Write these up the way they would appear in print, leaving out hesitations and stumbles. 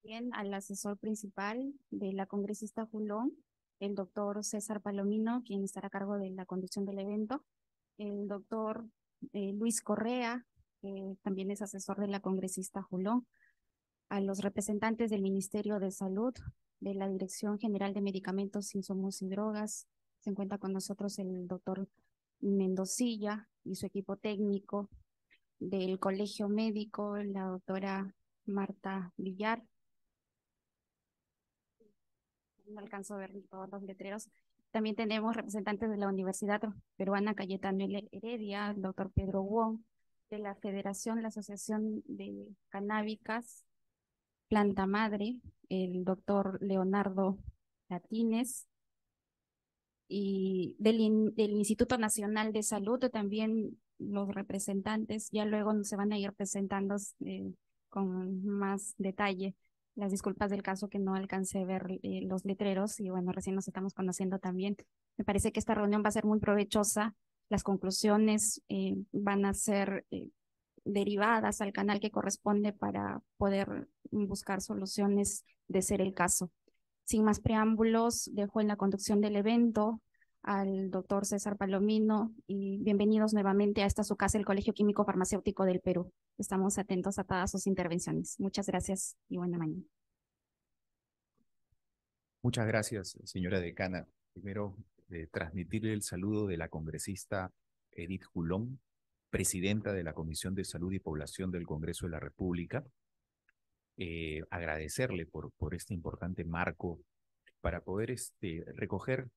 Bien, al asesor principal de la congresista Julón, el doctor César Palomino, quien estará a cargo de la conducción del evento, el doctor Luis Correa, que también es asesor de la congresista Julón, a los representantes del Ministerio de Salud, de la Dirección General de Medicamentos, Insumos y Drogas. Se encuentra con nosotros el doctor Mendocilla y su equipo técnico del Colegio Médico, la doctora Marta Villar. No alcanzo a ver todos los letreros. También tenemos representantes de la Universidad Peruana Cayetano Heredia, el doctor Pedro Wong, de la Federación, la Asociación de Canábicas, Planta Madre, el doctor Leonardo Latínez, y del Instituto Nacional de Salud, también los representantes, ya luego se van a ir presentando con más detalle. Las disculpas del caso que no alcancé a ver los letreros y bueno, recién nos estamos conociendo también. Me parece que esta reunión va a ser muy provechosa. Las conclusiones van a ser derivadas al canal que corresponde para poder buscar soluciones de ser el caso. Sin más preámbulos, dejo en la conducción del evento al doctor César Palomino y bienvenidos nuevamente a esta su casa, el Colegio Químico Farmacéutico del Perú. Estamos atentos a todas sus intervenciones. Muchas gracias y buena mañana. Muchas gracias, señora decana. Primero, transmitirle el saludo de la congresista Edith Julón, presidenta de la Comisión de Salud y Población del Congreso de la República. Agradecerle por este importante marco para poder recoger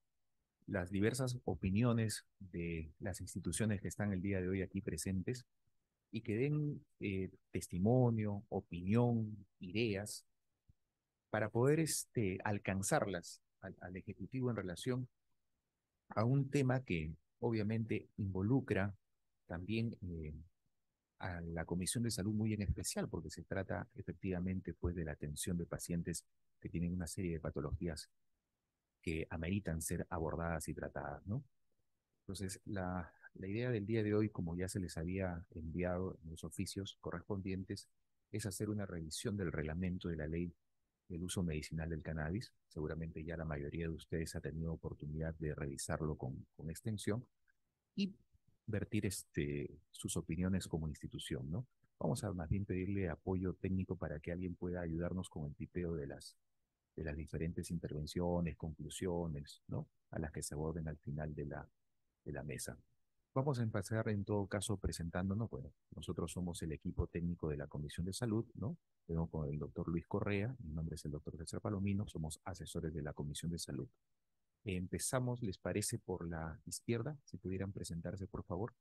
las diversas opiniones de las instituciones que están el día de hoy aquí presentes y que den testimonio, opinión, ideas para poder alcanzarlas al Ejecutivo en relación a un tema que obviamente involucra también a la Comisión de Salud muy en especial, porque se trata efectivamente pues de la atención de pacientes que tienen una serie de patologías que ameritan ser abordadas y tratadas, ¿no? Entonces, la idea del día de hoy, como ya se les había enviado en los oficios correspondientes, es hacer una revisión del reglamento de la ley del uso medicinal del cannabis. Seguramente ya la mayoría de ustedes ha tenido oportunidad de revisarlo con extensión y vertir sus opiniones como institución, ¿no? Vamos a más bien pedirle apoyo técnico para que alguien pueda ayudarnos con el tipeo de las diferentes intervenciones, conclusiones, ¿no? A las que se aborden al final de la mesa. Vamos a empezar en todo caso presentándonos. Bueno, nosotros somos el equipo técnico de la Comisión de Salud, ¿no? Tengo con el doctor Luis Correa, mi nombre es el doctor César Palomino, somos asesores de la Comisión de Salud. Empezamos, ¿les parece por la izquierda? Si pudieran presentarse, por favor.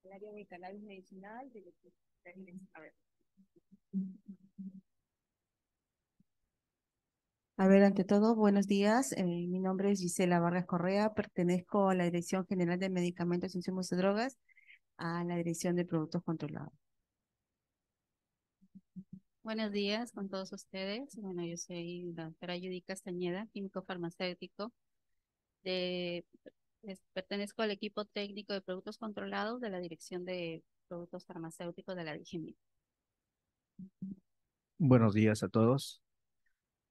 El área de cannabis medicinal, a ver. A ver, ante todo, buenos días. Mi nombre es Gisela Vargas Correa, pertenezco a la Dirección General de Medicamentos, Insumos y Drogas, a la Dirección de Productos Controlados. Buenos días con todos ustedes. Bueno, yo soy la doctora Judy Castañeda, químico farmacéutico. De, Pertenezco al equipo técnico de productos controlados de la Dirección de Productos Farmacéuticos de la DGMI. Buenos días a todos.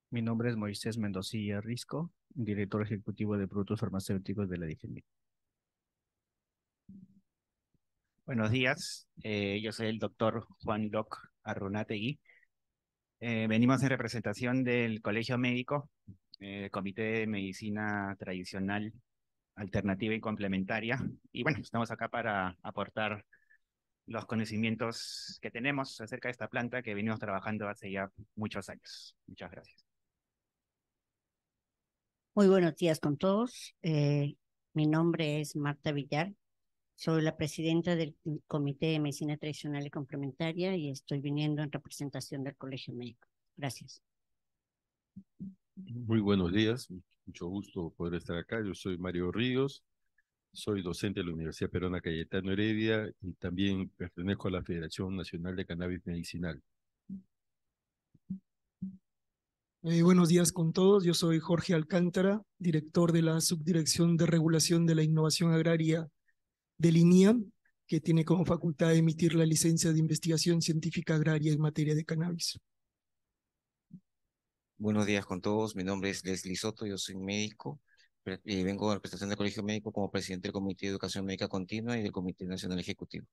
Mi nombre es Moisés Mendocilla Risco, director ejecutivo de productos farmacéuticos de la DGMI. Buenos días, yo soy el doctor Juan Locke Arrunategui. Venimos en representación del Colegio Médico, Comité de Medicina Tradicional, Alternativa y Complementaria. Y bueno, estamos acá para aportar los conocimientos que tenemos acerca de esta planta que venimos trabajando hace ya muchos años. Muchas gracias. Muy buenos días con todos. Mi nombre es Marta Villar. Soy la presidenta del Comité de Medicina Tradicional y Complementaria y estoy viniendo en representación del Colegio Médico. Gracias. Muy buenos días, mucho gusto poder estar acá. Yo soy Mario Ríos, soy docente de la Universidad Peruana Cayetano Heredia y también pertenezco a la Federación Nacional de Cannabis Medicinal. Buenos días con todos. Yo soy Jorge Alcántara, director de la Subdirección de Regulación de la Innovación Agraria del INIAM, que tiene como facultad de emitir la licencia de investigación científica agraria en materia de cannabis. Buenos días con todos. Mi nombre es Leslie Soto, yo soy médico y vengo a representación del Colegio Médico como presidente del Comité de Educación Médica Continua y del Comité Nacional Ejecutivo.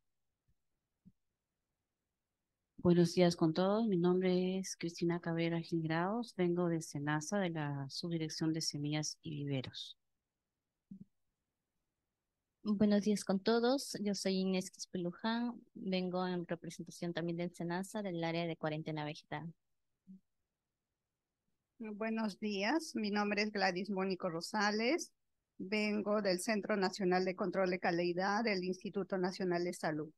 Buenos días con todos. Mi nombre es Cristina Cabrera Gingrados. Vengo de SENASA, de la Subdirección de Semillas y Viveros. Buenos días con todos. Yo soy Inés Quispe-Luján. Vengo en representación también del SENASA, del área de cuarentena vegetal. Buenos días. Mi nombre es Gladys Mónico Rosales. Vengo del Centro Nacional de Control de Calidad del Instituto Nacional de Salud.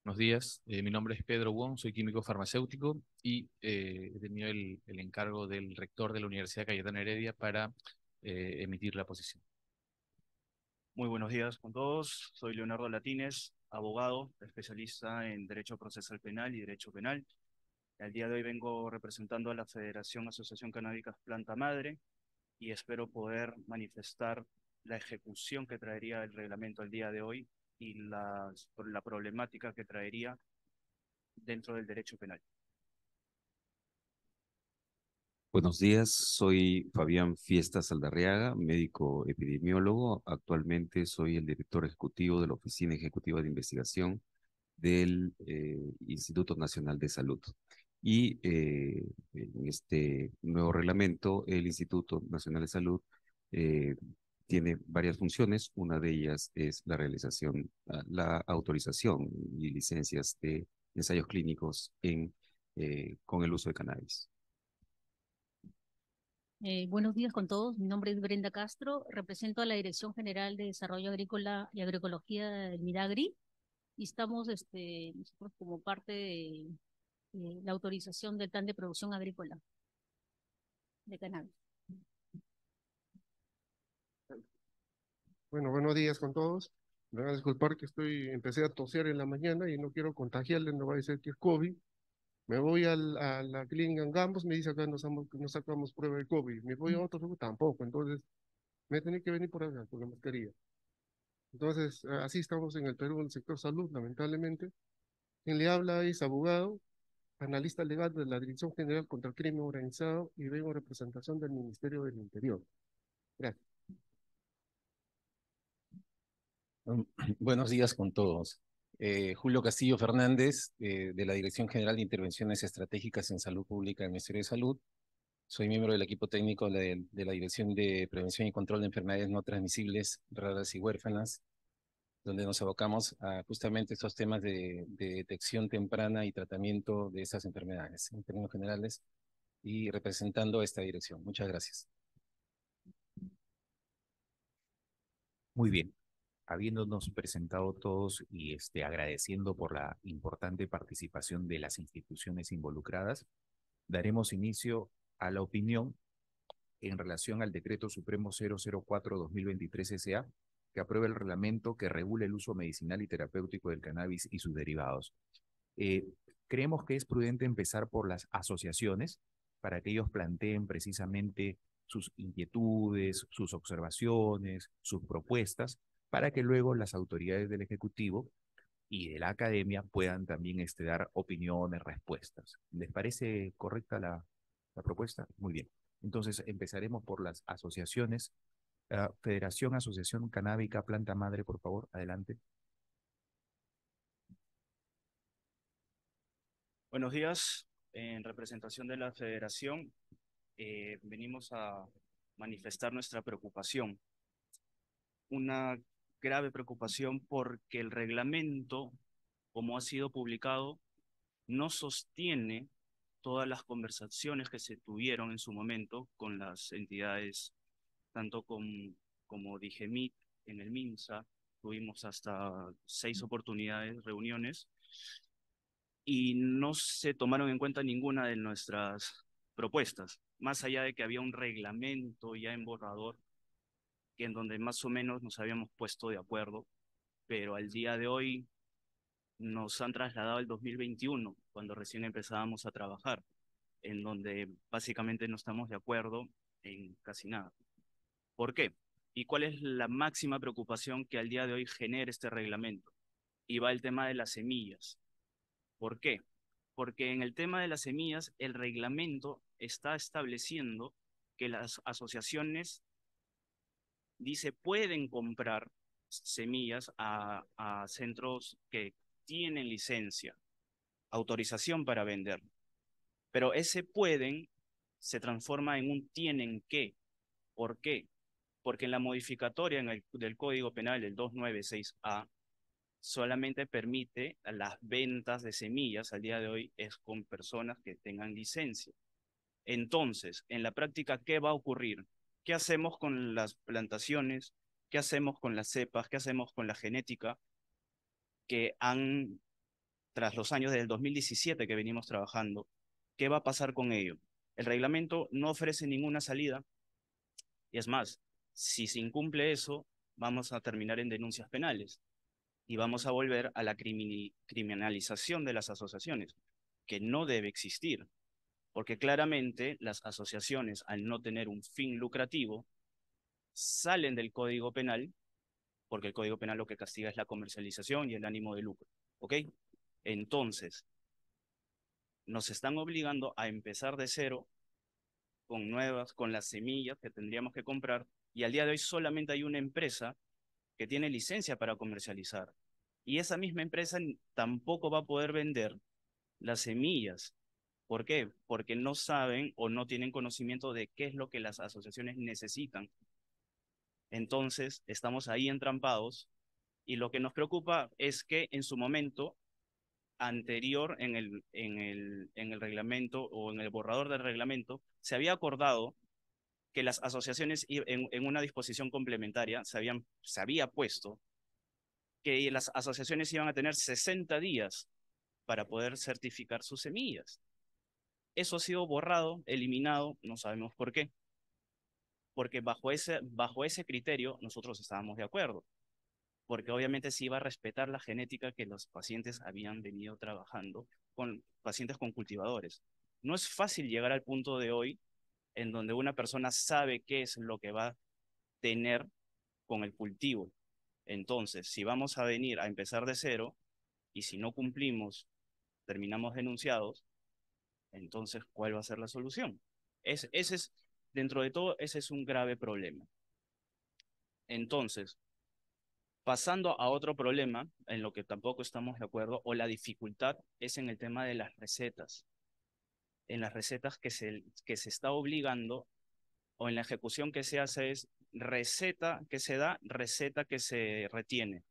Buenos días, mi nombre es Pedro Wong, soy químico farmacéutico y he tenido el encargo del rector de la Universidad Cayetano Heredia para emitir la posición. Muy buenos días con todos. Soy Leonardo Latínez, abogado, especialista en Derecho Procesal Penal y Derecho Penal. El día de hoy vengo representando a la Federación Asociación Canábica Planta Madre y espero poder manifestar la ejecución que traería el reglamento el día de hoy y la problemática que traería dentro del derecho penal. Buenos días, soy Fabián Fiestas Aldarriaga, médico epidemiólogo. Actualmente soy el director ejecutivo de la Oficina Ejecutiva de Investigación del Instituto Nacional de Salud. Y en este nuevo reglamento, el Instituto Nacional de Salud tiene varias funciones. Una de ellas es la realización, la autorización y licencias de ensayos clínicos con el uso de cannabis. Buenos días con todos. Mi nombre es Brenda Castro. Represento a la Dirección General de Desarrollo Agrícola y Agroecología del Midagri. Y estamos nosotros como parte de la autorización del plan de producción agrícola de cannabis. Bueno, buenos días con todos. Me van a disculpar que empecé a toser en la mañana y no quiero contagiarles, no va a decir que es COVID. Me voy a la clínica en Gambos, me dice acá no sacamos prueba de COVID. Me voy a otro lugar, tampoco. Entonces, me tenía que venir por acá, por la mascarilla. Entonces, así estamos en el Perú, en el sector salud, lamentablemente. Quien le habla es abogado, analista legal de la Dirección General contra el Crimen Organizado y vengo en representación del Ministerio del Interior. Gracias. Buenos días con todos. Julio Castillo Fernández, de la Dirección General de Intervenciones Estratégicas en Salud Pública del Ministerio de Salud. Soy miembro del equipo técnico de la Dirección de Prevención y Control de Enfermedades No Transmisibles, Raras y Huérfanas, donde nos abocamos a justamente estos temas de detección temprana y tratamiento de estas enfermedades, en términos generales, y representando esta dirección. Muchas gracias. Muy bien. Habiéndonos presentado todos y agradeciendo por la importante participación de las instituciones involucradas, daremos inicio a la opinión en relación al Decreto Supremo 004-2023 S.A., que aprueba el reglamento que regula el uso medicinal y terapéutico del cannabis y sus derivados. Creemos que es prudente empezar por las asociaciones para que ellos planteen precisamente sus inquietudes, sus observaciones, sus propuestas, para que luego las autoridades del Ejecutivo y de la academia puedan también dar opiniones, respuestas. ¿Les parece correcta la propuesta? Muy bien. Entonces empezaremos por las asociaciones. Federación Asociación Canábica Planta Madre, por favor, adelante. Buenos días. En representación de la Federación, venimos a manifestar nuestra preocupación. Una grave preocupación porque el reglamento, como ha sido publicado, no sostiene todas las conversaciones que se tuvieron en su momento con las entidades, tanto como DIGEMIT en el MINSA, tuvimos hasta 6 oportunidades, reuniones, y no se tomaron en cuenta ninguna de nuestras propuestas. más allá de que había un reglamento ya en borrador, que en donde más o menos nos habíamos puesto de acuerdo, pero al día de hoy nos han trasladado al 2021, cuando recién empezábamos a trabajar, en donde básicamente no estamos de acuerdo en casi nada. ¿Por qué? ¿Y cuál es la máxima preocupación que al día de hoy genera este reglamento? Y va el tema de las semillas. ¿Por qué? Porque en el tema de las semillas, el reglamento está estableciendo que las asociaciones, dice, pueden comprar semillas a centros que tienen licencia, autorización para vender. Pero ese pueden se transforma en un tienen que. ¿Por qué? Porque en la modificatoria del Código Penal, el 296A, solamente permite las ventas de semillas al día de hoy es con personas que tengan licencia. Entonces, en la práctica, ¿qué va a ocurrir? ¿Qué hacemos con las plantaciones? ¿Qué hacemos con las cepas? ¿Qué hacemos con la genética que han, tras los años del 2017 que venimos trabajando, qué va a pasar con ello? El reglamento no ofrece ninguna salida y es más, si se incumple eso, vamos a terminar en denuncias penales y vamos a volver a la criminalización de las asociaciones, que no debe existir, porque claramente las asociaciones, al no tener un fin lucrativo, salen del Código Penal, porque el Código Penal lo que castiga es la comercialización y el ánimo de lucro, ¿ok? Entonces, nos están obligando a empezar de cero con las semillas que tendríamos que comprar, y al día de hoy solamente hay una empresa que tiene licencia para comercializar. Y esa misma empresa tampoco va a poder vender las semillas. ¿Por qué? Porque no saben o no tienen conocimiento de qué es lo que las asociaciones necesitan. Entonces, estamos ahí entrampados y lo que nos preocupa es que en su momento anterior en el reglamento o en el borrador del reglamento se había acordado que las asociaciones en una disposición complementaria se había puesto que las asociaciones iban a tener 60 días para poder certificar sus semillas. Eso ha sido borrado, eliminado, no sabemos por qué. Porque bajo ese criterio nosotros estábamos de acuerdo. Porque obviamente se iba a respetar la genética que los pacientes habían venido trabajando con pacientes con cultivadores. No es fácil llegar al punto de hoy en donde una persona sabe qué es lo que va a tener con el cultivo. Entonces, si vamos a venir a empezar de cero y si no cumplimos, terminamos denunciados, entonces, ¿cuál va a ser la solución? Dentro de todo, ese es un grave problema. Entonces, pasando a otro problema, en lo que tampoco estamos de acuerdo, o la dificultad, es en el tema de las recetas. En las recetas que se está obligando, o en la ejecución que se hace es receta que se da, receta que se retiene.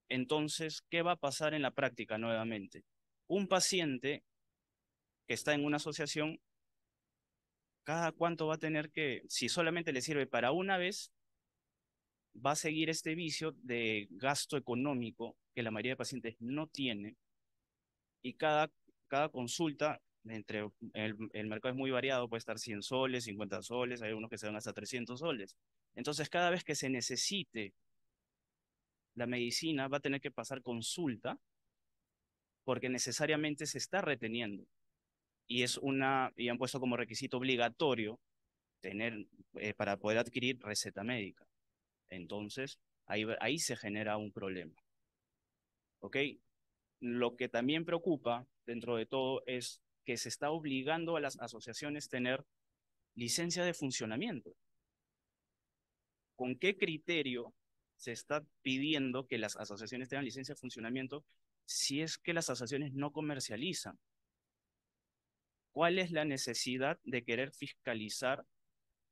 Entonces, ¿qué va a pasar en la práctica nuevamente? Un paciente que está en una asociación, ¿cada cuánto va a tener que, si solamente le sirve para una vez, va a seguir este vicio de gasto económico que la mayoría de pacientes no tiene? Y cada consulta, el mercado es muy variado, puede estar 100 soles, 50 soles, hay algunos que se dan hasta 300 soles. Entonces, cada vez que se necesite la medicina, va a tener que pasar consulta porque necesariamente se está reteniendo. Y han puesto como requisito obligatorio tener, para poder adquirir receta médica. Entonces, ahí se genera un problema. ¿Ok? Lo que también preocupa dentro de todo es que se está obligando a las asociaciones a tener licencia de funcionamiento. ¿Con qué criterio se está pidiendo que las asociaciones tengan licencia de funcionamiento si es que las asociaciones no comercializan? ¿Cuál es la necesidad de querer fiscalizar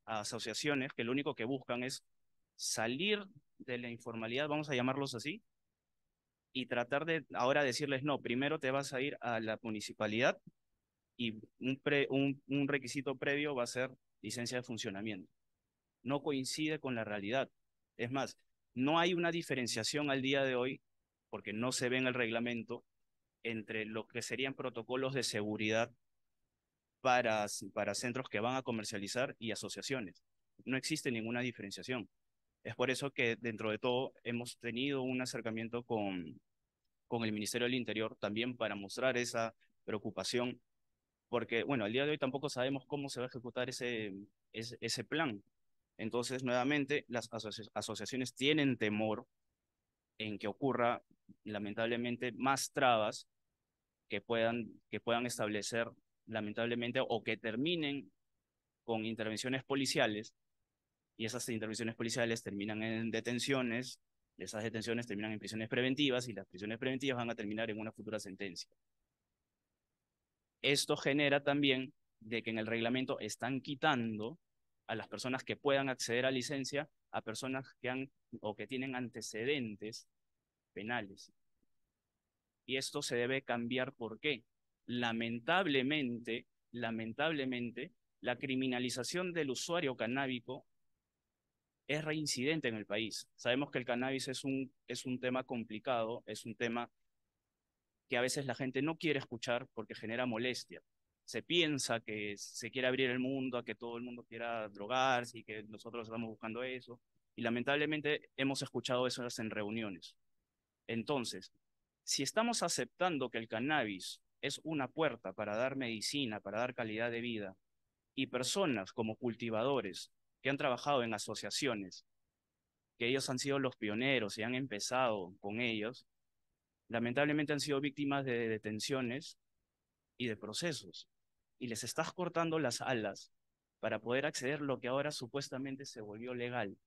a asociaciones que lo único que buscan es salir de la informalidad, vamos a llamarlos así, y tratar de ahora decirles, no, primero te vas a ir a la municipalidad y un requisito previo va a ser licencia de funcionamiento? No coincide con la realidad. Es más, no hay una diferenciación al día de hoy, porque no se ve en el reglamento, entre lo que serían protocolos de seguridad para centros que van a comercializar y asociaciones. No existe ninguna diferenciación. Es por eso que dentro de todo hemos tenido un acercamiento con el Ministerio del Interior también para mostrar esa preocupación, porque, bueno, al día de hoy tampoco sabemos cómo se va a ejecutar ese plan. Entonces, nuevamente, las asociaciones tienen temor en que ocurra, lamentablemente, más trabas que puedan establecer, lamentablemente, o que terminen con intervenciones policiales, y esas intervenciones policiales terminan en detenciones, esas detenciones terminan en prisiones preventivas, y las prisiones preventivas van a terminar en una futura sentencia. Esto genera también de que en el reglamento están quitando a las personas que puedan acceder a licencia a personas que tienen antecedentes penales. Y esto se debe cambiar. ¿Por qué? Lamentablemente, la criminalización del usuario canábico es reincidente en el país. Sabemos que el cannabis es un tema complicado, es un tema que a veces la gente no quiere escuchar porque genera molestia. Se piensa que se quiere abrir el mundo, a que todo el mundo quiera drogarse y que nosotros estamos buscando eso. Y lamentablemente hemos escuchado eso en reuniones. Entonces, si estamos aceptando que el cannabis es una puerta para dar medicina, para dar calidad de vida, y personas como cultivadores que han trabajado en asociaciones, que ellos han sido los pioneros y han empezado con ellos, lamentablemente han sido víctimas de detenciones y de procesos. Y les estás cortando las alas para poder acceder a lo que ahora supuestamente se volvió legal,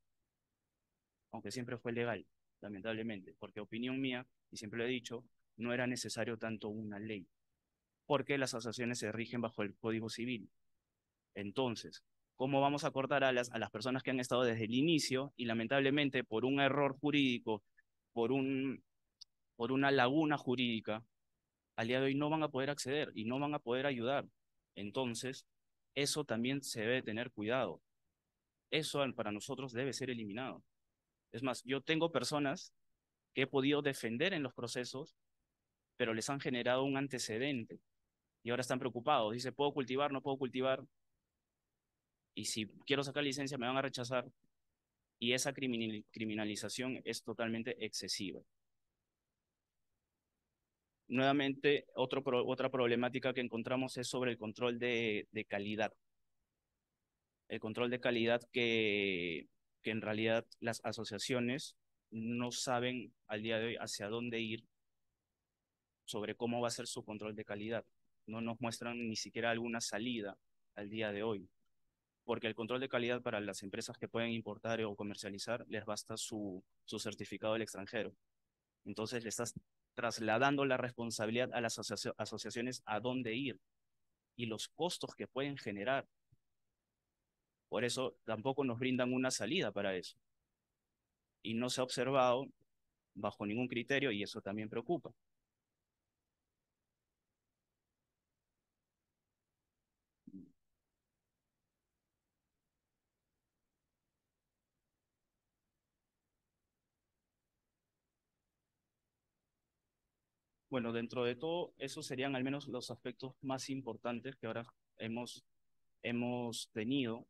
aunque siempre fue legal, lamentablemente, porque opinión mía, y siempre lo he dicho, no era necesario tanto una ley, porque las asociaciones se rigen bajo el Código Civil. Entonces, ¿cómo vamos a cortar alas a las personas que han estado desde el inicio y lamentablemente por un error jurídico, por una laguna jurídica, al día de hoy no van a poder acceder y no van a poder ayudar? Entonces, eso también se debe tener cuidado. Eso para nosotros debe ser eliminado. Es más, yo tengo personas que he podido defender en los procesos, pero les han generado un antecedente y ahora están preocupados. Dice, ¿puedo cultivar? ¿No puedo cultivar? Y si quiero sacar licencia me van a rechazar, y esa criminalización es totalmente excesiva. Nuevamente, otra problemática que encontramos es sobre el control de calidad. El control de calidad que en realidad las asociaciones no saben al día de hoy hacia dónde ir sobre cómo va a ser su control de calidad. No nos muestran ni siquiera alguna salida al día de hoy, porque el control de calidad para las empresas que pueden importar o comercializar les basta su certificado del extranjero. Entonces le estás trasladando la responsabilidad a las asociaciones a dónde ir y los costos que pueden generar. Por eso tampoco nos brindan una salida para eso. Y no se ha observado bajo ningún criterio, y eso también preocupa. Bueno, dentro de todo, esos serían al menos los aspectos más importantes que ahora hemos tenido,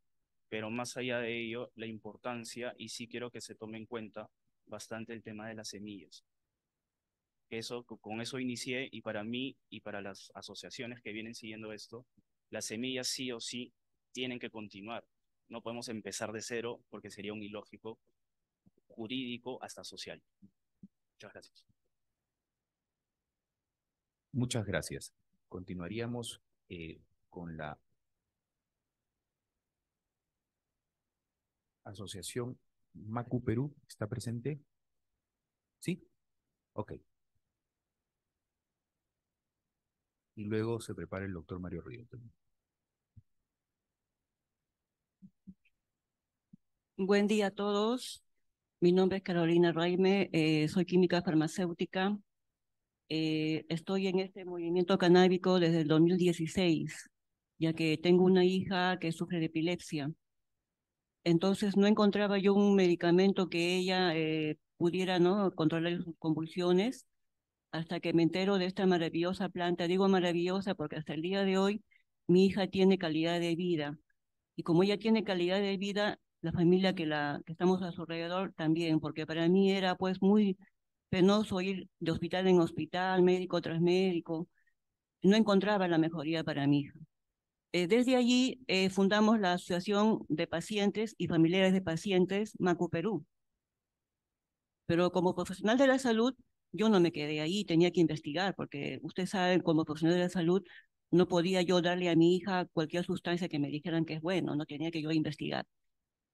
pero más allá de ello, la importancia, y sí quiero que se tome en cuenta bastante el tema de las semillas. Con eso inicié, y para mí y para las asociaciones que vienen siguiendo esto, las semillas sí o sí tienen que continuar. No podemos empezar de cero porque sería un ilógico, jurídico hasta social. Muchas gracias. Muchas gracias. Continuaríamos con la Asociación Macu Perú. ¿Está presente? ¿Sí? Ok. Y luego se prepara el doctor Mario Ríos también. Buen día a todos. Mi nombre es Carolina Raime, soy química farmacéutica. Estoy en este movimiento canábico desde el 2016, ya que tengo una hija que sufre de epilepsia. Entonces no encontraba yo un medicamento que ella pudiera, ¿no?, controlar sus convulsiones, hasta que me entero de esta maravillosa planta. Digo maravillosa porque hasta el día de hoy mi hija tiene calidad de vida. Y como ella tiene calidad de vida, la familia que estamos a su alrededor también, porque para mí era pues muy penoso ir de hospital en hospital, médico tras médico. No encontraba la mejoría para mi hija. Desde allí fundamos la Asociación de Pacientes y Familiares de Pacientes, MACU Perú. Pero como profesional de la salud, yo no me quedé ahí, tenía que investigar, porque usted sabe, como profesional de la salud, no podía yo darle a mi hija cualquier sustancia que me dijeran que es bueno, no tenía que yo investigar.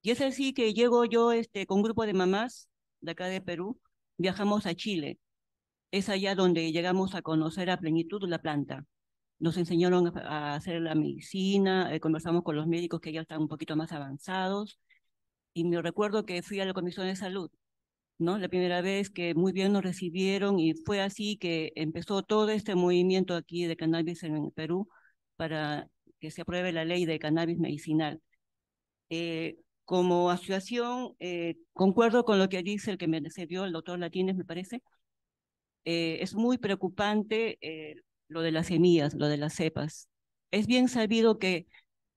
Y es así que llego yo con un grupo de mamás de acá de Perú, viajamos a Chile. Es allá donde llegamos a conocer a plenitud la planta. Nos enseñaron a hacer la medicina, conversamos con los médicos que ya están un poquito más avanzados, y me recuerdo que fui a la Comisión de Salud, ¿no? La primera vez que muy bien nos recibieron, y fue así que empezó todo este movimiento aquí de cannabis en Perú para que se apruebe la ley de cannabis medicinal. Como asociación, concuerdo con lo que dice el que me dio el doctor Latínez, me parece. Es muy preocupante lo de las semillas, lo de las cepas. Es bien sabido que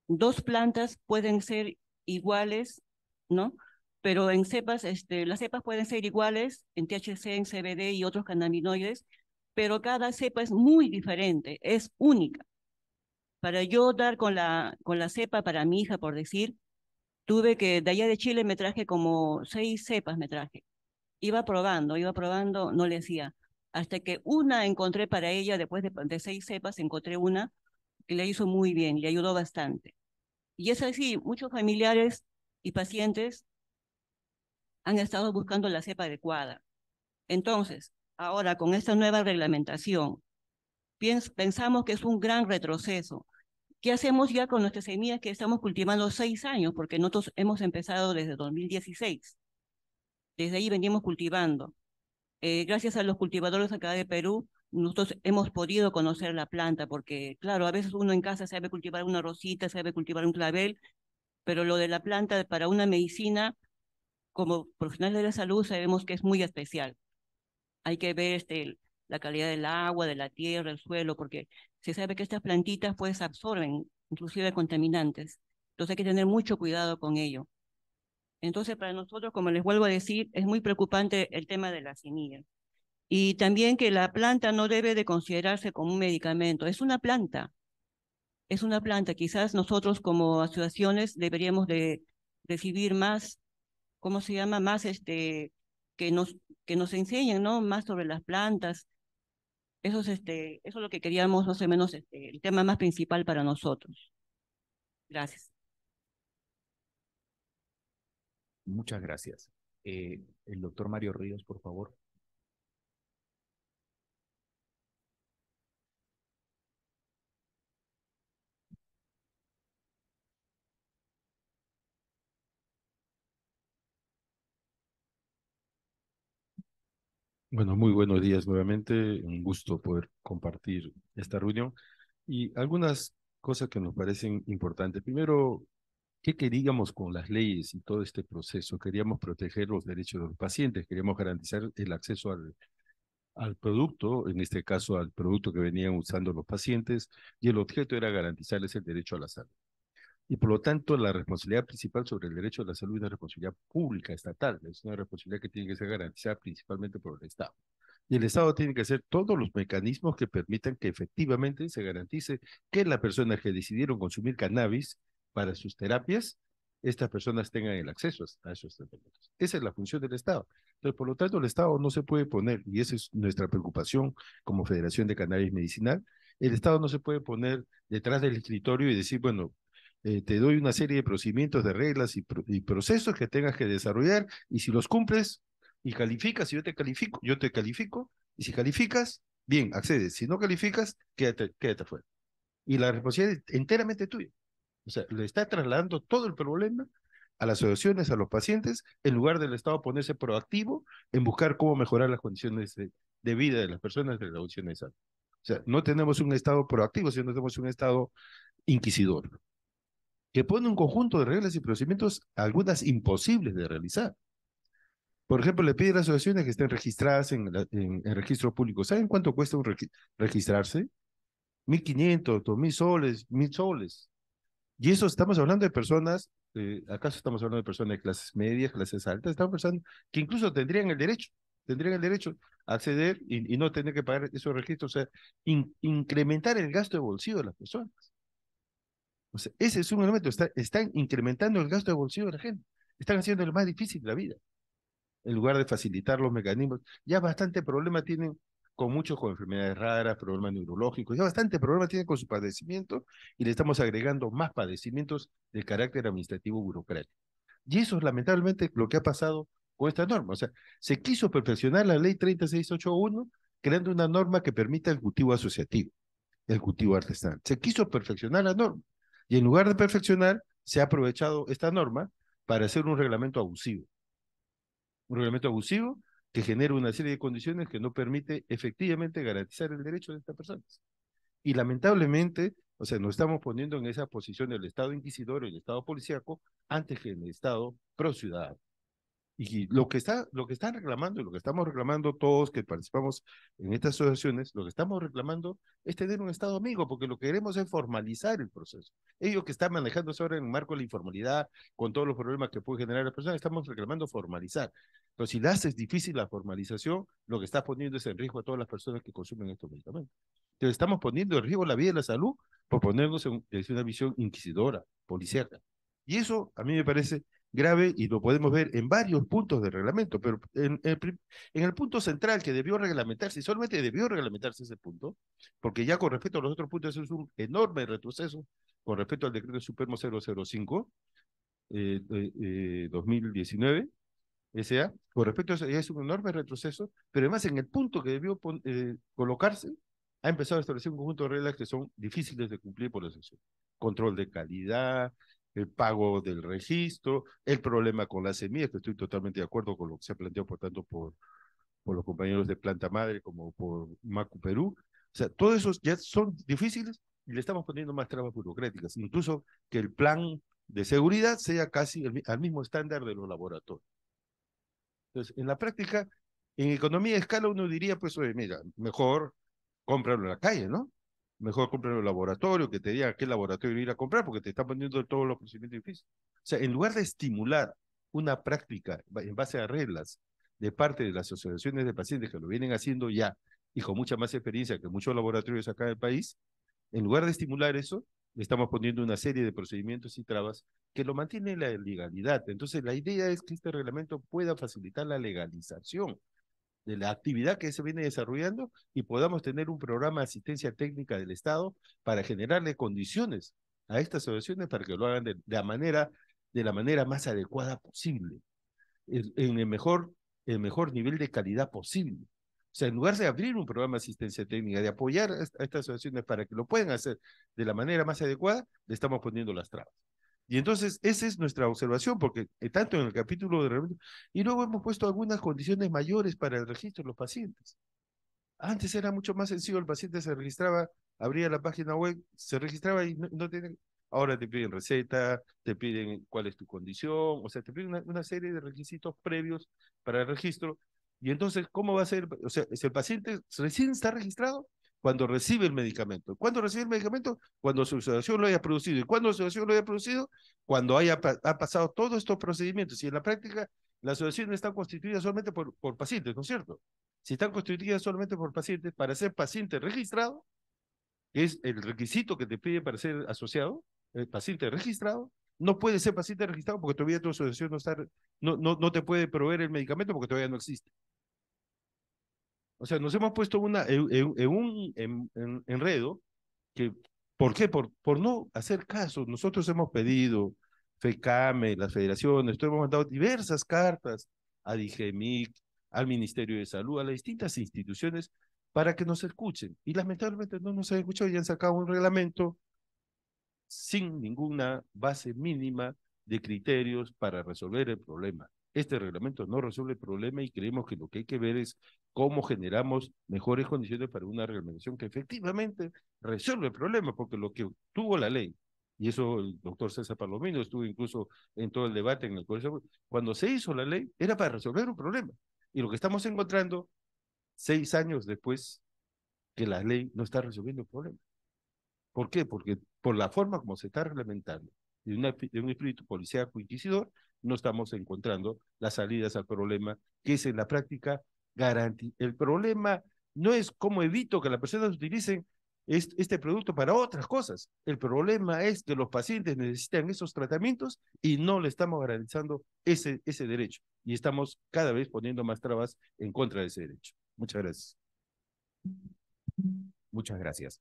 dos plantas pueden ser iguales, ¿no? Pero en cepas, las cepas pueden ser iguales en THC, en CBD y otros cannabinoides, pero cada cepa es muy diferente, es única. Para yo dar con la cepa para mi hija, por decir, tuve que, de allá de Chile me traje como 6 cepas, me traje. Iba probando, no le hacía. Hasta que una encontré para ella, después de 6 cepas, encontré una que le hizo muy bien, le ayudó bastante. Y es así, muchos familiares y pacientes han estado buscando la cepa adecuada. Entonces, ahora con esta nueva reglamentación, pensamos que es un gran retroceso. ¿Qué hacemos ya con nuestras semillas que estamos cultivando 6 años? Porque nosotros hemos empezado desde 2016. Desde ahí venimos cultivando. Gracias a los cultivadores acá de Perú, nosotros hemos podido conocer la planta, porque claro, a veces uno en casa sabe cultivar una rosita, sabe cultivar un clavel, pero lo de la planta para una medicina, como profesionales de la salud, sabemos que es muy especial. Hay que ver la calidad del agua, de la tierra, el suelo, porque se sabe que estas plantitas pues absorben inclusive contaminantes. Entonces hay que tener mucho cuidado con ello. Entonces para nosotros, como les vuelvo a decir, es muy preocupante el tema de la semilla. Y también que la planta no debe de considerarse como un medicamento, es una planta. Es una planta. Quizás nosotros como asociaciones deberíamos de recibir más, ¿cómo se llama? Más que nos enseñen, ¿no? Más sobre las plantas. Eso es lo que queríamos, más o menos, el tema más principal para nosotros. Gracias. Muchas gracias. El doctor Mario Ríos, por favor. Bueno, muy buenos días nuevamente. Un gusto poder compartir esta reunión y algunas cosas que nos parecen importantes. Primero, ¿qué queríamos con las leyes y todo este proceso? Queríamos proteger los derechos de los pacientes, queríamos garantizar el acceso al producto, en este caso al producto que venían usando los pacientes, y el objeto era garantizarles el derecho a la salud. Y por lo tanto, la responsabilidad principal sobre el derecho a la salud es una responsabilidad pública, estatal, es una responsabilidad que tiene que ser garantizada principalmente por el Estado. Y el Estado tiene que hacer todos los mecanismos que permitan que efectivamente se garantice que las personas que decidieron consumir cannabis para sus terapias, estas personas tengan el acceso a esos tratamientos. Esa es la función del Estado. Entonces, por lo tanto, el Estado no se puede poner, y esa es nuestra preocupación como Federación de Cannabis Medicinal, el Estado no se puede poner detrás del escritorio y decir, bueno, te doy una serie de procedimientos, de reglas y procesos que tengas que desarrollar, y si los cumples y calificas, y yo te califico, y si calificas, bien, accedes, si no calificas, quédate afuera. Y la responsabilidad es enteramente tuya. O sea, le está trasladando todo el problema a las asociaciones, a los pacientes, en lugar del Estado ponerse proactivo en buscar cómo mejorar las condiciones de vida de las personas de la condición de salud. O sea, no tenemos un Estado proactivo, sino tenemos un Estado inquisidor, que pone un conjunto de reglas y procedimientos, algunas imposibles de realizar. Por ejemplo, le pide a las asociaciones que estén registradas en registro público. ¿Saben cuánto cuesta registrarse? 1.500, 2.000 soles, 1.000 soles. Y eso estamos hablando de personas, ¿acaso estamos hablando de personas de clases medias, clases altas? Estamos pensando que incluso tendrían el derecho a acceder y no tener que pagar esos registros, o sea, incrementar el gasto de bolsillo de las personas. O sea, ese es un elemento, están incrementando el gasto de bolsillo de la gente, están haciendo lo más difícil de la vida, en lugar de facilitar los mecanismos. Ya bastante problema tienen con muchos con enfermedades raras, problemas neurológicos, ya bastante problema tienen con su padecimiento y le estamos agregando más padecimientos de carácter administrativo burocrático. Y eso es lamentablemente lo que ha pasado con esta norma. O sea, se quiso perfeccionar la ley 3681 creando una norma que permita el cultivo asociativo, el cultivo artesanal. Se quiso perfeccionar la norma y en lugar de perfeccionar, se ha aprovechado esta norma para hacer un reglamento abusivo. Un reglamento abusivo que genera una serie de condiciones que no permite efectivamente garantizar el derecho de estas personas. Y lamentablemente, o sea, nos estamos poniendo en esa posición del Estado inquisidor y el Estado policíaco antes que el Estado pro ciudadano. Y lo que están reclamando y lo que estamos reclamando todos que participamos en estas asociaciones, lo que estamos reclamando es tener un Estado amigo, porque lo que queremos es formalizar el proceso. Ellos que están manejándose ahora en el marco de la informalidad, con todos los problemas que puede generar las personas, estamos reclamando formalizar. Pero si le haces difícil la formalización, lo que estás poniendo es en riesgo a todas las personas que consumen estos medicamentos. Entonces estamos poniendo en riesgo la vida y la salud por ponernos desde una visión inquisidora, policíaca. Y eso a mí me parece grave y lo podemos ver en varios puntos del reglamento, pero en el punto central que debió reglamentarse, y solamente debió reglamentarse ese punto, porque ya con respecto a los otros puntos es un enorme retroceso con respecto al decreto supremo 005 2019, S.A., con respecto a eso ya es un enorme retroceso, pero además en el punto que debió colocarse, ha empezado a establecer un conjunto de reglas que son difíciles de cumplir por la asociación. Control de calidad, el pago del registro, el problema con las semillas, que estoy totalmente de acuerdo con lo que se ha planteado, por tanto, por los compañeros de Planta Madre como por Macu Perú. O sea, todos esos ya son difíciles y le estamos poniendo más trabas burocráticas, incluso que el plan de seguridad sea casi al mismo estándar de los laboratorios. Entonces, en la práctica, en economía de escala uno diría, pues, oye, mira, mejor cómpralo en la calle, ¿no? Mejor cómpralo en el laboratorio, que te diga a qué laboratorio ir a comprar, porque te está poniendo todos los procedimientos difíciles. O sea, en lugar de estimular una práctica en base a reglas de parte de las asociaciones de pacientes que lo vienen haciendo ya y con mucha más experiencia que muchos laboratorios acá en el país, en lugar de estimular eso, le estamos poniendo una serie de procedimientos y trabas que lo mantienen la legalidad. Entonces, la idea es que este reglamento pueda facilitar la legalización de la actividad que se viene desarrollando y podamos tener un programa de asistencia técnica del Estado para generarle condiciones a estas asociaciones para que lo hagan de la manera más adecuada posible, en el mejor nivel de calidad posible. O sea, en lugar de abrir un programa de asistencia técnica, de apoyar a estas asociaciones para que lo puedan hacer de la manera más adecuada, le estamos poniendo las trabas. Y entonces, esa es nuestra observación, porque tanto en el capítulo de reglamento, y luego hemos puesto algunas condiciones mayores para el registro de los pacientes. Antes era mucho más sencillo, el paciente se registraba, abría la página web, se registraba y no tiene. Ahora te piden receta, te piden cuál es tu condición, o sea, te piden una serie de requisitos previos para el registro. Y entonces, ¿cómo va a ser? O sea, si el paciente recién está registrado, cuando recibe el medicamento. ¿Cuándo recibe el medicamento? Cuando su asociación lo haya producido. ¿Y cuándo su asociación lo haya producido? Cuando ha pasado todos estos procedimientos. Y en la práctica, las asociaciones están constituidas solamente por pacientes, ¿no es cierto? Si están constituidas solamente por pacientes, para ser paciente registrado, que es el requisito que te pide para ser asociado, el paciente registrado, no puede ser paciente registrado porque todavía tu asociación no te puede proveer el medicamento porque todavía no existe. O sea, nos hemos puesto en un enredo que, ¿por qué? Por no hacer caso. Nosotros hemos pedido, FECAME, las federaciones, hemos mandado diversas cartas a DIGEMIC, al Ministerio de Salud, a las distintas instituciones para que nos escuchen. Y lamentablemente no nos han escuchado y han sacado un reglamento sin ninguna base mínima de criterios para resolver el problema. Este reglamento no resuelve el problema y creemos que lo que hay que ver es cómo generamos mejores condiciones para una reglamentación que efectivamente resuelve el problema, porque lo que tuvo la ley, y eso el doctor César Palomino estuvo incluso en todo el debate en el Colegio, cuando se hizo la ley era para resolver un problema. Y lo que estamos encontrando 6 años después, que la ley no está resolviendo el problema. ¿Por qué? Porque por la forma como se está reglamentando de un espíritu policíaco inquisidor, no estamos encontrando las salidas al problema, que es en la práctica garantía. El problema no es cómo evito que las personas utilicen este producto para otras cosas. El problema es que los pacientes necesitan esos tratamientos y no le estamos garantizando ese derecho. Y estamos cada vez poniendo más trabas en contra de ese derecho. Muchas gracias. Muchas gracias.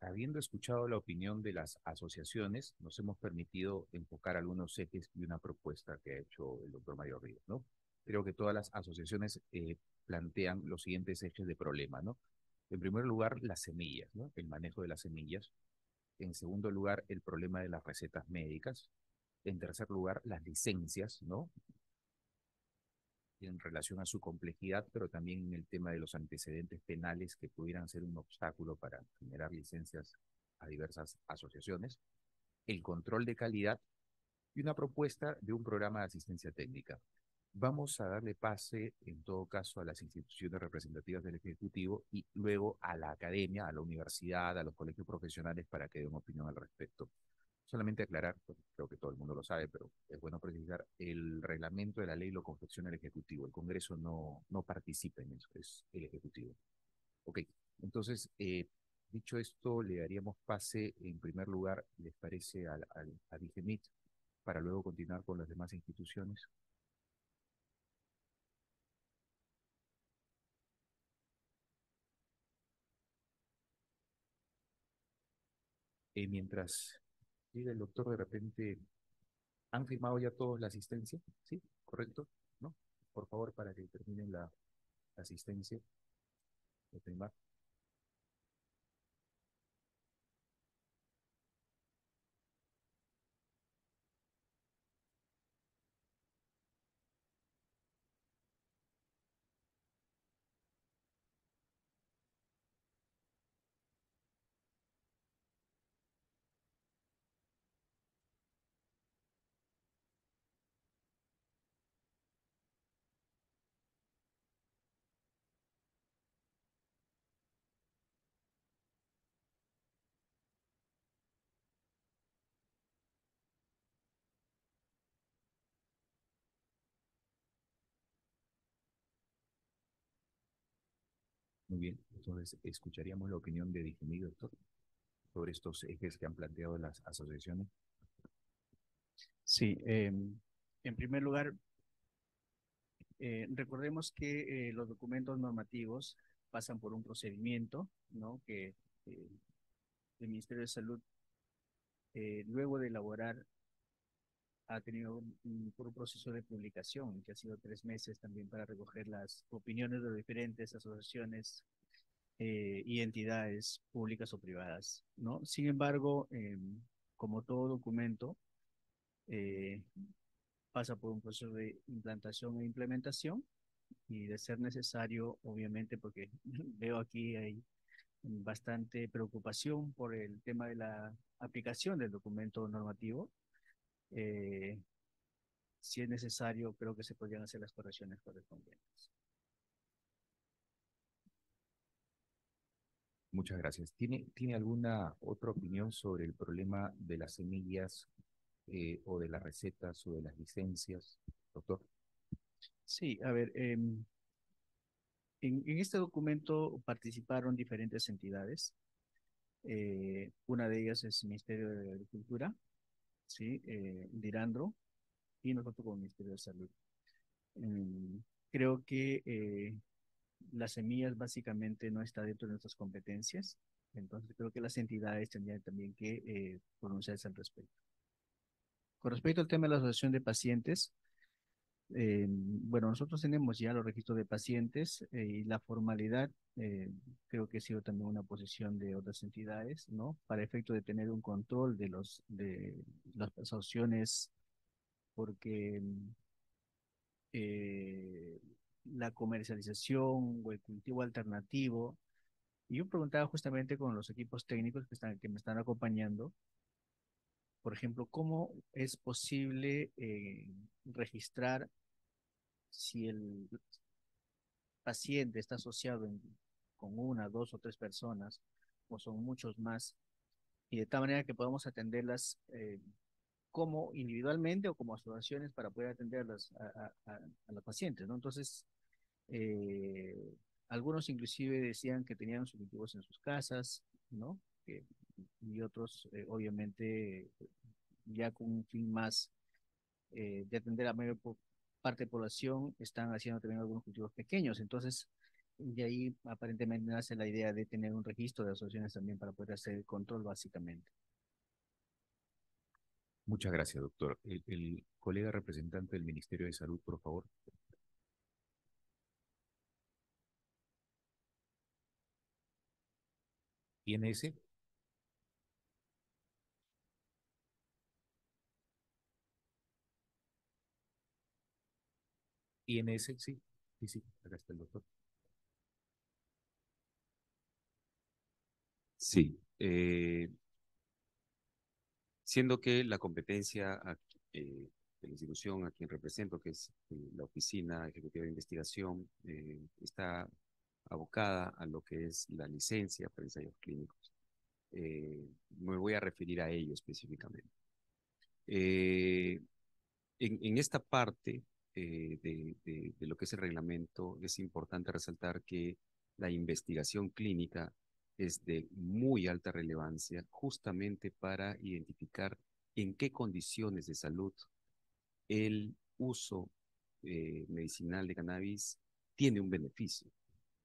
Habiendo escuchado la opinión de las asociaciones, nos hemos permitido enfocar algunos ejes y una propuesta que ha hecho el doctor Mario Ríos, ¿no? Creo que todas las asociaciones plantean los siguientes ejes de problema, ¿no? En primer lugar, las semillas, ¿no? El manejo de las semillas. En segundo lugar, el problema de las recetas médicas. En tercer lugar, las licencias, ¿no? En relación a su complejidad, pero también en el tema de los antecedentes penales que pudieran ser un obstáculo para generar licencias a diversas asociaciones, el control de calidad y una propuesta de un programa de asistencia técnica. Vamos a darle pase, en todo caso, a las instituciones representativas del Ejecutivo y luego a la academia, a la universidad, a los colegios profesionales para que den opinión al respecto. Solamente aclarar, pues, creo que todo el mundo lo sabe, pero es bueno precisar, el reglamento de la ley lo confecciona el Ejecutivo, el Congreso no participa en eso, es el Ejecutivo. Ok, entonces, dicho esto, le daríamos pase, en primer lugar, ¿les parece a DIGEMIT, para luego continuar con las demás instituciones? Mientras llega el doctor, de repente, ¿han firmado ya todos la asistencia? ¿Sí? ¿Correcto? ¿No? Por favor, para que terminen la asistencia de firmar. Muy bien, entonces escucharíamos la opinión de DIGEMIT, doctor, sobre estos ejes que han planteado las asociaciones. Sí, en primer lugar, recordemos que los documentos normativos pasan por un procedimiento, ¿no? Que el Ministerio de Salud, luego de elaborar, ha tenido por un proceso de publicación que ha sido 3 meses también para recoger las opiniones de diferentes asociaciones y entidades públicas o privadas, ¿no? Sin embargo, como todo documento, eh, pasa por un proceso de implantación e implementación y de ser necesario, obviamente, porque veo aquí hay bastante preocupación por el tema de la aplicación del documento normativo. Si es necesario, creo que se podrían hacer las correcciones correspondientes. Muchas gracias. ¿Tiene alguna otra opinión sobre el problema de las semillas o de las recetas o de las licencias, doctor? Sí, a ver, en este documento participaron diferentes entidades. Una de ellas es el Ministerio de Agricultura, ¿sí? Dirandro, y nosotros como Ministerio de Salud. Creo que las semillas básicamente no está dentro de nuestras competencias, entonces creo que las entidades tendrían también que pronunciarse al respecto. Con respecto al tema de la asociación de pacientes, bueno, nosotros tenemos ya los registros de pacientes y la formalidad creo que ha sido también una posición de otras entidades, ¿no? Para efecto de tener un control de las asociaciones, porque la comercialización o el cultivo alternativo. Y yo preguntaba justamente con los equipos técnicos que me están acompañando, por ejemplo, ¿cómo es posible registrar si el paciente está asociado con una, dos o tres personas, o son muchos más, y de tal manera que podamos atenderlas como individualmente o como asociaciones para poder atenderlas a los pacientes, ¿no? Entonces, algunos inclusive decían que tenían sus cultivos en sus casas, ¿no? Y otros, obviamente, ya con un fin más de atender a mayor parte de población, están haciendo también algunos cultivos pequeños. Entonces, de ahí aparentemente nace la idea de tener un registro de asociaciones también para poder hacer el control básicamente. Muchas gracias, doctor. El colega representante del Ministerio de Salud, por favor. ¿INS? INS, sí. Sí, sí, acá está el doctor. Sí, siendo que la competencia de la institución a quien represento, que es la Oficina Ejecutiva de Investigación, está abocada a lo que es la licencia para ensayos clínicos. Me voy a referir a ello específicamente. En esta parte de lo que es el reglamento, es importante resaltar que la investigación clínica es de muy alta relevancia justamente para identificar en qué condiciones de salud el uso medicinal de cannabis tiene un beneficio.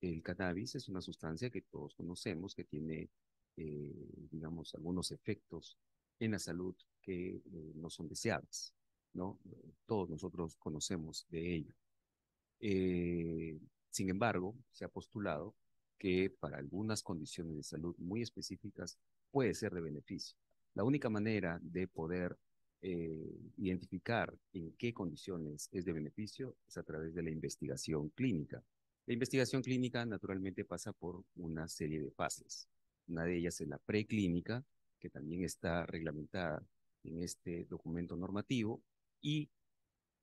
El cannabis es una sustancia que todos conocemos que tiene, digamos, algunos efectos en la salud que no son deseables, ¿no? Todos nosotros conocemos de ello. Sin embargo, se ha postulado que para algunas condiciones de salud muy específicas puede ser de beneficio. La única manera de poder identificar en qué condiciones es de beneficio es a través de la investigación clínica. La investigación clínica naturalmente pasa por una serie de fases. Una de ellas es la preclínica, que también está reglamentada en este documento normativo, y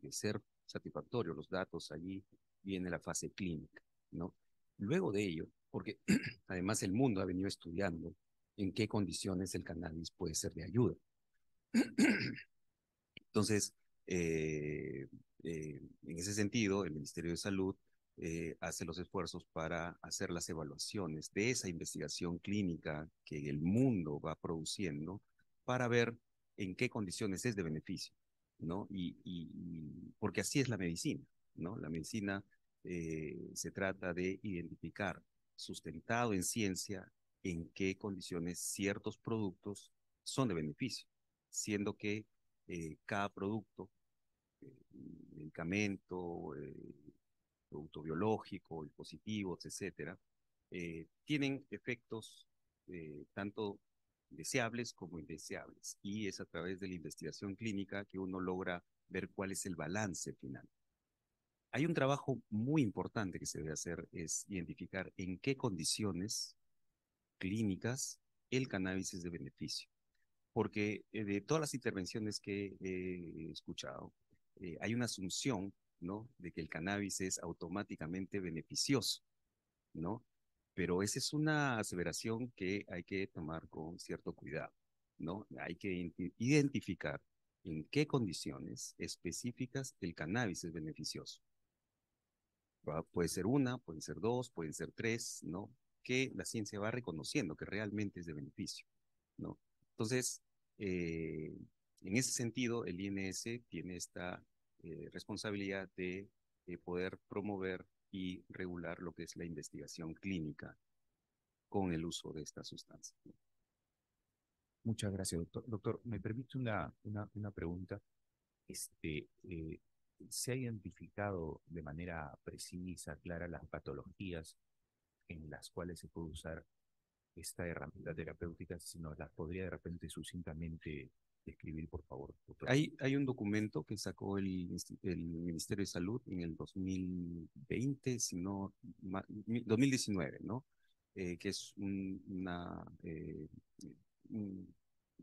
de ser satisfactorio los datos, allí viene la fase clínica, ¿no? Luego de ello, porque además el mundo ha venido estudiando en qué condiciones el cannabis puede ser de ayuda. Entonces, en ese sentido, el Ministerio de Salud hace los esfuerzos para hacer las evaluaciones de esa investigación clínica que el mundo va produciendo para ver en qué condiciones es de beneficio, ¿no? Porque así es la medicina, ¿no? La medicina se trata de identificar, sustentado en ciencia, en qué condiciones ciertos productos son de beneficio, siendo que cada producto, medicamento, producto biológico, dispositivos, etcétera, tienen efectos tanto deseables como indeseables. Y es a través de la investigación clínica que uno logra ver cuál es el balance final. Hay un trabajo muy importante que se debe hacer, es identificar en qué condiciones clínicas el cannabis es de beneficio. Porque de todas las intervenciones que he escuchado, hay una asunción, ¿no?, de que el cannabis es automáticamente beneficioso, ¿no? Pero esa es una aseveración que hay que tomar con cierto cuidado, ¿no? Hay que identificar en qué condiciones específicas el cannabis es beneficioso. Puede ser una, pueden ser dos, pueden ser tres, ¿no? Que la ciencia va reconociendo que realmente es de beneficio, ¿no? Entonces, en ese sentido, el INS tiene esta responsabilidad de poder promover y regular lo que es la investigación clínica con el uso de esta sustancia. Muchas gracias, doctor. Doctor, ¿me permite una pregunta? ¿Se ha identificado de manera precisa, clara, las patologías en las cuales se puede usar esta herramienta terapéutica? Si nos las podría de repente sucintamente describir, por favor, doctor. Hay un documento que sacó el Ministerio de Salud en el 2020, si no, 2019, ¿no? Que es un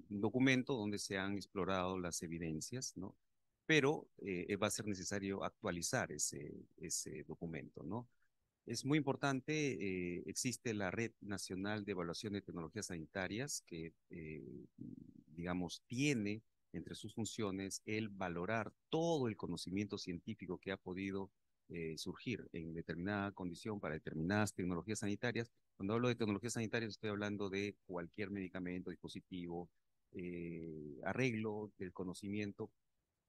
documento donde se han explorado las evidencias, ¿no? Pero va a ser necesario actualizar ese documento, ¿no? Es muy importante, existe la Red Nacional de Evaluación de Tecnologías Sanitarias que, digamos, tiene entre sus funciones el valorar todo el conocimiento científico que ha podido surgir en determinada condición para determinadas tecnologías sanitarias. Cuando hablo de tecnologías sanitarias estoy hablando de cualquier medicamento, dispositivo, arreglo del conocimiento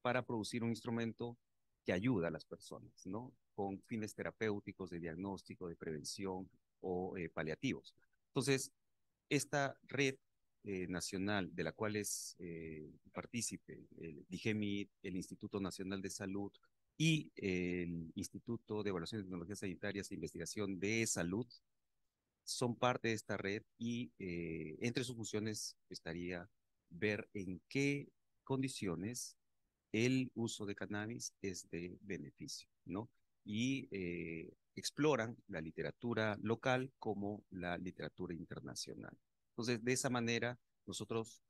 para producir un instrumento que ayuda a las personas, ¿no? Con fines terapéuticos, de diagnóstico, de prevención o paliativos. Entonces, esta red nacional de la cual es partícipe el DIGEMIT, el Instituto Nacional de Salud y el Instituto de Evaluación de Tecnologías Sanitarias e Investigación de Salud, son parte de esta red y entre sus funciones estaría ver en qué condiciones el uso de cannabis es de beneficio, ¿no? Y exploran la literatura local como la literatura internacional. Entonces, de esa manera, nosotros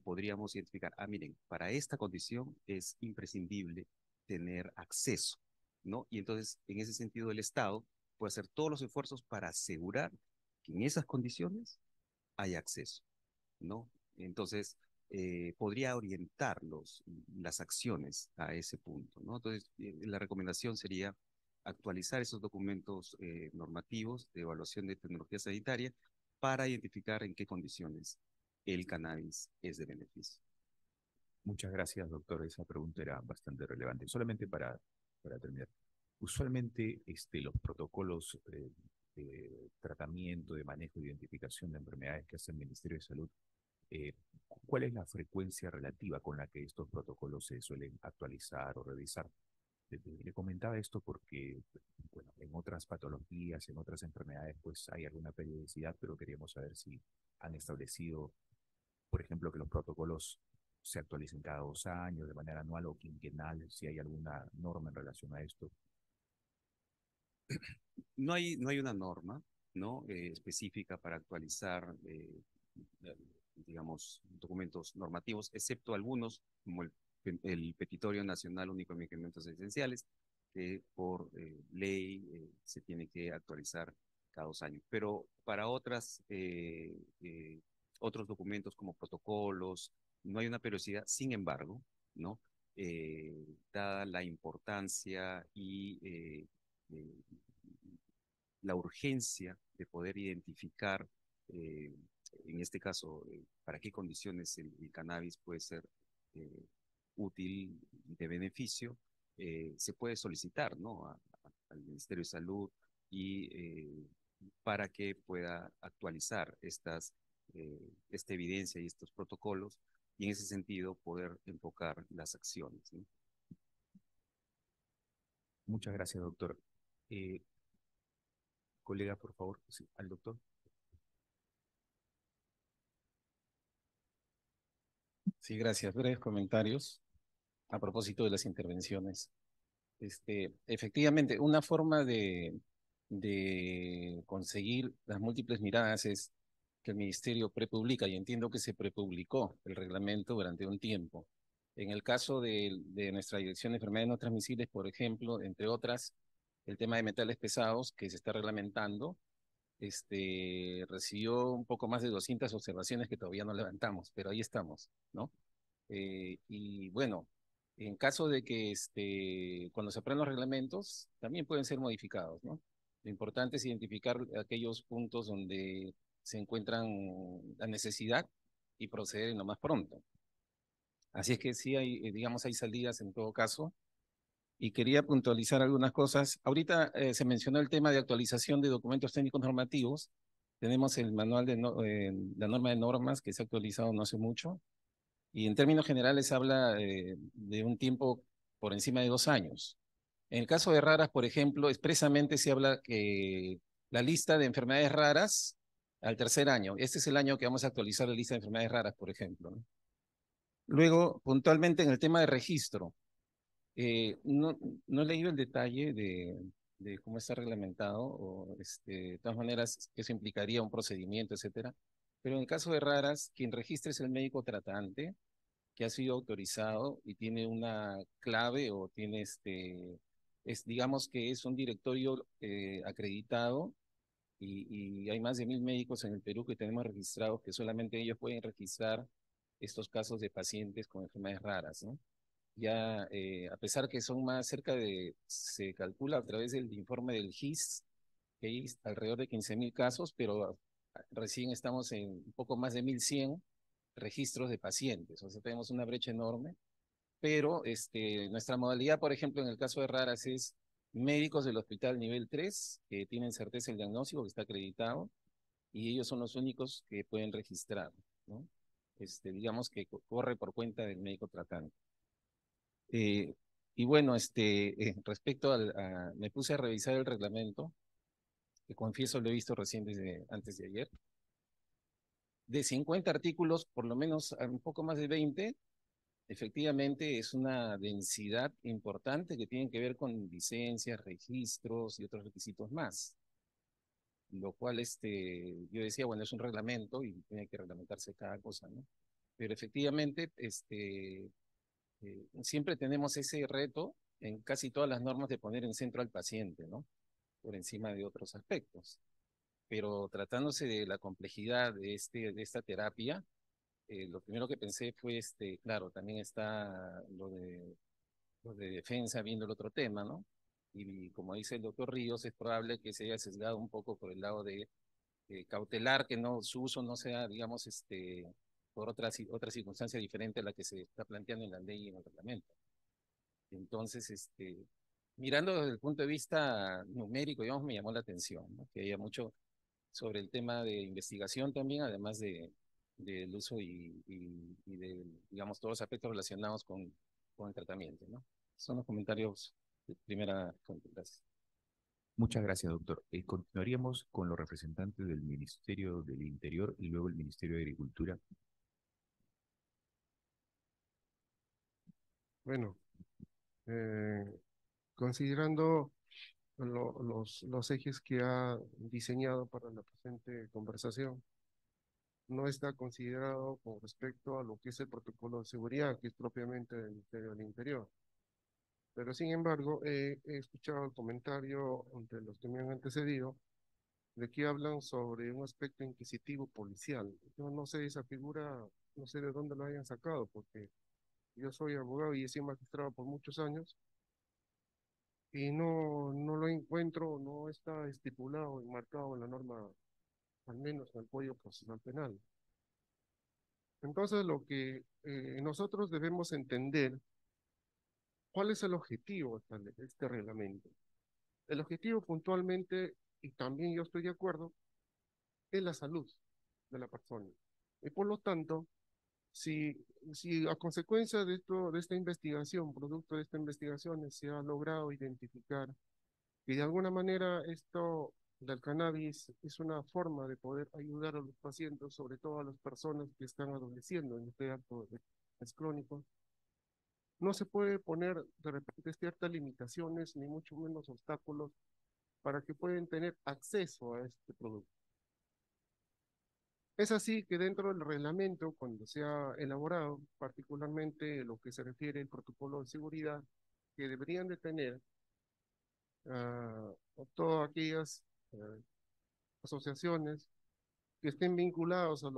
podríamos identificar, miren, para esta condición es imprescindible tener acceso, ¿no? Y entonces, en ese sentido, el Estado puede hacer todos los esfuerzos para asegurar que en esas condiciones hay acceso, ¿no? Entonces, podría orientar las acciones a ese punto, ¿no? Entonces, la recomendación sería actualizar esos documentos normativos de evaluación de tecnología sanitaria para identificar en qué condiciones el cannabis es de beneficio. Muchas gracias, doctor. Esa pregunta era bastante relevante. Solamente para terminar. Usualmente los protocolos de tratamiento, de manejo, de identificación de enfermedades que hace el Ministerio de Salud, ¿cuál es la frecuencia relativa con la que estos protocolos se suelen actualizar o revisar? Le comentaba esto porque, bueno, en otras patologías, en otras enfermedades, pues hay alguna periodicidad, pero queríamos saber si han establecido, por ejemplo, que los protocolos se actualicen cada 2 años, de manera anual o quinquenal, si hay alguna norma en relación a esto. No hay una norma, ¿no? Específica para actualizar, digamos, documentos normativos, excepto algunos, como el Petitorio Nacional Único de Medicamentos Esenciales, que por ley se tiene que actualizar cada 2 años. Pero para otros documentos como protocolos, no hay una periodicidad. Sin embargo, ¿no? Dada la importancia y la urgencia de poder identificar, en este caso, para qué condiciones el cannabis puede ser útil y de beneficio, se puede solicitar, ¿no? al Ministerio de Salud y para que pueda actualizar esta evidencia y estos protocolos y en ese sentido poder enfocar las acciones, ¿no? Muchas gracias, doctor. Colega, por favor, sí, al doctor. Sí, gracias. Breves comentarios a propósito de las intervenciones. Efectivamente, una forma de conseguir las múltiples miradas es que el Ministerio prepublica, y entiendo que se prepublicó el reglamento durante un tiempo. En el caso de nuestra Dirección de Enfermedades No Transmisibles, por ejemplo, entre otras, el tema de metales pesados que se está reglamentando, recibió un poco más de 200 observaciones que todavía no levantamos, pero ahí estamos, ¿no? Y bueno, en caso de que cuando se aprueben los reglamentos, también pueden ser modificados, ¿no? Lo importante es identificar aquellos puntos donde se encuentran la necesidad y proceder en lo más pronto. Así es que sí hay, digamos, hay salidas en todo caso. Y quería puntualizar algunas cosas. Ahorita se mencionó el tema de actualización de documentos técnicos normativos. Tenemos el manual de la norma de normas que se ha actualizado no hace mucho. Y en términos generales habla de un tiempo por encima de 2 años. En el caso de raras, por ejemplo, expresamente se habla que la lista de enfermedades raras al 3er año. Este es el año que vamos a actualizar la lista de enfermedades raras, por ejemplo, ¿no? Luego, puntualmente en el tema de registro. No he leído el detalle de cómo está reglamentado, o de todas maneras eso implicaría un procedimiento, etcétera. Pero en el caso de raras, quien registra es el médico tratante, que ha sido autorizado y tiene una clave o tiene digamos que es un directorio acreditado y hay más de 1000 médicos en el Perú que tenemos registrados, que solamente ellos pueden registrar estos casos de pacientes con enfermedades raras, ¿no? Ya, a pesar que son más se calcula a través del informe del GIS, que hay alrededor de 15.000 casos, pero recién estamos en un poco más de 1.100 registros de pacientes, o sea, tenemos una brecha enorme, pero nuestra modalidad, por ejemplo, en el caso de raras es médicos del hospital nivel 3 que tienen certeza del diagnóstico, que está acreditado, y ellos son los únicos que pueden registrar, ¿no? Digamos que corre por cuenta del médico tratante. Y bueno, respecto me puse a revisar el reglamento, que confieso lo he visto recién desde antes de ayer. De 50 artículos, por lo menos un poco más de 20, efectivamente es una densidad importante que tiene que ver con licencias, registros y otros requisitos más. Lo cual yo decía, bueno, es un reglamento y tiene que reglamentarse cada cosa, ¿no? Pero efectivamente, siempre tenemos ese reto en casi todas las normas de poner en centro al paciente, ¿no? Por encima de otros aspectos. Pero tratándose de la complejidad de esta terapia, lo primero que pensé fue, claro, también está lo de defensa viendo el otro tema, ¿no? Y como dice el doctor Ríos, es probable que se haya sesgado un poco por el lado de cautelar que no, su uso no sea, digamos, por otra circunstancia diferente a la que se está planteando en la ley y en el reglamento. Entonces, mirando desde el punto de vista numérico, digamos, me llamó la atención, ¿no? Que haya mucho sobre el tema de investigación también, además del uso y de, digamos, todos los aspectos relacionados con el tratamiento, ¿no? Son los comentarios de primera fuente. Gracias. Muchas gracias, doctor. Continuaríamos con los representantes del Ministerio del Interior y luego el Ministerio de Agricultura. Bueno, considerando los ejes que ha diseñado para la presente conversación, no está considerado con respecto a lo que es el protocolo de seguridad, que es propiamente del Ministerio del Interior. Pero sin embargo, he escuchado el comentario de los que me han antecedido, de que hablan sobre un aspecto inquisitivo policial. Yo no sé esa figura, no sé de dónde lo hayan sacado, porque yo soy abogado y he sido magistrado por muchos años, y no lo encuentro, no está estipulado y marcado en la norma, al menos en el Código Procesal Penal. Entonces, lo que nosotros debemos entender, ¿cuál es el objetivo de este reglamento? El objetivo puntualmente, y también yo estoy de acuerdo, es la salud de la persona. Y por lo tanto, si a consecuencia de esta investigación, producto de esta investigación, se ha logrado identificar que de alguna manera esto del cannabis es una forma de poder ayudar a los pacientes, sobre todo a las personas que están adoleciendo en este acto es crónico, no se puede poner de repente ciertas limitaciones, ni mucho menos obstáculos, para que puedan tener acceso a este producto. Es así que dentro del reglamento, cuando se ha elaborado, particularmente lo que se refiere al protocolo de seguridad, que deberían de tener todas aquellas asociaciones que estén vinculados a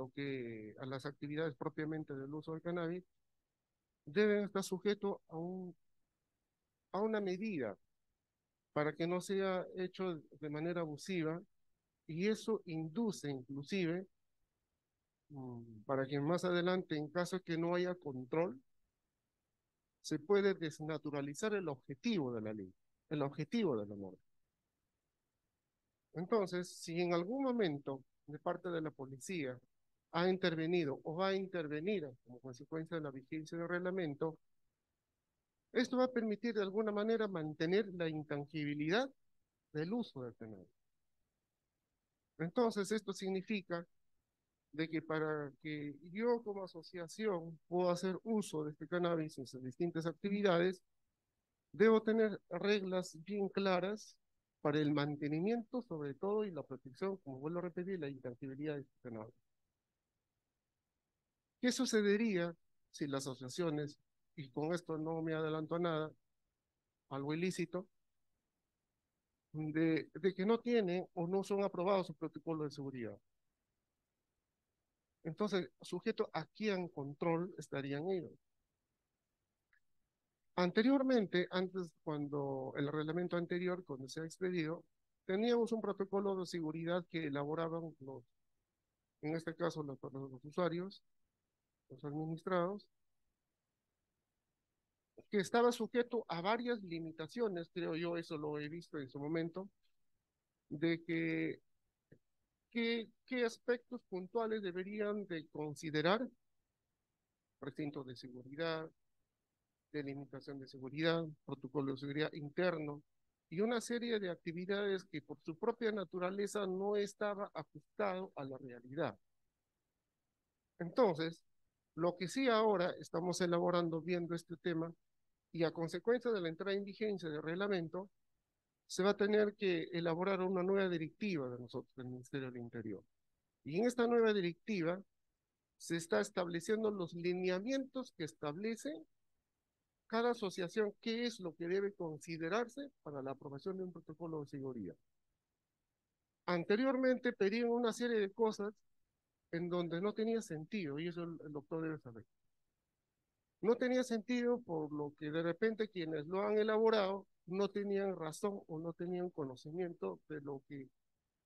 las actividades propiamente del uso del cannabis, deben estar sujetos a una medida para que no sea hecho de manera abusiva, y eso induce inclusive para que más adelante, en caso de que no haya control, se puede desnaturalizar el objetivo de la ley, el objetivo de la norma. Entonces, si en algún momento de parte de la policía ha intervenido o va a intervenir como consecuencia de la vigencia del reglamento, esto va a permitir de alguna manera mantener la intangibilidad del uso del cannabis. Entonces, esto significa de que para que yo como asociación pueda hacer uso de este cannabis en sus distintas actividades, debo tener reglas bien claras para el mantenimiento, sobre todo, y la protección, como vuelvo a repetir, la intangibilidad de este cannabis. ¿Qué sucedería si las asociaciones, y con esto no me adelanto a nada, algo ilícito, de que no tienen o no son aprobados su protocolo de seguridad. Entonces, sujeto a quién control estarían ellos. Anteriormente, antes, cuando el reglamento anterior, cuando se ha expedido, teníamos un protocolo de seguridad que elaboraban en este caso los usuarios, los administrados, que estaba sujeto a varias limitaciones, creo yo, eso lo he visto en su momento, de qué aspectos puntuales deberían de considerar: recintos de seguridad, delimitación de seguridad, protocolo de seguridad interno, y una serie de actividades que por su propia naturaleza no estaba ajustado a la realidad. Entonces, lo que sí ahora estamos elaborando, viendo este tema, y a consecuencia de la entrada en vigencia del reglamento, se va a tener que elaborar una nueva directiva de nosotros, del Ministerio del Interior. Y en esta nueva directiva se está estableciendo los lineamientos que establece cada asociación, qué es lo que debe considerarse para la aprobación de un protocolo de seguridad. Anteriormente pedían una serie de cosas en donde no tenía sentido, y eso el doctor debe saber. No tenía sentido por lo que de repente quienes lo han elaborado no tenían razón o no tenían conocimiento de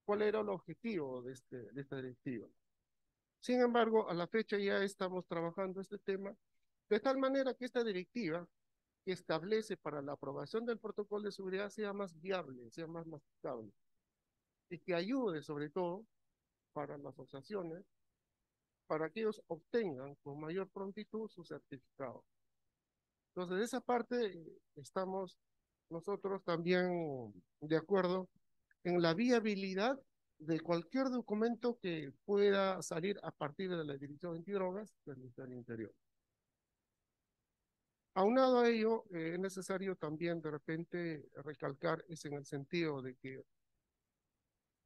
cuál era el objetivo de esta directiva. Sin embargo, a la fecha ya estamos trabajando este tema de tal manera que esta directiva que establece para la aprobación del protocolo de seguridad sea más viable, sea más masticable, y que ayude sobre todo para las asociaciones, para que ellos obtengan con mayor prontitud su certificado. Entonces, de esa parte estamos nosotros también de acuerdo en la viabilidad de cualquier documento que pueda salir a partir de la Dirección Antidrogas del Ministerio del Interior. Aunado a ello, es necesario también de repente recalcar, es en el sentido de que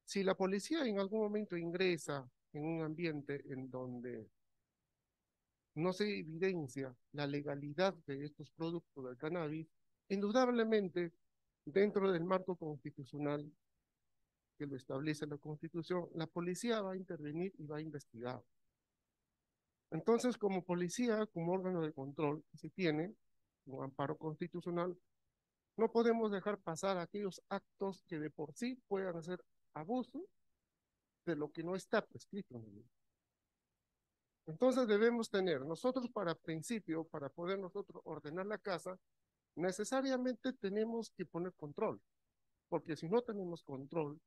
si la policía en algún momento ingresa en un ambiente en donde no se evidencia la legalidad de estos productos del cannabis, indudablemente dentro del marco constitucional que lo establece la Constitución, la policía va a intervenir y va a investigar. Entonces, como policía, como órgano de control que se tiene, un amparo constitucional, no podemos dejar pasar aquellos actos que de por sí puedan hacer abuso de lo que no está prescrito en la ley. Entonces debemos tener, nosotros para principio, para poder nosotros ordenar la casa, necesariamente tenemos que poner control, porque si no tenemos control,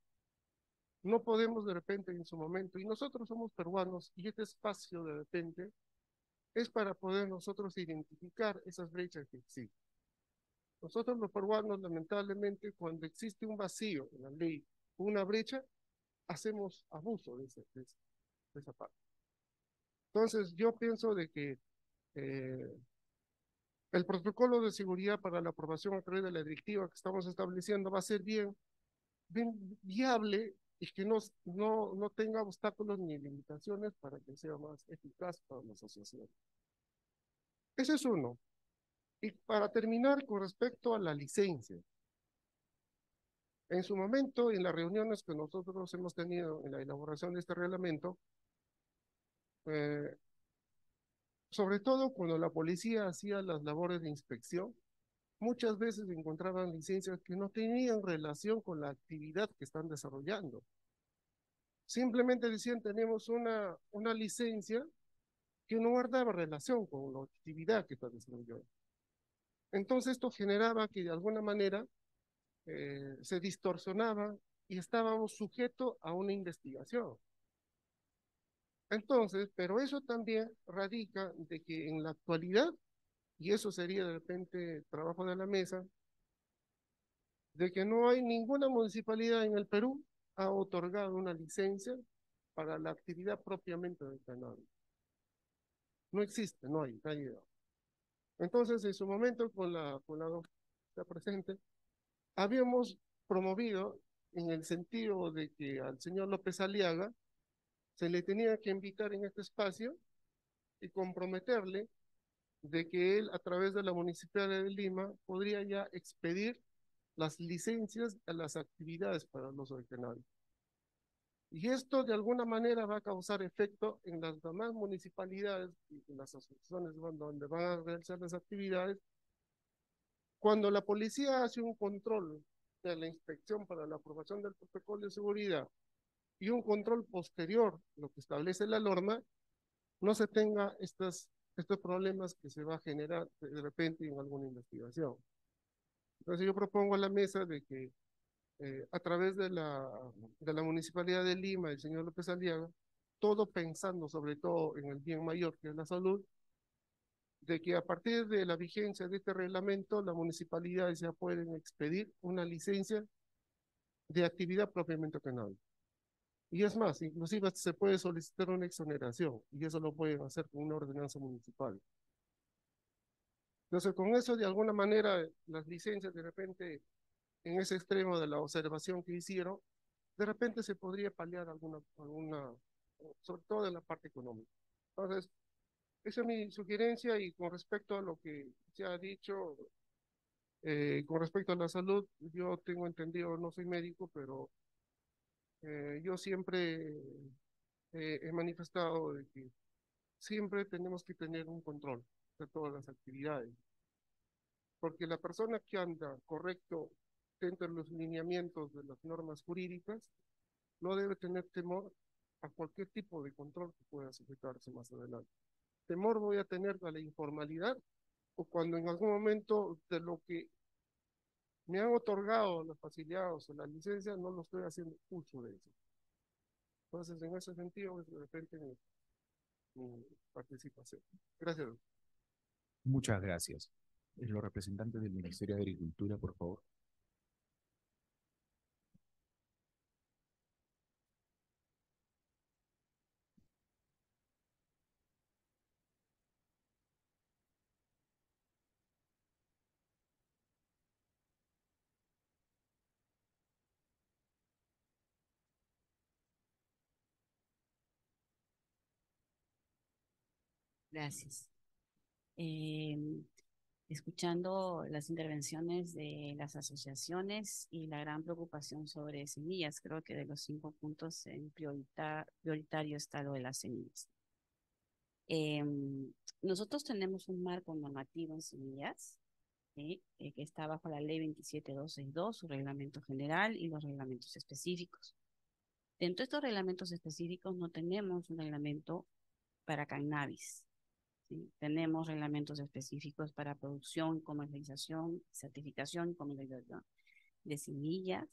no podemos de repente en su momento, y nosotros somos peruanos, y este espacio de repente es para poder nosotros identificar esas brechas que existen. Nosotros los peruanos, lamentablemente, cuando existe un vacío en la ley, una brecha, hacemos abuso de esa parte. Entonces, yo pienso de que el protocolo de seguridad para la aprobación a través de la directiva que estamos estableciendo va a ser bien viable y que no tenga obstáculos ni limitaciones para que sea más eficaz para la asociación. Ese es uno. Y para terminar, con respecto a la licencia. En su momento, en las reuniones que nosotros hemos tenido en la elaboración de este reglamento, sobre todo cuando la policía hacía las labores de inspección, muchas veces encontraban licencias que no tenían relación con la actividad que están desarrollando. Simplemente decían, tenemos una licencia que no guardaba relación con la actividad que está desarrollando. Entonces esto generaba que de alguna manera se distorsionaba y estábamos sujetos a una investigación. Entonces, pero eso también radica de que en la actualidad, y eso sería de repente trabajo de la mesa, de que no hay ninguna municipalidad en el Perú ha otorgado una licencia para la actividad propiamente del cannabis. No existe, no hay, no ha llegado. Entonces, en su momento, con la doctora presente, habíamos promovido en el sentido de que al señor López Aliaga se le tenía que invitar en este espacio y comprometerle de que él, a través de la Municipalidad de Lima, podría ya expedir las licencias a las actividades para el uso del cannabis. Y esto de alguna manera va a causar efecto en las demás municipalidades y en las asociaciones donde van a realizar las actividades. Cuando la policía hace un control de la inspección para la aprobación del protocolo de seguridad y un control posterior, lo que establece la norma, no se tenga estos problemas que se va a generar de repente en alguna investigación. Entonces yo propongo a la mesa de que a través de la Municipalidad de Lima, el señor López Aliaga, todo pensando sobre todo en el bien mayor que es la salud, de que a partir de la vigencia de este reglamento, las municipalidades ya pueden expedir una licencia de actividad propiamente canábica. Y es más, inclusive se puede solicitar una exoneración, y eso lo pueden hacer con una ordenanza municipal. Entonces, con eso, de alguna manera, las licencias, de repente, en ese extremo de la observación que hicieron, de repente se podría paliar alguna sobre todo en la parte económica. Entonces, esa es mi sugerencia, y con respecto a lo que se ha dicho, con respecto a la salud, yo tengo entendido, no soy médico, pero yo siempre he manifestado de que siempre tenemos que tener un control de todas las actividades, porque la persona que anda correcto dentro de los lineamientos de las normas jurídicas no debe tener temor a cualquier tipo de control que pueda sujetarse más adelante. Temor voy a tener a la informalidad, o cuando en algún momento de lo que me han otorgado las facilidades o la licencia no lo estoy haciendo uso de eso. Entonces, en ese sentido, de repente mi participación. Gracias. Muchas gracias. Los representantes del Ministerio de Agricultura, por favor. Gracias. Escuchando las intervenciones de las asociaciones y la gran preocupación sobre semillas, creo que de los 5 puntos en prioritario está lo de las semillas. Nosotros tenemos un marco normativo en semillas, ¿sí? Que está bajo la ley 27262, su reglamento general y los reglamentos específicos. Dentro de estos reglamentos específicos no tenemos un reglamento para cannabis. ¿Sí? Tenemos reglamentos específicos para producción, comercialización, certificación y comercialización de semillas,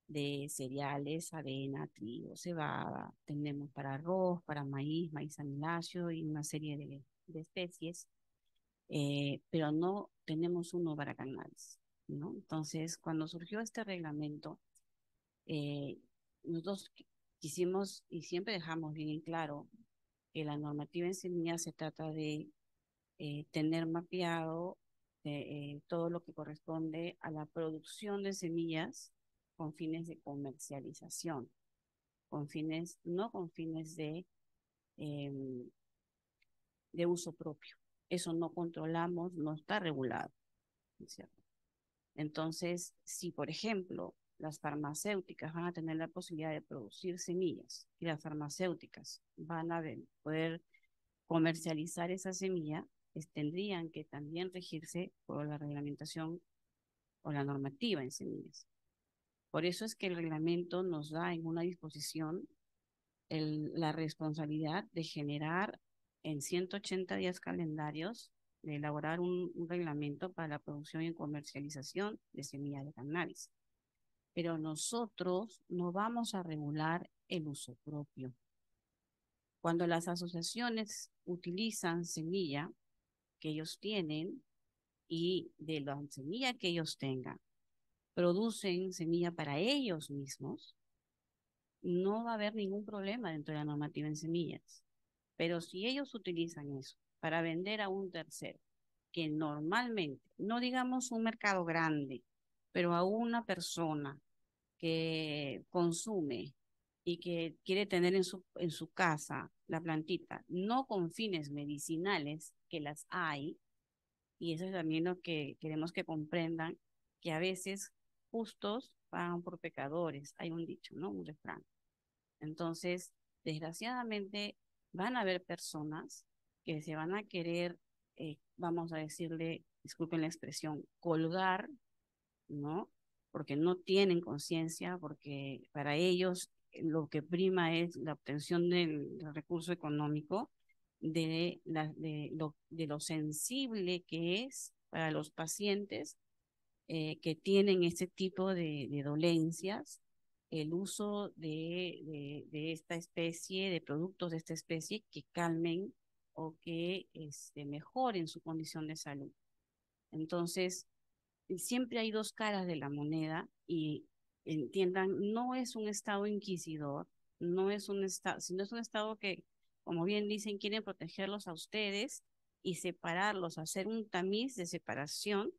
de cereales, avena, trigo, cebada. Tenemos para arroz, para maíz, maíz amiláceo y una serie de especies, pero no tenemos uno para cannabis, ¿no? Entonces, cuando surgió este reglamento, nosotros quisimos y siempre dejamos bien en claro que la normativa en semillas se trata de tener mapeado todo lo que corresponde a la producción de semillas con fines de comercialización, no con fines de uso propio. Eso no controlamos, no está regulado, ¿cierto? Entonces, si por ejemplo las farmacéuticas van a tener la posibilidad de producir semillas y las farmacéuticas van a poder comercializar esa semilla, tendrían que también regirse por la reglamentación o la normativa en semillas. Por eso es que el reglamento nos da en una disposición la responsabilidad de generar en 180 días calendarios, de elaborar un reglamento para la producción y comercialización de semillas de cannabis. Pero nosotros no vamos a regular el uso propio. Cuando las asociaciones utilizan semilla que ellos tienen y de la semilla que ellos tengan, producen semilla para ellos mismos, no va a haber ningún problema dentro de la normativa en semillas. Pero si ellos utilizan eso para vender a un tercero, que normalmente, no digamos un mercado grande, pero a una persona que consume y que quiere tener en su casa la plantita, no con fines medicinales, que las hay, y eso es también lo que queremos que comprendan, que a veces justos pagan por pecadores. Hay un dicho, ¿no? Un refrán. Entonces, desgraciadamente, van a haber personas que se van a querer, vamos a decirle, disculpen la expresión, colgar, ¿no? Porque no tienen conciencia, porque para ellos lo que prima es la obtención del recurso económico, de lo sensible que es para los pacientes que tienen este tipo de dolencias, el uso de esta especie, de productos de esta especie que calmen o que mejoren su condición de salud. Entonces, siempre hay dos caras de la moneda y entiendan, no es un Estado inquisidor, no es un Estado, sino es un Estado que, como bien dicen, quieren protegerlos a ustedes y separarlos, hacer un tamiz de separación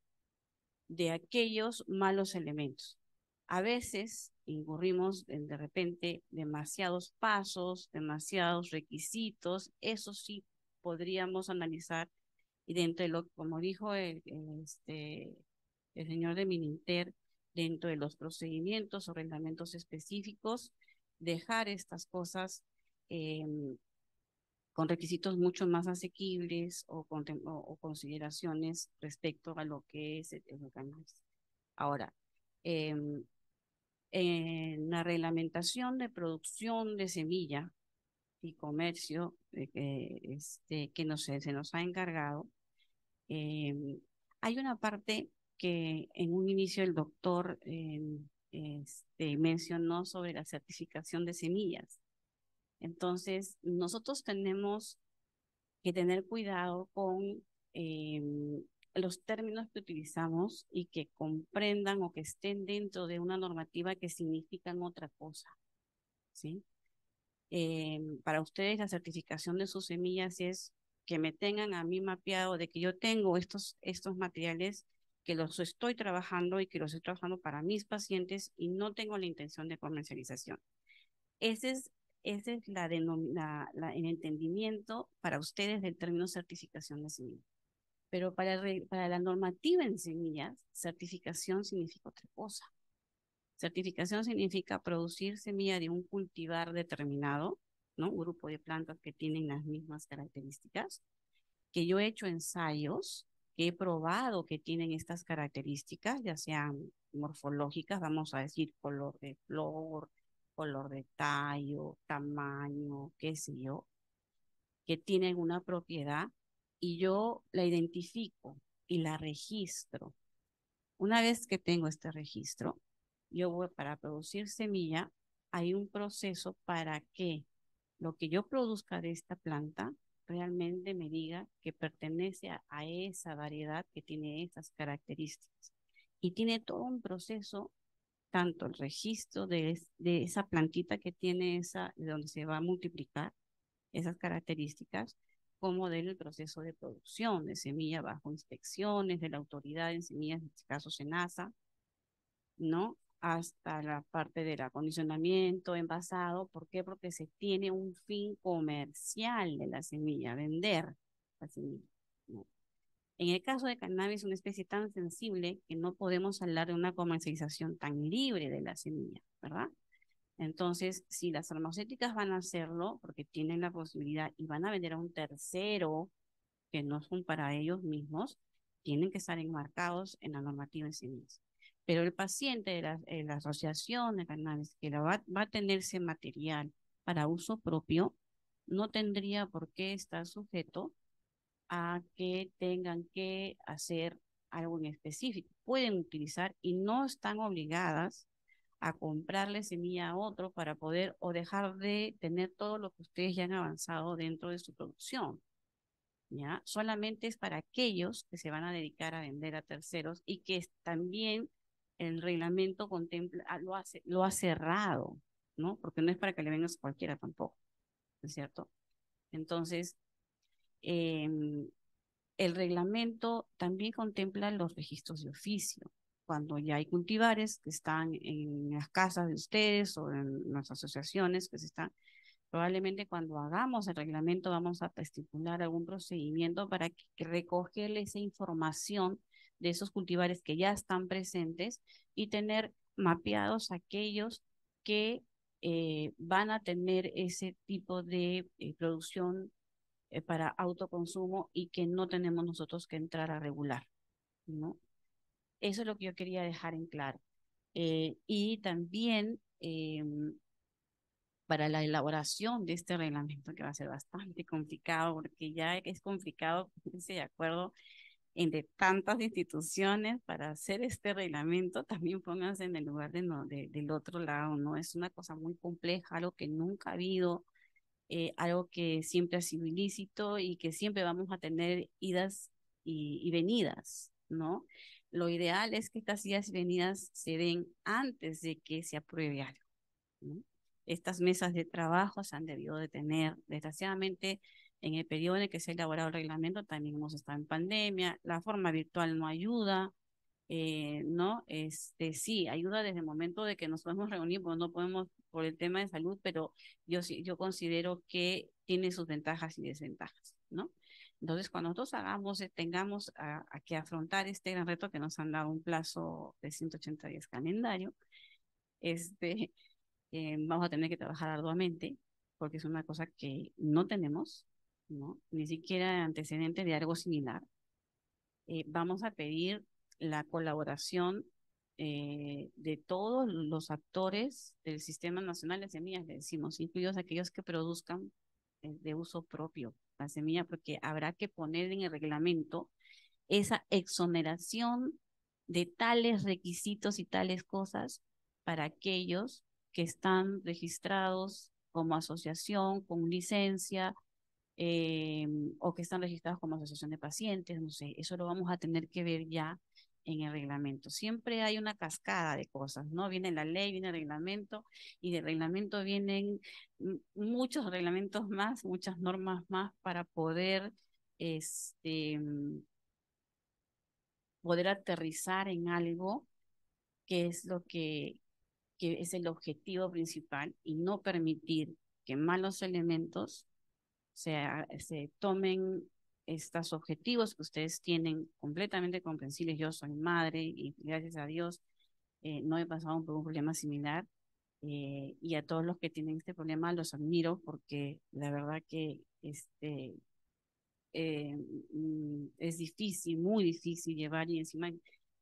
de aquellos malos elementos. A veces incurrimos en de repente demasiados pasos, demasiados requisitos, eso sí podríamos analizar y dentro de lo, como dijo el señor de Mininter, dentro de los procedimientos o reglamentos específicos, dejar estas cosas con requisitos mucho más asequibles o consideraciones respecto a lo que es el cannabis. Ahora, en la reglamentación de producción de semilla y comercio que se nos ha encargado, hay una parte que en un inicio el doctor mencionó sobre la certificación de semillas. Entonces, nosotros tenemos que tener cuidado con los términos que utilizamos y que comprendan o que estén dentro de una normativa que significan otra cosa, ¿sí? Para ustedes la certificación de sus semillas es que me tengan a mí mapeado de que yo tengo estos materiales, que los estoy trabajando y que los estoy trabajando para mis pacientes y no tengo la intención de comercialización. Ese es el entendimiento para ustedes del término certificación de semillas. Pero para la normativa en semillas, certificación significa otra cosa. Certificación significa producir semilla de un cultivar determinado, ¿no? Un grupo de plantas que tienen las mismas características, que yo he hecho ensayos, que he probado que tienen estas características, ya sean morfológicas, vamos a decir, color de flor, color de tallo, tamaño, qué sé yo, que tienen una propiedad y yo la identifico y la registro. Una vez que tengo este registro, yo voy para producir semilla, hay un proceso para que lo que yo produzca de esta planta realmente me diga que pertenece a esa variedad que tiene esas características. Y tiene todo un proceso, tanto el registro de esa plantita que tiene de donde se va a multiplicar esas características, como del proceso de producción de semilla bajo inspecciones de la autoridad en semillas, en este caso SENASA, ¿no? Hasta la parte del acondicionamiento, envasado. ¿Por qué? Porque se tiene un fin comercial de la semilla, vender la semilla, ¿no? En el caso de cannabis, una especie tan sensible que no podemos hablar de una comercialización tan libre de la semilla, ¿verdad? Entonces, si las farmacéuticas van a hacerlo, porque tienen la posibilidad y van a vender a un tercero que no son para ellos mismos, tienen que estar enmarcados en la normativa en semillas. Pero el paciente de la asociación de cannabis que va a tener ese material para uso propio, no tendría por qué estar sujeto a que tengan que hacer algo en específico. Pueden utilizar y no están obligadas a comprarle semilla a otro para poder o dejar de tener todo lo que ustedes ya han avanzado dentro de su producción, ¿ya? Solamente es para aquellos que se van a dedicar a vender a terceros y que también el reglamento contempla, lo ha cerrado, ¿no? Porque no es para que le vengas cualquiera tampoco, ¿no es cierto? Entonces, el reglamento también contempla los registros de oficio. Cuando ya hay cultivares que están en las casas de ustedes o en las asociaciones que se están, probablemente cuando hagamos el reglamento vamos a estipular algún procedimiento para recogerle esa información de esos cultivares que ya están presentes y tener mapeados aquellos que van a tener ese tipo de producción para autoconsumo y que no tenemos nosotros que entrar a regular, ¿no? Eso es lo que yo quería dejar en claro. Y también para la elaboración de este reglamento, que va a ser bastante complicado, porque ya es complicado ponerse de acuerdo entre tantas instituciones para hacer este reglamento, también pónganse en el lugar del otro lado, ¿no? Es una cosa muy compleja, algo que nunca ha habido, algo que siempre ha sido ilícito y que siempre vamos a tener idas y venidas, ¿no? Lo ideal es que estas idas y venidas se den antes de que se apruebe algo, ¿no? Estas mesas de trabajo se han debido de tener, desgraciadamente, en el periodo en el que se ha elaborado el reglamento, también hemos estado en pandemia, la forma virtual no ayuda, ¿no? Sí, ayuda desde el momento de que nos podemos reunir, pues no podemos por el tema de salud, pero yo considero que tiene sus ventajas y desventajas, ¿no? Entonces, cuando nosotros tengamos a que afrontar este gran reto que nos han dado un plazo de 180 días calendario, vamos a tener que trabajar arduamente, porque es una cosa que no tenemos, ¿no? Ni siquiera antecedentes de algo similar. Vamos a pedir la colaboración de todos los actores del Sistema Nacional de Semillas, le decimos, incluidos aquellos que produzcan de uso propio la semilla, porque habrá que poner en el reglamento esa exoneración de tales requisitos y tales cosas para aquellos que están registrados como asociación, con licencia, o que están registrados como asociación de pacientes, no sé, eso lo vamos a tener que ver ya en el reglamento. Siempre hay una cascada de cosas, ¿no? Viene la ley, viene el reglamento, y del reglamento vienen muchos reglamentos más, muchas normas más para poder, poder aterrizar en algo que es lo que es el objetivo principal y no permitir que malos elementos se tomen estos objetivos que ustedes tienen completamente comprensibles. Yo soy madre y gracias a Dios no he pasado por un problema similar, y a todos los que tienen este problema los admiro porque la verdad que es difícil, muy difícil llevar, y encima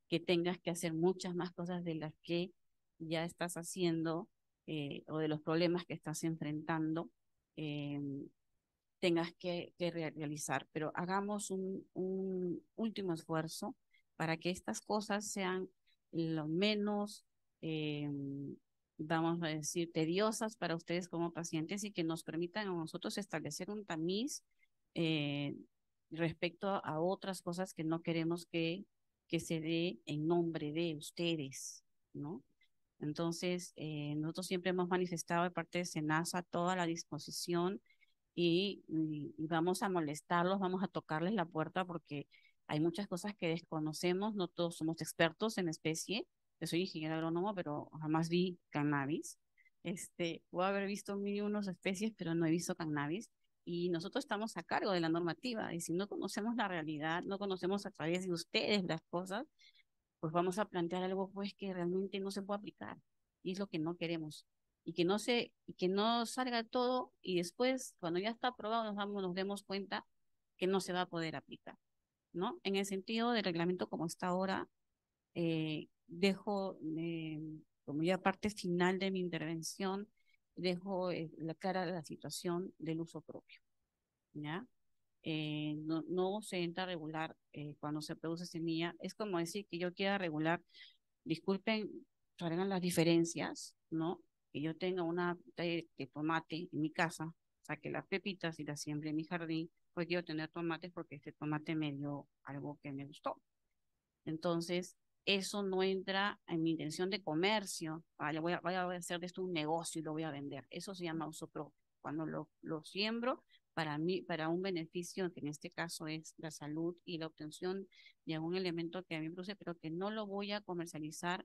que tengas que hacer muchas más cosas de las que ya estás haciendo, o de los problemas que estás enfrentando, tengas que realizar. Pero hagamos un último esfuerzo para que estas cosas sean lo menos, vamos a decir, tediosas para ustedes como pacientes, y que nos permitan a nosotros establecer un tamiz eh, respecto a otras cosas que no queremos que se dé en nombre de ustedes, ¿no? Entonces, nosotros siempre hemos manifestado de parte de SENASA toda la disposición, y vamos a molestarlos, vamos a tocarles la puerta porque hay muchas cosas que desconocemos, no todos somos expertos en especie. Yo soy ingeniero agrónomo, pero jamás vi cannabis. Puedo haber visto mil y unas especies, pero no he visto cannabis. Y nosotros estamos a cargo de la normativa, y si no conocemos la realidad, no conocemos a través de ustedes las cosas, pues vamos a plantear algo pues que realmente no se puede aplicar, y es lo que no queremos. Y que no salga todo y después, cuando ya está aprobado, nos demos cuenta que no se va a poder aplicar, ¿no? En el sentido del reglamento como está ahora, dejo, como ya parte final de mi intervención, dejo la cara de la situación del uso propio, ¿ya? No se entra a regular cuando se produce semilla. Es como decir que yo quiera regular, disculpen, traigan las diferencias, ¿no? Que yo tenga una de tomate en mi casa, saque las pepitas y las siembre en mi jardín, pues quiero tener tomates porque este tomate me dio algo que me gustó. Entonces, eso no entra en mi intención de comercio. Voy a hacer de esto un negocio y lo voy a vender. Eso se llama uso propio. Cuando lo siembro para mí, para un beneficio, que en este caso es la salud y la obtención de algún elemento que a mí me produce, pero que no lo voy a comercializar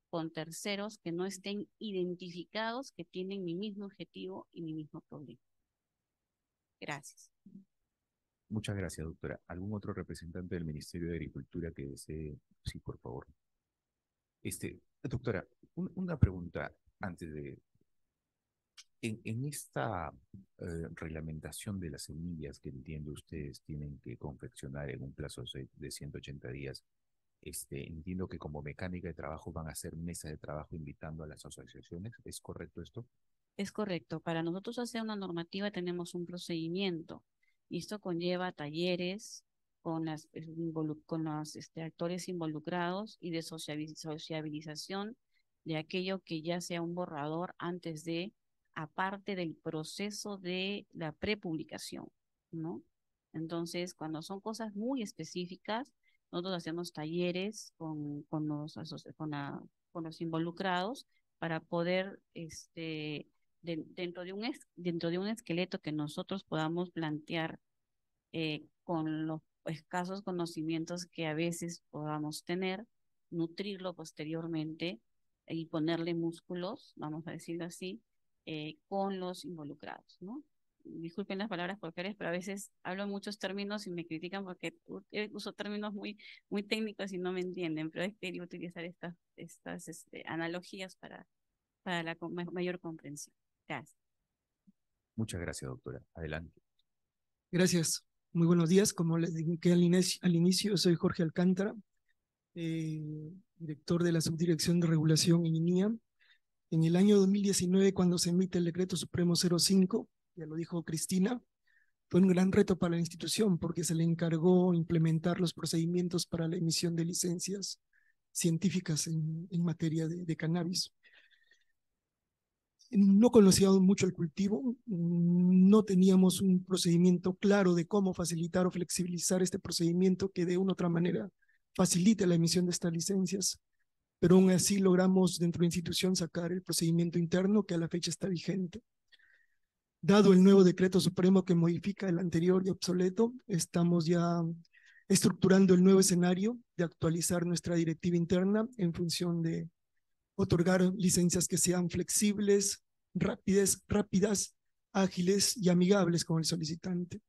con terceros que no estén identificados, que tienen mi mismo objetivo y mi mismo problema. Gracias. Muchas gracias, doctora. ¿Algún otro representante del Ministerio de Agricultura que desee? Sí, por favor. Doctora, una pregunta antes de... En esta reglamentación de las semillas que entiendo ustedes tienen que confeccionar en un plazo de 180 días, entiendo que como mecánica de trabajo van a hacer mesa de trabajo invitando a las asociaciones. ¿Es correcto esto? Es correcto. Para nosotros hacer una normativa tenemos un procedimiento y esto conlleva talleres con los actores involucrados y de sociabilización de aquello que ya sea un borrador antes de, aparte del proceso de la prepublicación, ¿no? Entonces, cuando son cosas muy específicas, nosotros hacemos talleres con los involucrados para poder, dentro de un esqueleto que nosotros podamos plantear con los escasos conocimientos que a veces podamos tener, nutrirlo posteriormente y ponerle músculos, vamos a decirlo así, con los involucrados, ¿no? Disculpen las palabras coloquiales, pero a veces hablo muchos términos y me critican porque uso términos muy técnicos y no me entienden, pero he querido utilizar estas analogías para la mayor comprensión. Gracias. Muchas gracias, doctora. Adelante. Gracias. Muy buenos días. Como les dije al inicio, soy Jorge Alcántara, director de la Subdirección de Regulación en INIA. En el año 2019, cuando se emite el Decreto Supremo 05, ya lo dijo Cristina, fue un gran reto para la institución porque se le encargó implementar los procedimientos para la emisión de licencias científicas en materia de cannabis. No conocíamos mucho el cultivo, no teníamos un procedimiento claro de cómo facilitar o flexibilizar este procedimiento que de una u otra manera facilite la emisión de estas licencias, pero aún así logramos dentro de la institución sacar el procedimiento interno que a la fecha está vigente. Dado el nuevo decreto supremo que modifica el anterior y obsoleto, estamos ya estructurando el nuevo escenario de actualizar nuestra directiva interna en función de otorgar licencias que sean flexibles, rápidas, ágiles y amigables con el solicitante.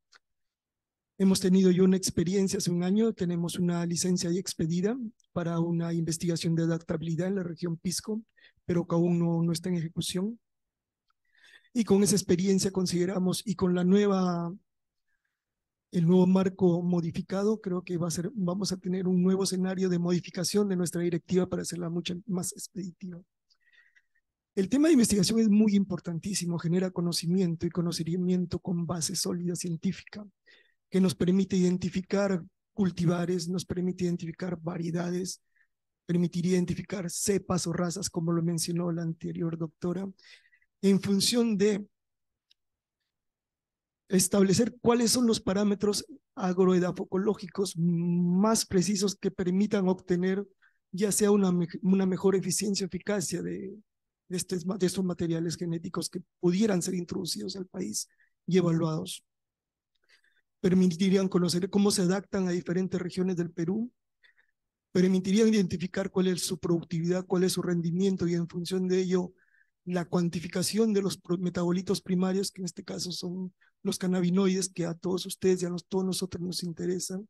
Hemos tenido ya una experiencia hace un año, tenemos una licencia ya expedida para una investigación de adaptabilidad en la región Pisco, pero que aún no está en ejecución. Y con esa experiencia consideramos, y con el nuevo marco modificado, creo que vamos a tener un nuevo escenario de modificación de nuestra directiva para hacerla mucho más expeditiva. El tema de investigación es muy importantísimo, genera conocimiento y conocimiento con base sólida científica, que nos permite identificar cultivares, nos permite identificar variedades, permitiría identificar cepas o razas, como lo mencionó la anterior doctora, en función de establecer cuáles son los parámetros agroedafocológicos más precisos que permitan obtener ya sea una mejor eficiencia o eficacia de estos materiales genéticos que pudieran ser introducidos al país y evaluados. Permitirían conocer cómo se adaptan a diferentes regiones del Perú, permitirían identificar cuál es su productividad, cuál es su rendimiento y en función de ello la cuantificación de los metabolitos primarios, que en este caso son los cannabinoides, que a todos ustedes y a todos nosotros nos interesan,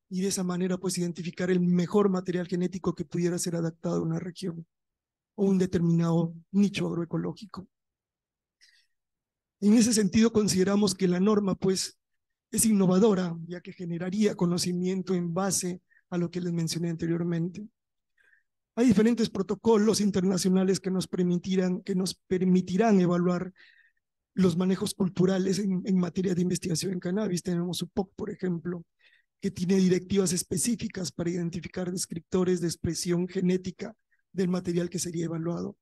y de esa manera pues identificar el mejor material genético que pudiera ser adaptado a una región o un determinado nicho agroecológico. En ese sentido consideramos que la norma pues es innovadora, ya que generaría conocimiento en base a lo que les mencioné anteriormente. Hay diferentes protocolos internacionales que nos permitirán evaluar los manejos culturales en materia de investigación en cannabis. Tenemos UPOC, por ejemplo, que tiene directivas específicas para identificar descriptores de expresión genética del material que sería evaluado.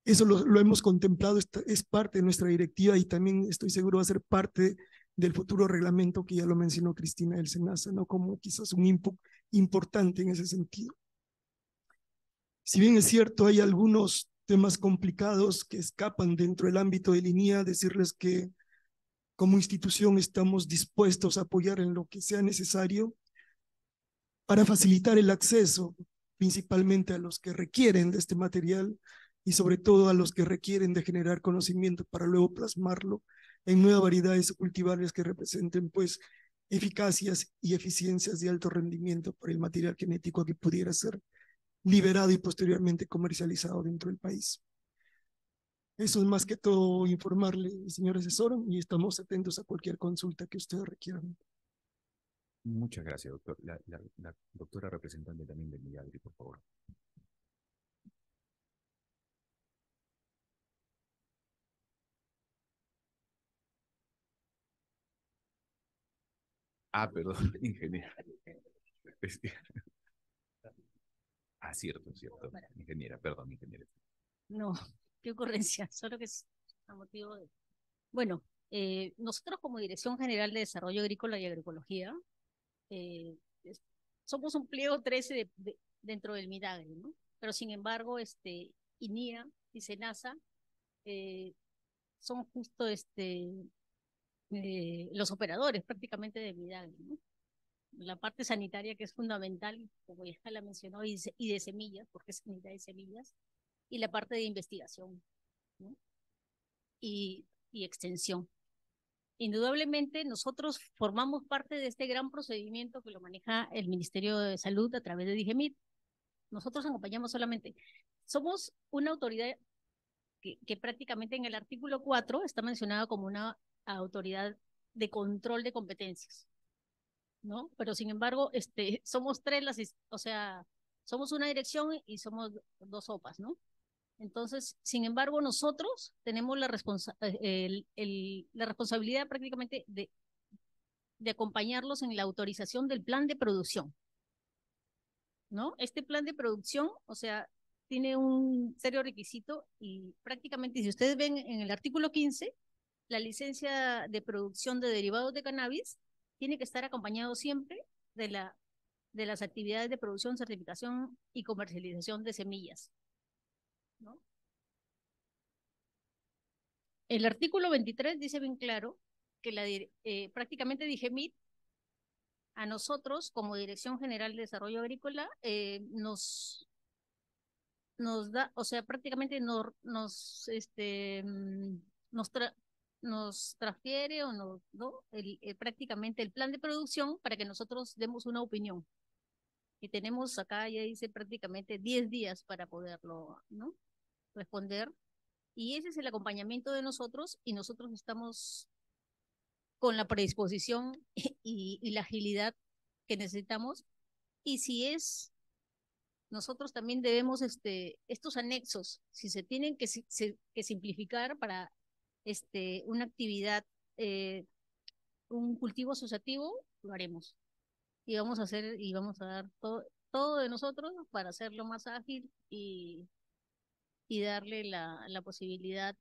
Eso lo hemos contemplado, es parte de nuestra directiva y también estoy seguro va a ser parte del futuro reglamento que ya lo mencionó Cristina del SENASA, ¿no? Como quizás un input importante en ese sentido. Si bien es cierto, hay algunos temas complicados que escapan dentro del ámbito de INIA, decirles que como institución estamos dispuestos a apoyar en lo que sea necesario para facilitar el acceso, principalmente a los que requieren de este material y sobre todo a los que requieren de generar conocimiento para luego plasmarlo en nuevas variedades cultivares que representen pues eficacias y eficiencias de alto rendimiento para el material genético que pudiera ser liberado y posteriormente comercializado dentro del país. Eso es más que todo informarle, señor asesor, y estamos atentos a cualquier consulta que ustedes requieran. Muchas gracias, doctor. La doctora representante también del Midagri, por favor. Ah, perdón, ingeniera. Ah, cierto, cierto. Ingeniera, perdón, ingeniera. No, qué ocurrencia, solo que es a motivo de... Bueno, nosotros como Dirección General de Desarrollo Agrícola y Agroecología, somos un pliego 13 dentro del Midagri, ¿no? Pero sin embargo, INIA y SENASA son justo los operadores prácticamente del Midagri, ¿no? La parte sanitaria que es fundamental, como ya la mencionó, y de semillas, porque es sanidad de semillas, y la parte de investigación, ¿no? y extensión. Indudablemente nosotros formamos parte de este gran procedimiento que lo maneja el Ministerio de Salud a través de DIGEMIT. Nosotros acompañamos solamente. Somos una autoridad que prácticamente en el artículo 4 está mencionada como una autoridad de control de competencias, ¿no? Pero sin embargo, somos tres, o sea, somos una dirección y somos dos OPAs, ¿no? Entonces, sin embargo, nosotros tenemos la responsabilidad prácticamente de acompañarlos en la autorización del plan de producción, ¿no? Este plan de producción, o sea, tiene un serio requisito y prácticamente, si ustedes ven en el artículo 15, la licencia de producción de derivados de cannabis tiene que estar acompañado siempre de las actividades de producción, certificación y comercialización de semillas, ¿no? El artículo 23 dice bien claro que prácticamente DIGEMIT a nosotros como Dirección General de Desarrollo Agrícola nos da, o sea, prácticamente nos transfiere o ¿no? Prácticamente el plan de producción para que nosotros demos una opinión. Y tenemos acá, ya dice, prácticamente 10 días para poderlo, ¿no? Responder. Y ese es el acompañamiento de nosotros y nosotros estamos con la predisposición y la agilidad que necesitamos. Y si nosotros también debemos estos anexos, si se tienen que simplificar para una actividad, un cultivo asociativo, lo haremos. Y vamos a dar todo de nosotros para hacerlo más ágil y darle la posibilidad,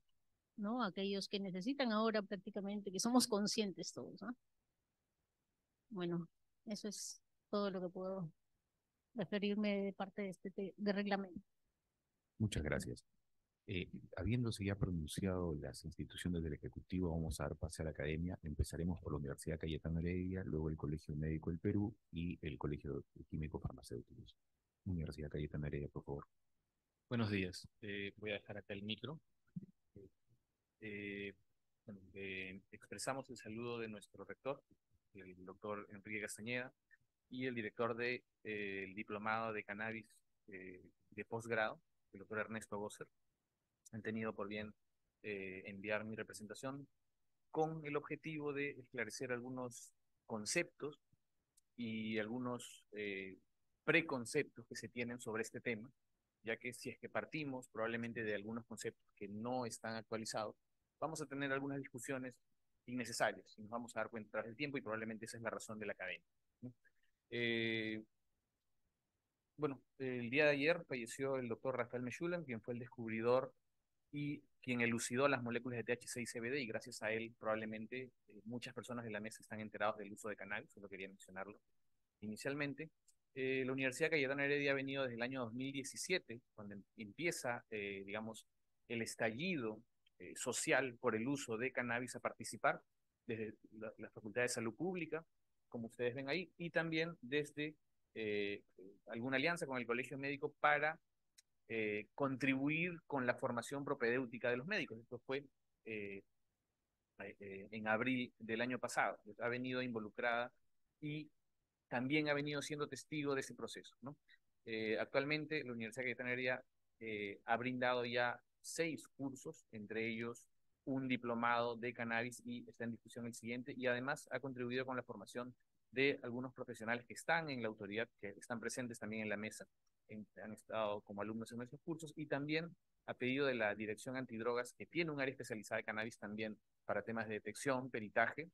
¿no? A aquellos que necesitan ahora prácticamente, que somos conscientes todos, ¿no? Bueno, eso es todo lo que puedo referirme de parte de de reglamento. Muchas gracias. Habiéndose ya pronunciado las instituciones del Ejecutivo, vamos a dar pase a la academia. Empezaremos por la Universidad Cayetano Heredia, luego el Colegio Médico del Perú y el Colegio de Químicos Farmacéuticos. Universidad Cayetano Heredia, por favor. Buenos días. Voy a dejar acá el micro. Expresamos el saludo de nuestro rector, el doctor Enrique Castañeda, y el director del diplomado de cannabis de posgrado, el doctor Ernesto Gosser. Han tenido por bien enviar mi representación con el objetivo de esclarecer algunos conceptos y algunos preconceptos que se tienen sobre este tema, ya que si es que partimos probablemente de algunos conceptos que no están actualizados, vamos a tener algunas discusiones innecesarias y nos vamos a dar cuenta tras el tiempo y probablemente esa es la razón de la academia, ¿no? Bueno, el día de ayer falleció el doctor Rafael Meshulam, quien fue el descubridor y quien elucidó las moléculas de THC y CBD, y gracias a él probablemente muchas personas de la mesa están enterados del uso de cannabis, solo quería mencionarlo inicialmente. La Universidad Cayetano Heredia ha venido desde el año 2017, cuando empieza, digamos, el estallido social por el uso de cannabis a participar, desde la Facultad de Salud Pública, como ustedes ven ahí, y también desde alguna alianza con el Colegio Médico para contribuir con la formación propedéutica de los médicos. Esto fue en abril del año pasado. Ha venido involucrada y también ha venido siendo testigo de ese proceso, ¿no? Actualmente la Universidad Cayetano Heredia ha brindado ya 6 cursos, entre ellos un diplomado de cannabis y está en discusión el siguiente, y además ha contribuido con la formación de algunos profesionales que están en la autoridad, que están presentes también en la mesa, han estado como alumnos en nuestros cursos, y también a pedido de la Dirección Antidrogas, que tiene un área especializada de cannabis también para temas de detección, peritaje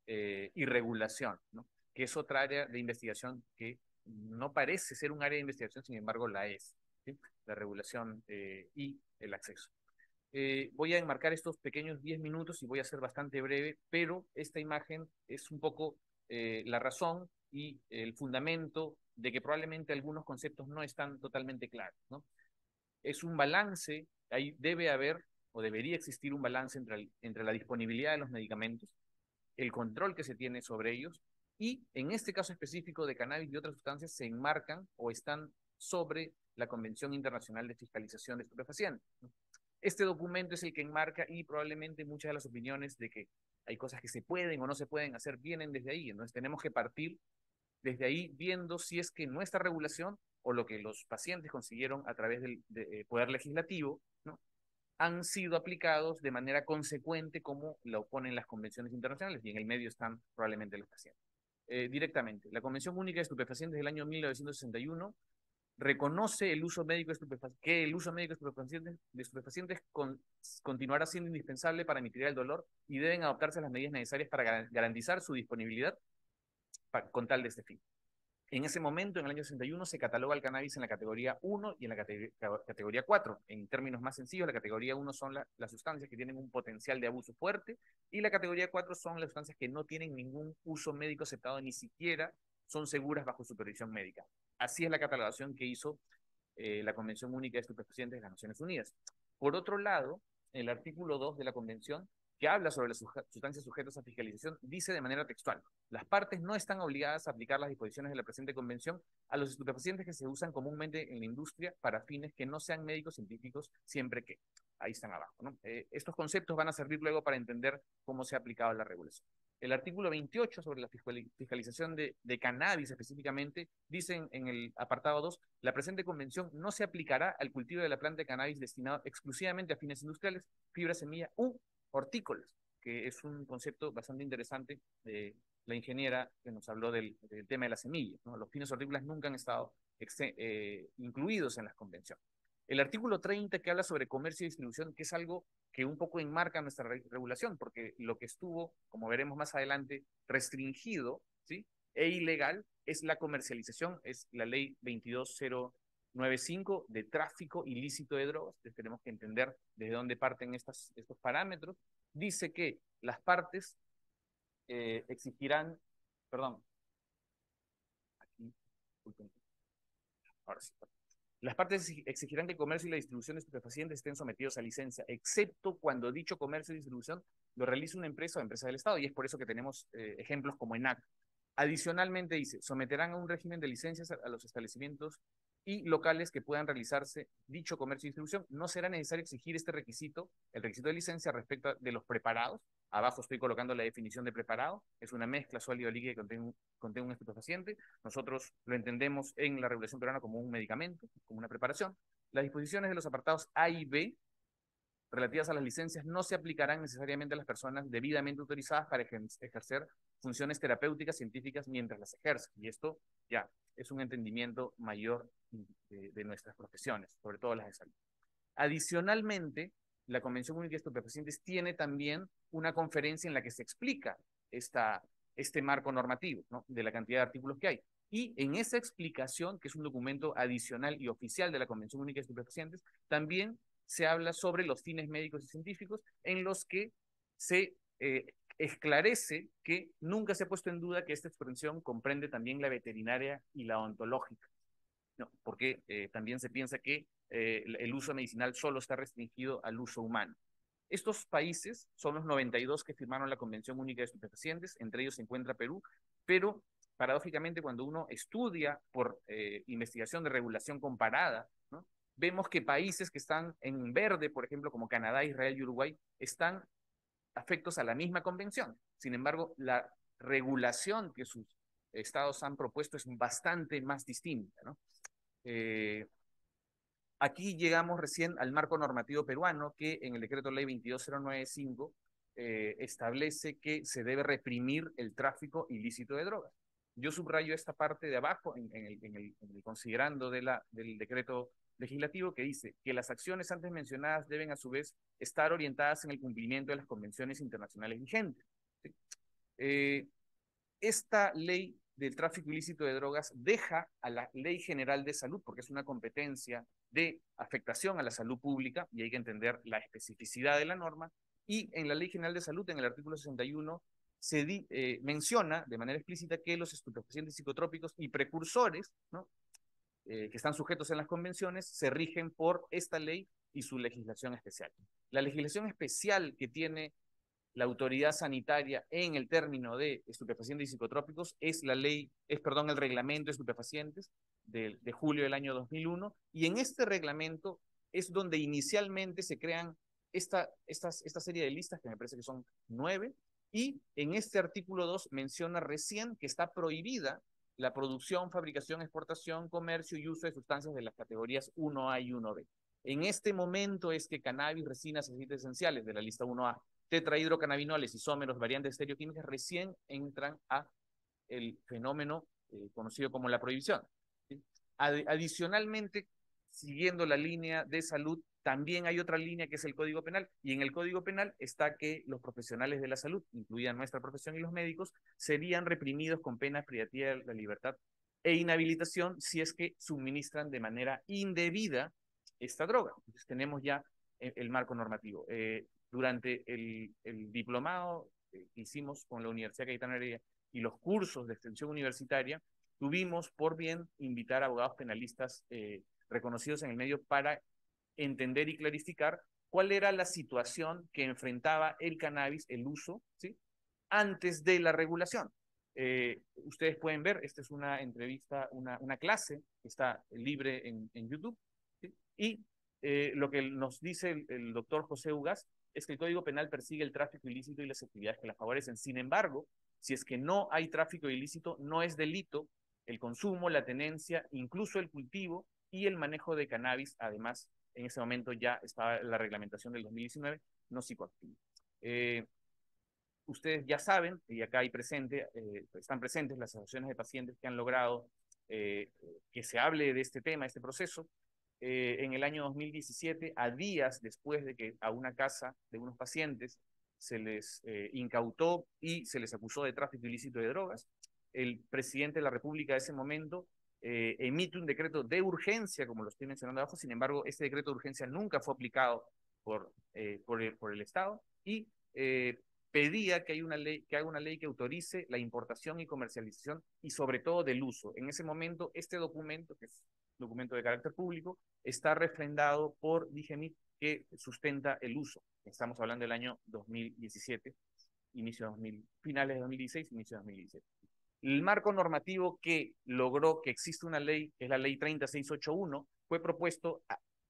y regulación, ¿no? Que es otra área de investigación que no parece ser un área de investigación, sin embargo la es, ¿sí? La regulación y el acceso. Voy a enmarcar estos pequeños 10 minutos y voy a ser bastante breve, pero esta imagen es un poco la razón y el fundamento de que probablemente algunos conceptos no están totalmente claros, ¿no? Es un balance, ahí debe haber o debería existir un balance entre la disponibilidad de los medicamentos, el control que se tiene sobre ellos, y en este caso específico de cannabis y otras sustancias se enmarcan o están sobre la Convención Internacional de Fiscalización de Estupefacientes. Este documento es el que enmarca, y probablemente muchas de las opiniones de que hay cosas que se pueden o no se pueden hacer vienen desde ahí. Entonces tenemos que partir desde ahí viendo si es que nuestra regulación o lo que los pacientes consiguieron a través del poder legislativo, ¿no?, han sido aplicados de manera consecuente como lo ponen las convenciones internacionales, y en el medio están probablemente los pacientes. Directamente, la Convención Única de Estupefacientes del año 1961 reconoce el uso médico que el uso médico de estupefacientes continuará siendo indispensable para mitigar el dolor y deben adoptarse las medidas necesarias para garantizar su disponibilidad con tal de este fin. En ese momento, en el año 61, se cataloga el cannabis en la categoría 1 y en la categoría 4. En términos más sencillos, la categoría 1 son las sustancias que tienen un potencial de abuso fuerte, y la categoría 4 son las sustancias que no tienen ningún uso médico aceptado, ni siquiera son seguras bajo supervisión médica. Así es la catalogación que hizo la Convención Única de Estupefacientes de las Naciones Unidas. Por otro lado, el artículo 2 de la Convención, que habla sobre las sustancias sujetas a fiscalización, dice de manera textual: las partes no están obligadas a aplicar las disposiciones de la presente convención a los estupefacientes que se usan comúnmente en la industria para fines que no sean médicos científicos, siempre que, ahí están abajo, ¿no? Estos conceptos van a servir luego para entender cómo se ha aplicado la regulación. El artículo 28 sobre la fiscalización de cannabis específicamente dice en el apartado 2: la presente convención no se aplicará al cultivo de la planta de cannabis destinado exclusivamente a fines industriales, fibra, semilla u hortícolas, que es un concepto bastante interesante de la ingeniera que nos habló del tema de las semillas, ¿no? Los fines hortícolas nunca han estado incluidos en las convenciones. El artículo 30, que habla sobre comercio y distribución, que es algo que un poco enmarca nuestra regulación, porque lo que estuvo, como veremos más adelante, restringido, ¿sí?, e ilegal es la comercialización, es la ley 22095 de tráfico ilícito de drogas. Entonces tenemos que entender desde dónde parten estos parámetros. Dice que las partes exigirán, perdón, aquí, ahora sí, las partes exigirán que el comercio y la distribución de estupefacientes estén sometidos a licencia, excepto cuando dicho comercio y distribución lo realice una empresa o empresa del Estado, y es por eso que tenemos ejemplos como ENAC. Adicionalmente dice: someterán a un régimen de licencias a los establecimientos y locales que puedan realizarse dicho comercio y distribución. No será necesario exigir este requisito, el requisito de licencia, respecto de los preparados. Abajo estoy colocando la definición de preparado: es una mezcla sólido líquida que contiene un estupefaciente. Nosotros lo entendemos en la regulación peruana como un medicamento, como una preparación. Las disposiciones de los apartados A y B relativas a las licencias no se aplicarán necesariamente a las personas debidamente autorizadas para ejercer funciones terapéuticas científicas mientras las ejercen. Y esto ya es un entendimiento mayor de nuestras profesiones, sobre todo las de salud. Adicionalmente, la Convención Única de Estupefacientes tiene también una conferencia en la que se explica este marco normativo, ¿no?, de la cantidad de artículos que hay. Y en esa explicación, que es un documento adicional y oficial de la Convención Única de Estupefacientes, también se habla sobre los fines médicos y científicos, en los que se esclarece que nunca se ha puesto en duda que esta expresión comprende también la veterinaria y la odontológica, ¿no?, porque también se piensa que el uso medicinal solo está restringido al uso humano. Estos países son los 92 que firmaron la Convención Única de Estupefacientes, entre ellos se encuentra Perú, pero paradójicamente cuando uno estudia por investigación de regulación comparada, ¿no?, vemos que países que están en verde, por ejemplo, como Canadá, Israel y Uruguay, están afectos a la misma convención. Sin embargo, la regulación que sus estados han propuesto es bastante más distinta, ¿no? Aquí llegamos recién al marco normativo peruano, que en el decreto ley 22095 establece que se debe reprimir el tráfico ilícito de drogas. Yo subrayo esta parte de abajo en el considerando del decreto legislativo, que dice que las acciones antes mencionadas deben a su vez estar orientadas en el cumplimiento de las convenciones internacionales vigentes. ¿Sí? Esta ley del tráfico ilícito de drogas deja a la Ley General de Salud, porque es una competencia de afectación a la salud pública, y hay que entender la especificidad de la norma, y en la Ley General de Salud, en el artículo 61, se menciona de manera explícita que los estupefacientes psicotrópicos y precursores, ¿no?, que están sujetos en las convenciones, se rigen por esta ley y su legislación especial. La legislación especial que tiene la autoridad sanitaria en el término de estupefacientes y psicotrópicos es el reglamento de estupefacientes de julio del año 2001, y en este reglamento es donde inicialmente se crean esta serie de listas, que me parece que son 9, y en este artículo 2 menciona recién que está prohibida la producción, fabricación, exportación, comercio y uso de sustancias de las categorías 1A y 1B. En este momento es que cannabis, resinas, aceites esenciales de la lista 1A, tetrahidrocannabinoles, isómeros, variantes estereoquímicas recién entran a el fenómeno conocido como la prohibición. ¿Sí? Adicionalmente, siguiendo la línea de salud, también hay otra línea que es el Código Penal, y en el Código Penal está que los profesionales de la salud, incluida nuestra profesión y los médicos, serían reprimidos con pena privativa de la libertad e inhabilitación si es que suministran de manera indebida esta droga. Entonces tenemos ya el marco normativo. Durante el diplomado que hicimos con la Universidad Cayetano Heredia y los cursos de extensión universitaria, tuvimos por bien invitar a abogados penalistas reconocidos en el medio para entender y clarificar cuál era la situación que enfrentaba el cannabis, el uso, ¿sí?, antes de la regulación. Ustedes pueden ver, esta es una entrevista, una clase que está libre en YouTube, ¿sí? Y lo que nos dice el doctor José Ugaz es que el Código Penal persigue el tráfico ilícito y las actividades que la favorecen. Sin embargo, si es que no hay tráfico ilícito, no es delito el consumo, la tenencia, incluso el cultivo y el manejo de cannabis. Además, en ese momento ya estaba la reglamentación del 2019, no psicoactivo. Ustedes ya saben, y acá están presentes las asociaciones de pacientes que han logrado que se hable de este tema, este proceso. En el año 2017, a días después de que a una casa de unos pacientes se les incautó y se les acusó de tráfico ilícito de drogas, el presidente de la República de ese momento emite un decreto de urgencia, como lo estoy mencionando abajo. Sin embargo, este decreto de urgencia nunca fue aplicado por el Estado, y pedía que haga una ley que autorice la importación y comercialización y sobre todo del uso. En ese momento, este documento, que es documento de carácter público, está refrendado por DIGEMIT, que sustenta el uso. Estamos hablando del año 2017, finales de 2016, inicio de 2017. El marco normativo que logró que exista una ley, que es la ley 30681, fue propuesto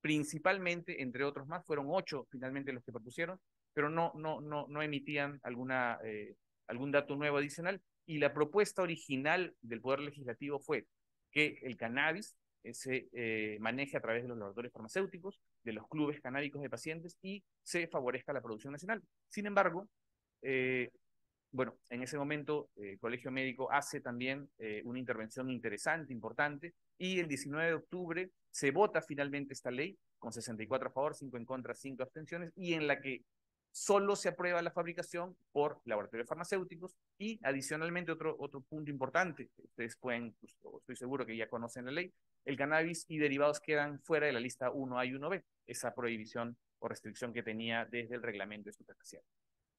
principalmente, entre otros más, fueron 8 finalmente los que propusieron, pero no emitían algún dato nuevo adicional, y la propuesta original del Poder Legislativo fue que el cannabis se maneje a través de los laboratorios farmacéuticos, de los clubes canábicos de pacientes, y se favorezca la producción nacional. Sin embargo, bueno, en ese momento el Colegio Médico hace también una intervención interesante, importante, y el 19 de octubre se vota finalmente esta ley, con 64 a favor, 5 en contra, 5 abstenciones, y en la que solo se aprueba la fabricación por laboratorios farmacéuticos, y adicionalmente otro punto importante, ustedes pueden, pues, estoy seguro que ya conocen la ley, el cannabis y derivados quedan fuera de la lista 1A y 1B, esa prohibición o restricción que tenía desde el reglamento estupefaciente.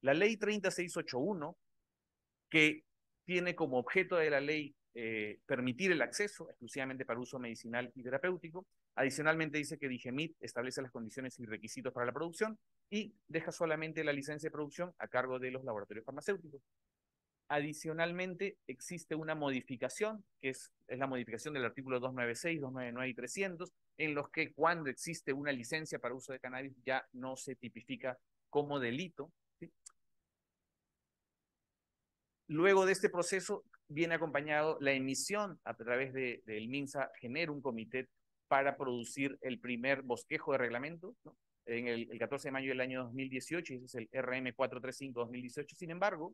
La ley 30681, que tiene como objeto de la ley permitir el acceso exclusivamente para uso medicinal y terapéutico. Adicionalmente dice que DIGEMIT establece las condiciones y requisitos para la producción y deja solamente la licencia de producción a cargo de los laboratorios farmacéuticos. Adicionalmente existe una modificación, que es la modificación del artículo 296, 299 y 300, en los que cuando existe una licencia para uso de cannabis ya no se tipifica como delito, ¿sí? Luego de este proceso viene acompañado la emisión a través del MINSA, genera un comité para producir el primer bosquejo de reglamento, ¿no? En el 14 de mayo del año 2018, y ese es el RM 435-2018. Sin embargo,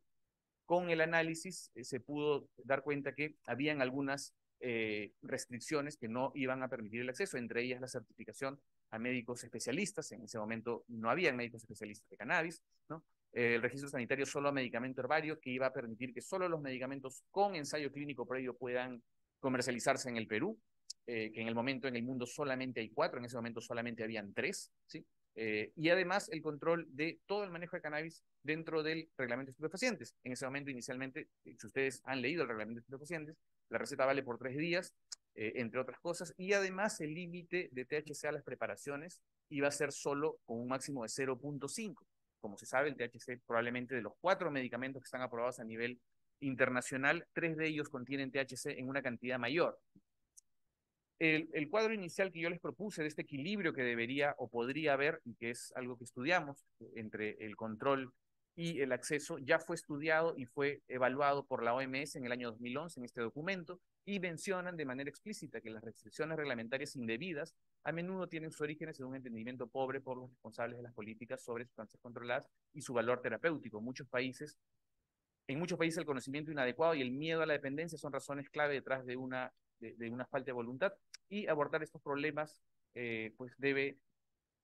con el análisis se pudo dar cuenta que habían algunas restricciones que no iban a permitir el acceso, entre ellas la certificación a médicos especialistas. En ese momento no había médicos especialistas de cannabis, ¿no? El registro sanitario solo a medicamento herbario, que iba a permitir que solo los medicamentos con ensayo clínico previo puedan comercializarse en el Perú, que en el momento en el mundo solamente hay 4, en ese momento solamente habían 3, ¿sí? Y además el control de todo el manejo de cannabis dentro del reglamento de estupefacientes. En ese momento, inicialmente, si ustedes han leído el reglamento de estupefacientes, la receta vale por 3 días, entre otras cosas, y además el límite de THC a las preparaciones iba a ser solo con un máximo de 0.5. Como se sabe, el THC probablemente de los 4 medicamentos que están aprobados a nivel internacional, 3 de ellos contienen THC en una cantidad mayor. El cuadro inicial que yo les propuse de este equilibrio que debería o podría haber, y que es algo que estudiamos, entre el control y el acceso, ya fue estudiado y fue evaluado por la OMS en el año 2011 en este documento, y mencionan de manera explícita que las restricciones reglamentarias indebidas a menudo tienen sus orígenes en un entendimiento pobre por los responsables de las políticas sobre sustancias controladas y su valor terapéutico. En muchos países el conocimiento inadecuado y el miedo a la dependencia son razones clave detrás de una falta de voluntad, y abordar estos problemas pues debe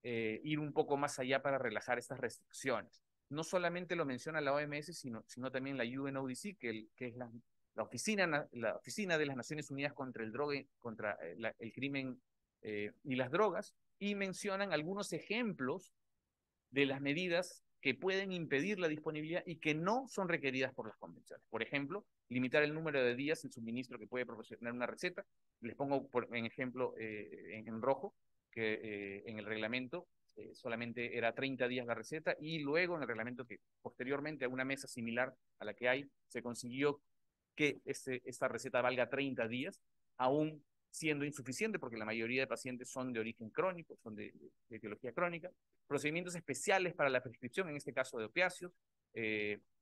ir un poco más allá para relajar estas restricciones. No solamente lo menciona la OMS, sino también la UNODC, que es la oficina de las Naciones Unidas contra el crimen y las drogas, y mencionan algunos ejemplos de las medidas que pueden impedir la disponibilidad y que no son requeridas por las convenciones. Por ejemplo, limitar el número de días el suministro que puede proporcionar una receta. Les pongo en ejemplo en rojo, que en el reglamento solamente era 30 días la receta, y luego en el reglamento, que posteriormente a una mesa similar a la que hay, se consiguió que esta receta valga 30 días, aún siendo insuficiente porque la mayoría de pacientes son de origen crónico, son de etiología crónica. Procedimientos especiales para la prescripción, en este caso de opiáceos,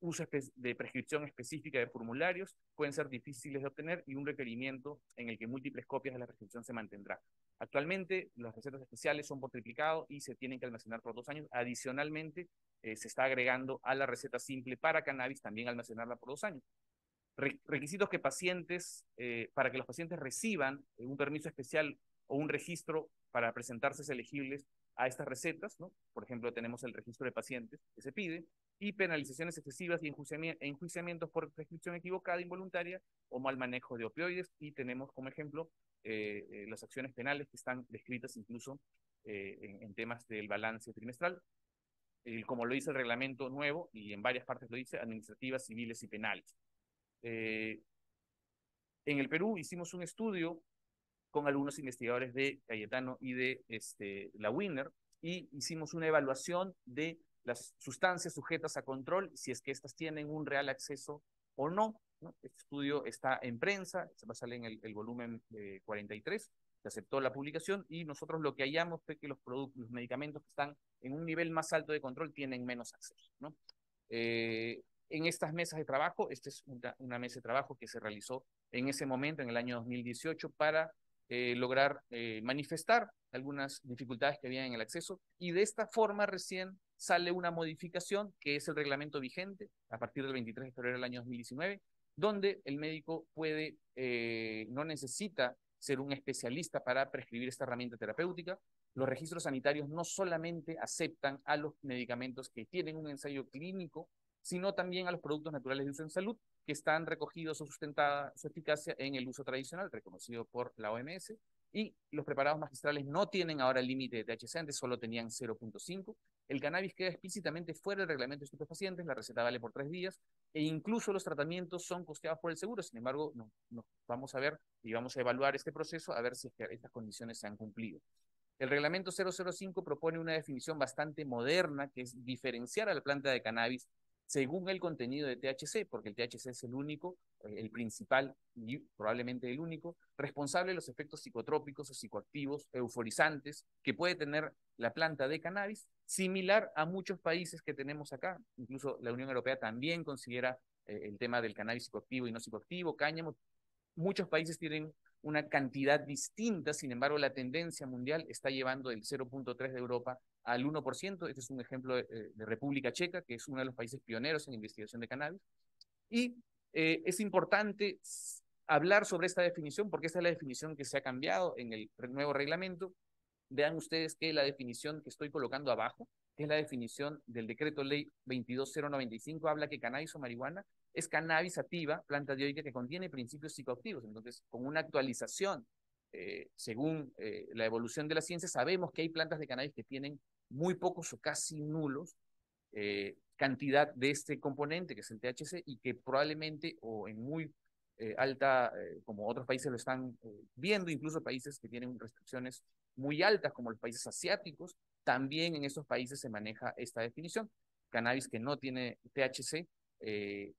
uso de prescripción específica de formularios pueden ser difíciles de obtener, y un requerimiento en el que múltiples copias de la prescripción se mantendrá. Actualmente las recetas especiales son por triplicado y se tienen que almacenar por 2 años. Adicionalmente, se está agregando a la receta simple para cannabis también almacenarla por 2 años. Requisitos que para que los pacientes reciban un permiso especial o un registro para presentarse elegibles a estas recetas, ¿no? Por ejemplo, tenemos el registro de pacientes que se pide, y penalizaciones excesivas y enjuiciamientos por prescripción equivocada, involuntaria o mal manejo de opioides, y tenemos como ejemplo las acciones penales que están descritas incluso en temas del balance trimestral, como lo dice el reglamento nuevo, y en varias partes lo dice, administrativas, civiles y penales. En el Perú hicimos un estudio con algunos investigadores de Cayetano y de la Wiener, y hicimos una evaluación de las sustancias sujetas a control, si es que estas tienen un real acceso o no, ¿no? Este estudio está en prensa, se va a salir en el volumen 43, se aceptó la publicación, y nosotros lo que hallamos fue que los medicamentos que están en un nivel más alto de control tienen menos acceso, ¿no? En estas mesas de trabajo, esta es una mesa de trabajo que se realizó en ese momento, en el año 2018, para lograr manifestar algunas dificultades que había en el acceso, y de esta forma recién sale una modificación que es el reglamento vigente a partir del 23 de febrero del año 2019, donde el médico no necesita ser un especialista para prescribir esta herramienta terapéutica. Los registros sanitarios no solamente aceptan a los medicamentos que tienen un ensayo clínico, sino también a los productos naturales de uso en salud que están recogidos o sustentada su eficacia en el uso tradicional, reconocido por la OMS, y los preparados magistrales no tienen ahora el límite de THC, antes solo tenían 0.5. El cannabis queda explícitamente fuera del reglamento de estupefacientes, la receta vale por 3 días, e incluso los tratamientos son costeados por el seguro. Sin embargo, vamos a ver y vamos a evaluar este proceso a ver si es que estas condiciones se han cumplido. El reglamento 005 propone una definición bastante moderna, que es diferenciar a la planta de cannabis según el contenido de THC, porque el THC es el único, el principal y probablemente el único, responsable de los efectos psicotrópicos o psicoactivos, euforizantes, que puede tener la planta de cannabis, similar a muchos países que tenemos acá. Incluso la Unión Europea también considera el tema del cannabis psicoactivo y no psicoactivo, cáñamo. Muchos países tienen una cantidad distinta, sin embargo, la tendencia mundial está llevando del 0.3 de Europa al 1%. Este es un ejemplo de República Checa, que es uno de los países pioneros en investigación de cannabis. Y es importante hablar sobre esta definición, porque esta es la definición que se ha cambiado en el nuevo reglamento. Vean ustedes que la definición que estoy colocando abajo, que es la definición del decreto ley 22095, habla que cannabis o marihuana es cannabis sativa, planta dioica que contiene principios psicoactivos. Entonces, con una actualización, según la evolución de la ciencia, sabemos que hay plantas de cannabis que tienen muy pocos o casi nulos cantidad de este componente, que es el THC, y que probablemente, o en muy alta, como otros países lo están viendo, incluso países que tienen restricciones muy altas, como los países asiáticos, también en esos países se maneja esta definición. Cannabis que no tiene THC,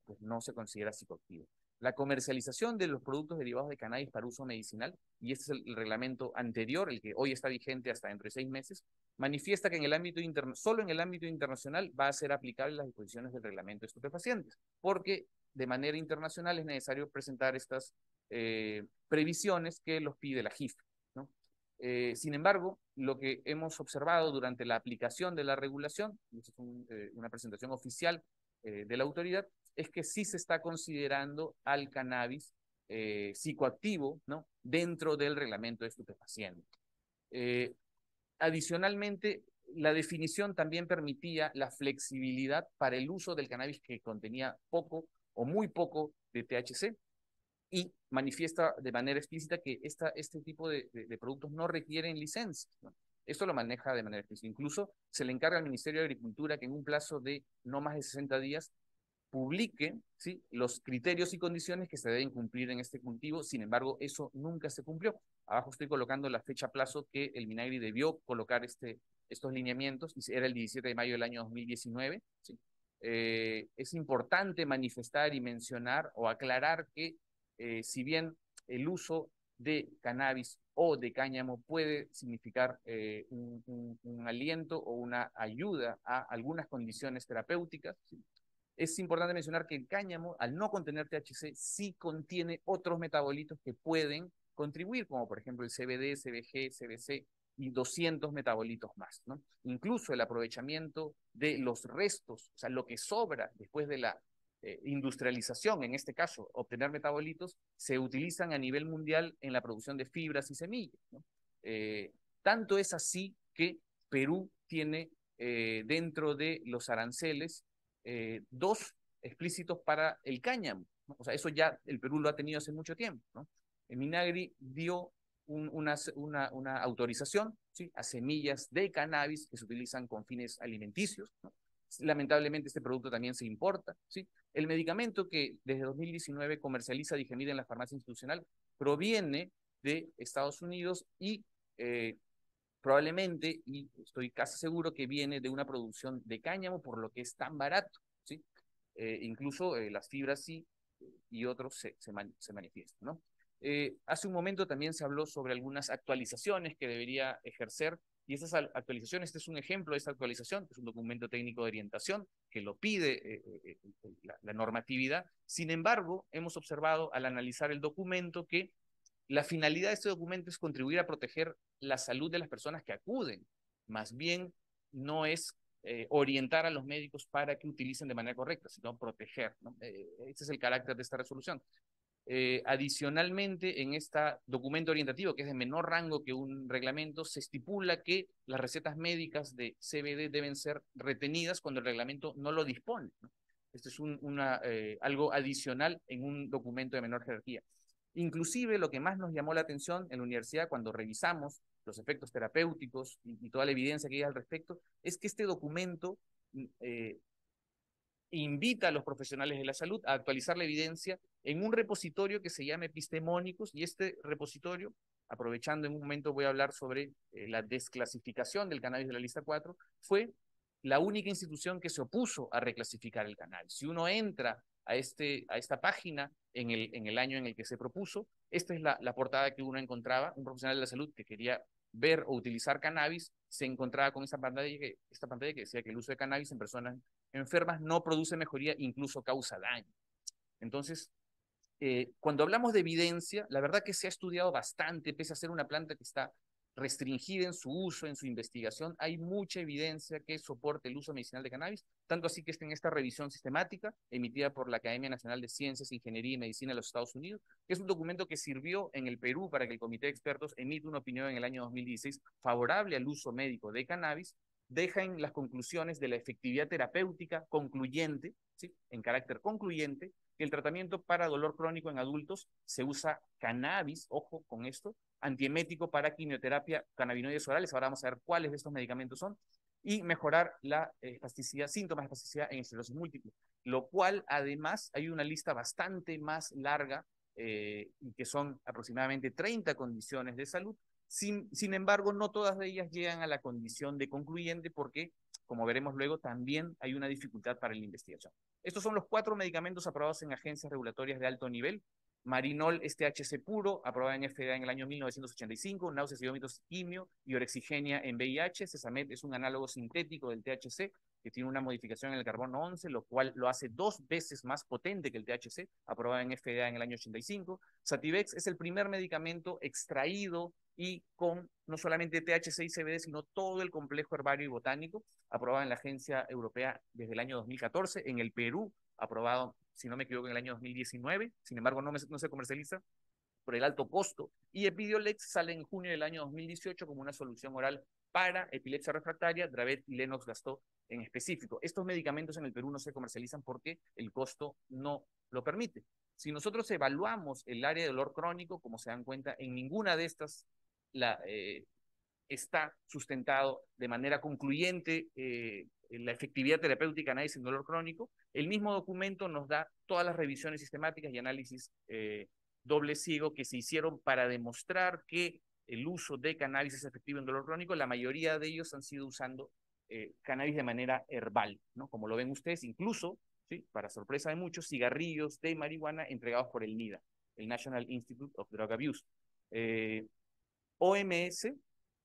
pues no se considera psicoactivo. La comercialización de los productos derivados de cannabis para uso medicinal, y este es el reglamento anterior, el que hoy está vigente hasta dentro de 6 meses, manifiesta que en el ámbito solo en el ámbito internacional va a ser aplicable las disposiciones del reglamento de estupefacientes, porque de manera internacional es necesario presentar estas previsiones que los pide la JIF, ¿no? Sin embargo, lo que hemos observado durante la aplicación de la regulación, y esto es una presentación oficial de la autoridad, es que sí se está considerando al cannabis psicoactivo, ¿no?, dentro del reglamento de estupefacientes. Adicionalmente, la definición también permitía la flexibilidad para el uso del cannabis que contenía poco o muy poco de THC, y manifiesta de manera explícita que este tipo de productos no requieren licencias, ¿no? Esto lo maneja de manera explícita. Incluso se le encarga al Ministerio de Agricultura que en un plazo de no más de 60 días publique, ¿sí?, los criterios y condiciones que se deben cumplir en este cultivo. Sin embargo, eso nunca se cumplió. Abajo estoy colocando la fecha plazo que el Minagri debió colocar estos lineamientos, y era el 17 de mayo del año 2019, ¿sí? Es importante manifestar y mencionar o aclarar que si bien el uso de cannabis o de cáñamo puede significar un aliento o una ayuda a algunas condiciones terapéuticas, ¿sí?, es importante mencionar que el cáñamo, al no contener THC, sí contiene otros metabolitos que pueden contribuir, como por ejemplo el CBD, CBG, CBC y 200 metabolitos más, ¿no? Incluso el aprovechamiento de los restos, o sea, lo que sobra después de la industrialización, en este caso, obtener metabolitos, se utilizan a nivel mundial en la producción de fibras y semillas, ¿no? Tanto es así que Perú tiene dentro de los aranceles 2 explícitos para el cáñamo, ¿no? O sea, eso ya el Perú lo ha tenido hace mucho tiempo, ¿no? El Minagri dio una autorización, ¿sí?, a semillas de cannabis que se utilizan con fines alimenticios, ¿no? Lamentablemente este producto también se importa, ¿sí? El medicamento que desde 2019 comercializa Digemida en la farmacia institucional proviene de Estados Unidos y probablemente, y estoy casi seguro que viene de una producción de cáñamo, por lo que es tan barato, ¿sí? Incluso las fibras sí, y otros se manifiestan, ¿no? Hace un momento también se habló sobre algunas actualizaciones que debería ejercer, y esas actualizaciones, este es un ejemplo de esta actualización, que es un documento técnico de orientación que lo pide la normatividad. Sin embargo, hemos observado al analizar el documento que la finalidad de este documento es contribuir a proteger la salud de las personas que acuden, más bien no es orientar a los médicos para que utilicen de manera correcta, sino proteger, ¿no? Este es el carácter de esta resolución. Adicionalmente, en este documento orientativo, que es de menor rango que un reglamento, se estipula que las recetas médicas de CBD deben ser retenidas cuando el reglamento no lo dispone, ¿no? Esto es algo adicional en un documento de menor jerarquía. Inclusive, lo que más nos llamó la atención en la universidad cuando revisamos los efectos terapéuticos y toda la evidencia que hay al respecto, es que este documento invita a los profesionales de la salud a actualizar la evidencia en un repositorio que se llama Epistemónicos, y este repositorio, aprovechando en un momento voy a hablar sobre la desclasificación del cannabis de la lista 4, fue la única institución que se opuso a reclasificar el cannabis. Si uno entra a esta página en el año en el que se propuso, esta es la portada que uno encontraba. Un profesional de la salud que quería ver o utilizar cannabis se encontraba con esta pantalla que decía que el uso de cannabis en personas enfermas no produce mejoría, incluso causa daño. Entonces, cuando hablamos de evidencia, la verdad que se ha estudiado bastante, pese a ser una planta que está restringida en su uso, en su investigación, hay mucha evidencia que soporte el uso medicinal de cannabis, tanto así que está en esta revisión sistemática emitida por la Academia Nacional de Ciencias, Ingeniería y Medicina de los Estados Unidos, que es un documento que sirvió en el Perú para que el Comité de Expertos emita una opinión en el año 2016 favorable al uso médico de cannabis, deja en las conclusiones de la efectividad terapéutica concluyente, ¿sí?, en carácter concluyente, que el tratamiento para dolor crónico en adultos se usa cannabis, ojo con esto, antiemético para quimioterapia, cannabinoides orales, ahora vamos a ver cuáles de estos medicamentos son, y mejorar la espasticidad, síntomas de espasticidad en esclerosis múltiple, lo cual además hay una lista bastante más larga, y que son aproximadamente 30 condiciones de salud. Sin embargo, no todas de ellas llegan a la condición de concluyente porque, como veremos luego, también hay una dificultad para la investigación. Estos son los 4 medicamentos aprobados en agencias regulatorias de alto nivel. Marinol es THC puro, aprobada en FDA en el año 1985, náuseas y vómitos quimio y orexigenia en VIH. Cesamet es un análogo sintético del THC que tiene una modificación en el carbono 11, lo cual lo hace 2 veces más potente que el THC, aprobada en FDA en el año 85. Sativex es el primer medicamento extraído y con no solamente THC y CBD, sino todo el complejo herbario y botánico, aprobado en la Agencia Europea desde el año 2014, en el Perú, aprobado, si no me equivoco, en el año 2019, sin embargo no se comercializa por el alto costo, y Epidiolex sale en junio del año 2018 como una solución oral para epilepsia refractaria, Dravet y Lennox-Gastaut en específico. Estos medicamentos en el Perú no se comercializan porque el costo no lo permite. Si nosotros evaluamos el área de dolor crónico, como se dan cuenta, en ninguna de estas está sustentado de manera concluyente la efectividad terapéutica de cannabis en dolor crónico. El mismo documento nos da todas las revisiones sistemáticas y análisis doble ciego que se hicieron para demostrar que el uso de cannabis es efectivo en dolor crónico. La mayoría de ellos han sido usando cannabis de manera herbal, ¿no? Como lo ven ustedes, incluso, ¿sí?, para sorpresa de muchos, cigarrillos de marihuana entregados por el NIDA, el National Institute of Drug Abuse. OMS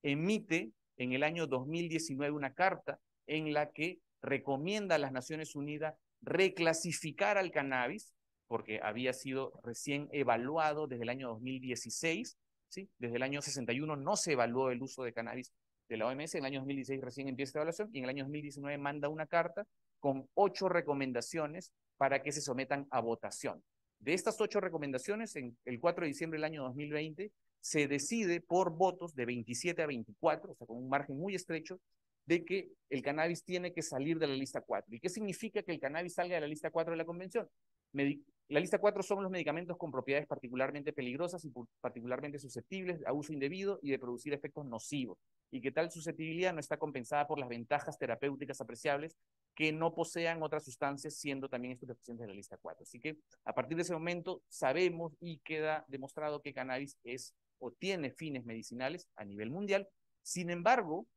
emite en el año 2019 una carta en la que recomienda a las Naciones Unidas reclasificar al cannabis, porque había sido recién evaluado desde el año 2016, ¿sí? Desde el año 61 no se evaluó el uso de cannabis de la OMS, en el año 2016 recién empieza esta evaluación, y en el año 2019 manda una carta con 8 recomendaciones para que se sometan a votación. De estas 8 recomendaciones, en el 4 de diciembre del año 2020, se decide por votos de 27 a 24, o sea, con un margen muy estrecho, de que el cannabis tiene que salir de la lista 4. ¿Y qué significa que el cannabis salga de la lista 4 de la convención? La lista 4 son los medicamentos con propiedades particularmente peligrosas y particularmente susceptibles a uso indebido y de producir efectos nocivos, y que tal susceptibilidad no está compensada por las ventajas terapéuticas apreciables que no posean otras sustancias, siendo también estupefacientes de la lista 4. Así que a partir de ese momento sabemos y queda demostrado que cannabis es o tiene fines medicinales a nivel mundial. Sin embargo,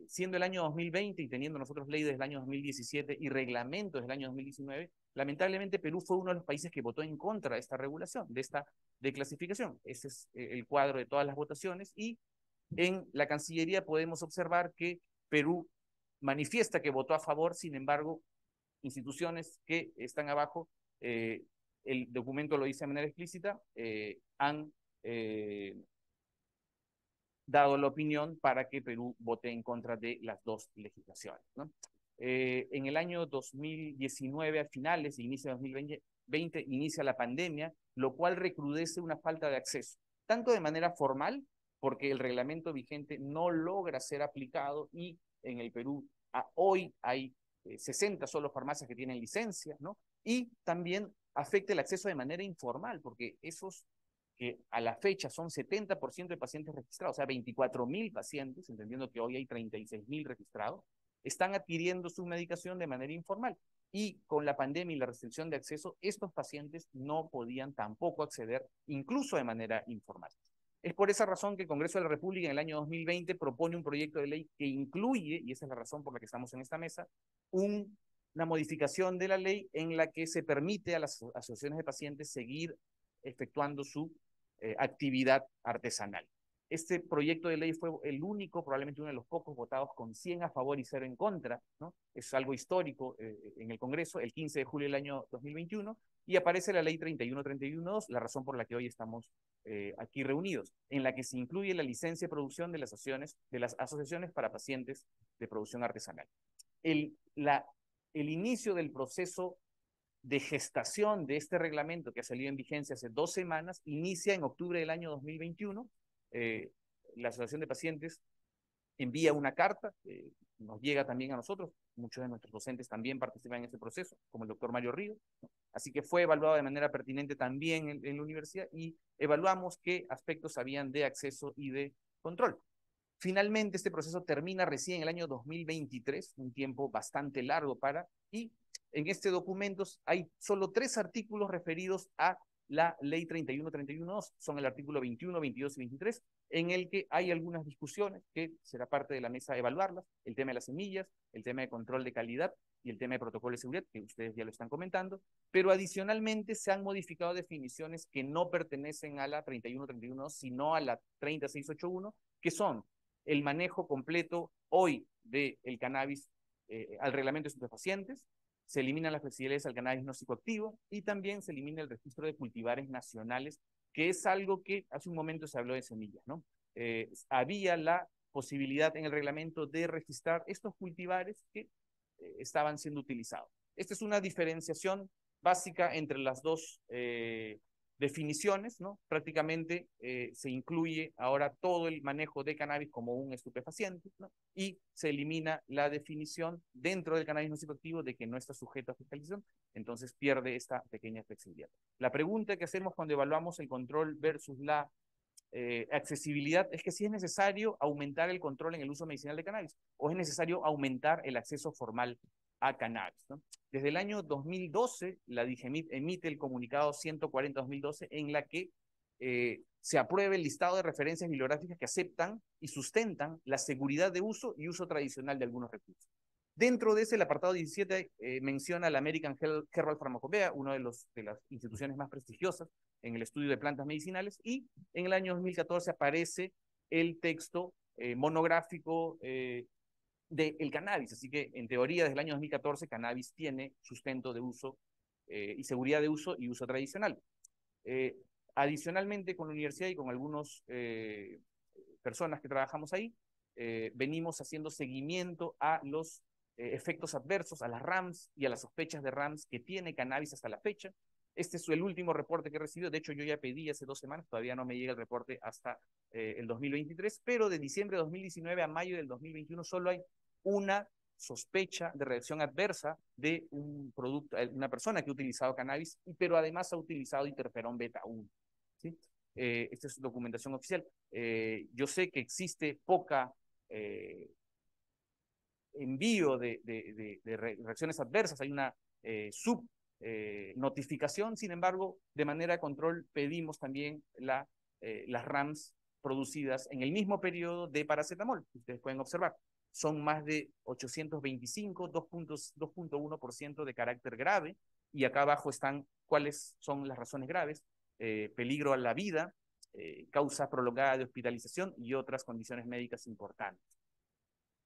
siendo el año 2020 y teniendo nosotros ley desde el año 2017 y reglamento desde el año 2019, lamentablemente Perú fue uno de los países que votó en contra de esta regulación, de esta declasificación. Ese es el cuadro de todas las votaciones, y en la Cancillería podemos observar que Perú manifiesta que votó a favor. Sin embargo, instituciones que están abajo, el documento lo dice de manera explícita, han dado la opinión para que Perú vote en contra de las 2 legislaciones, ¿no? En el año 2019, a finales, inicio de 2020, inicia la pandemia, lo cual recrudece una falta de acceso, tanto de manera formal, porque el reglamento vigente no logra ser aplicado, y en el Perú hoy hay 60 solo farmacias que tienen licencia, ¿no? Y también afecta el acceso de manera informal, porque esos que a la fecha son 70% de pacientes registrados, o sea, 24.000 pacientes, entendiendo que hoy hay 36.000 registrados, están adquiriendo su medicación de manera informal. Y con la pandemia y la restricción de acceso, estos pacientes no podían tampoco acceder, incluso de manera informal. Es por esa razón que el Congreso de la República en el año 2020 propone un proyecto de ley que incluye, y esa es la razón por la que estamos en esta mesa, una modificación de la ley en la que se permite a las asociaciones de pacientes seguir efectuando su actividad artesanal. Este proyecto de ley fue el único, probablemente uno de los pocos votados con 100 a favor y 0 en contra, ¿no? Es algo histórico en el Congreso, el 15 de julio del año 2021, y aparece la ley 3131.2, la razón por la que hoy estamos aquí reunidos, en la que se incluye la licencia de producción de las asociaciones para pacientes de producción artesanal. El inicio del proceso de gestación de este reglamento que ha salido en vigencia hace 2 semanas inicia en octubre del año 2021. La Asociación de Pacientes envía una carta, nos llega también a nosotros, muchos de nuestros docentes también participan en este proceso, como el doctor Mario Ríos, ¿no? Así que fue evaluado de manera pertinente también en la universidad y evaluamos qué aspectos habían de acceso y de control. Finalmente, este proceso termina recién en el año 2023, un tiempo bastante largo y en este documento hay solo 3 artículos referidos a la ley 31.31.2, son el artículo 21, 22 y 23, en el que hay algunas discusiones que será parte de la mesa evaluarlas, el tema de las semillas, el tema de control de calidad y el tema de protocolo de seguridad, que ustedes ya lo están comentando, pero adicionalmente se han modificado definiciones que no pertenecen a la 31.31.2, sino a la 30.681, que son el manejo completo hoy del cannabis al reglamento de estupefacientes, se eliminan las flexibilidades al cannabis no psicoactivo y también se elimina el registro de cultivares nacionales, que es algo que hace un momento se habló de semillas, ¿no? Había la posibilidad en el reglamento de registrar estos cultivares que estaban siendo utilizados. Esta es una diferenciación básica entre las dos definiciones, ¿no? Prácticamente se incluye ahora todo el manejo de cannabis como un estupefaciente, ¿no? Y se elimina la definición dentro del cannabis no psicoactivo de que no está sujeto a fiscalización, entonces pierde esta pequeña flexibilidad. La pregunta que hacemos cuando evaluamos el control versus la accesibilidad es que si es necesario aumentar el control en el uso medicinal de cannabis o es necesario aumentar el acceso formal a cannabis, ¿no? Desde el año 2012, la DIGEMIT emite el comunicado 140-2012 en la que se aprueba el listado de referencias bibliográficas que aceptan y sustentan la seguridad de uso y uso tradicional de algunos recursos. Dentro de ese, el apartado 17 menciona la American Herald Pharmacopoeia, una de las instituciones más prestigiosas en el estudio de plantas medicinales, y en el año 2014 aparece el texto monográfico del cannabis. Así que, en teoría, desde el año 2014, cannabis tiene sustento de uso y seguridad de uso y uso tradicional. Adicionalmente, con la universidad y con algunas personas que trabajamos ahí, venimos haciendo seguimiento a los efectos adversos, a las RAMs y a las sospechas de RAMs que tiene cannabis hasta la fecha. Este es el último reporte que he recibido. De hecho, yo ya pedí hace 2 semanas, todavía no me llega el reporte hasta el 2023, pero de diciembre de 2019 a mayo del 2021 solo hay una sospecha de reacción adversa de un producto, una persona que ha utilizado cannabis, pero además ha utilizado interferón beta 1. ¿Sí? Esta es documentación oficial. Yo sé que existe poca envío de reacciones adversas, hay una notificación, sin embargo, de manera de control pedimos también las RAMs producidas en el mismo periodo de paracetamol, que ustedes pueden observar. Son más de 825, 2.1% de carácter grave, y acá abajo están cuáles son las razones graves: peligro a la vida, causa prolongada de hospitalización y otras condiciones médicas importantes.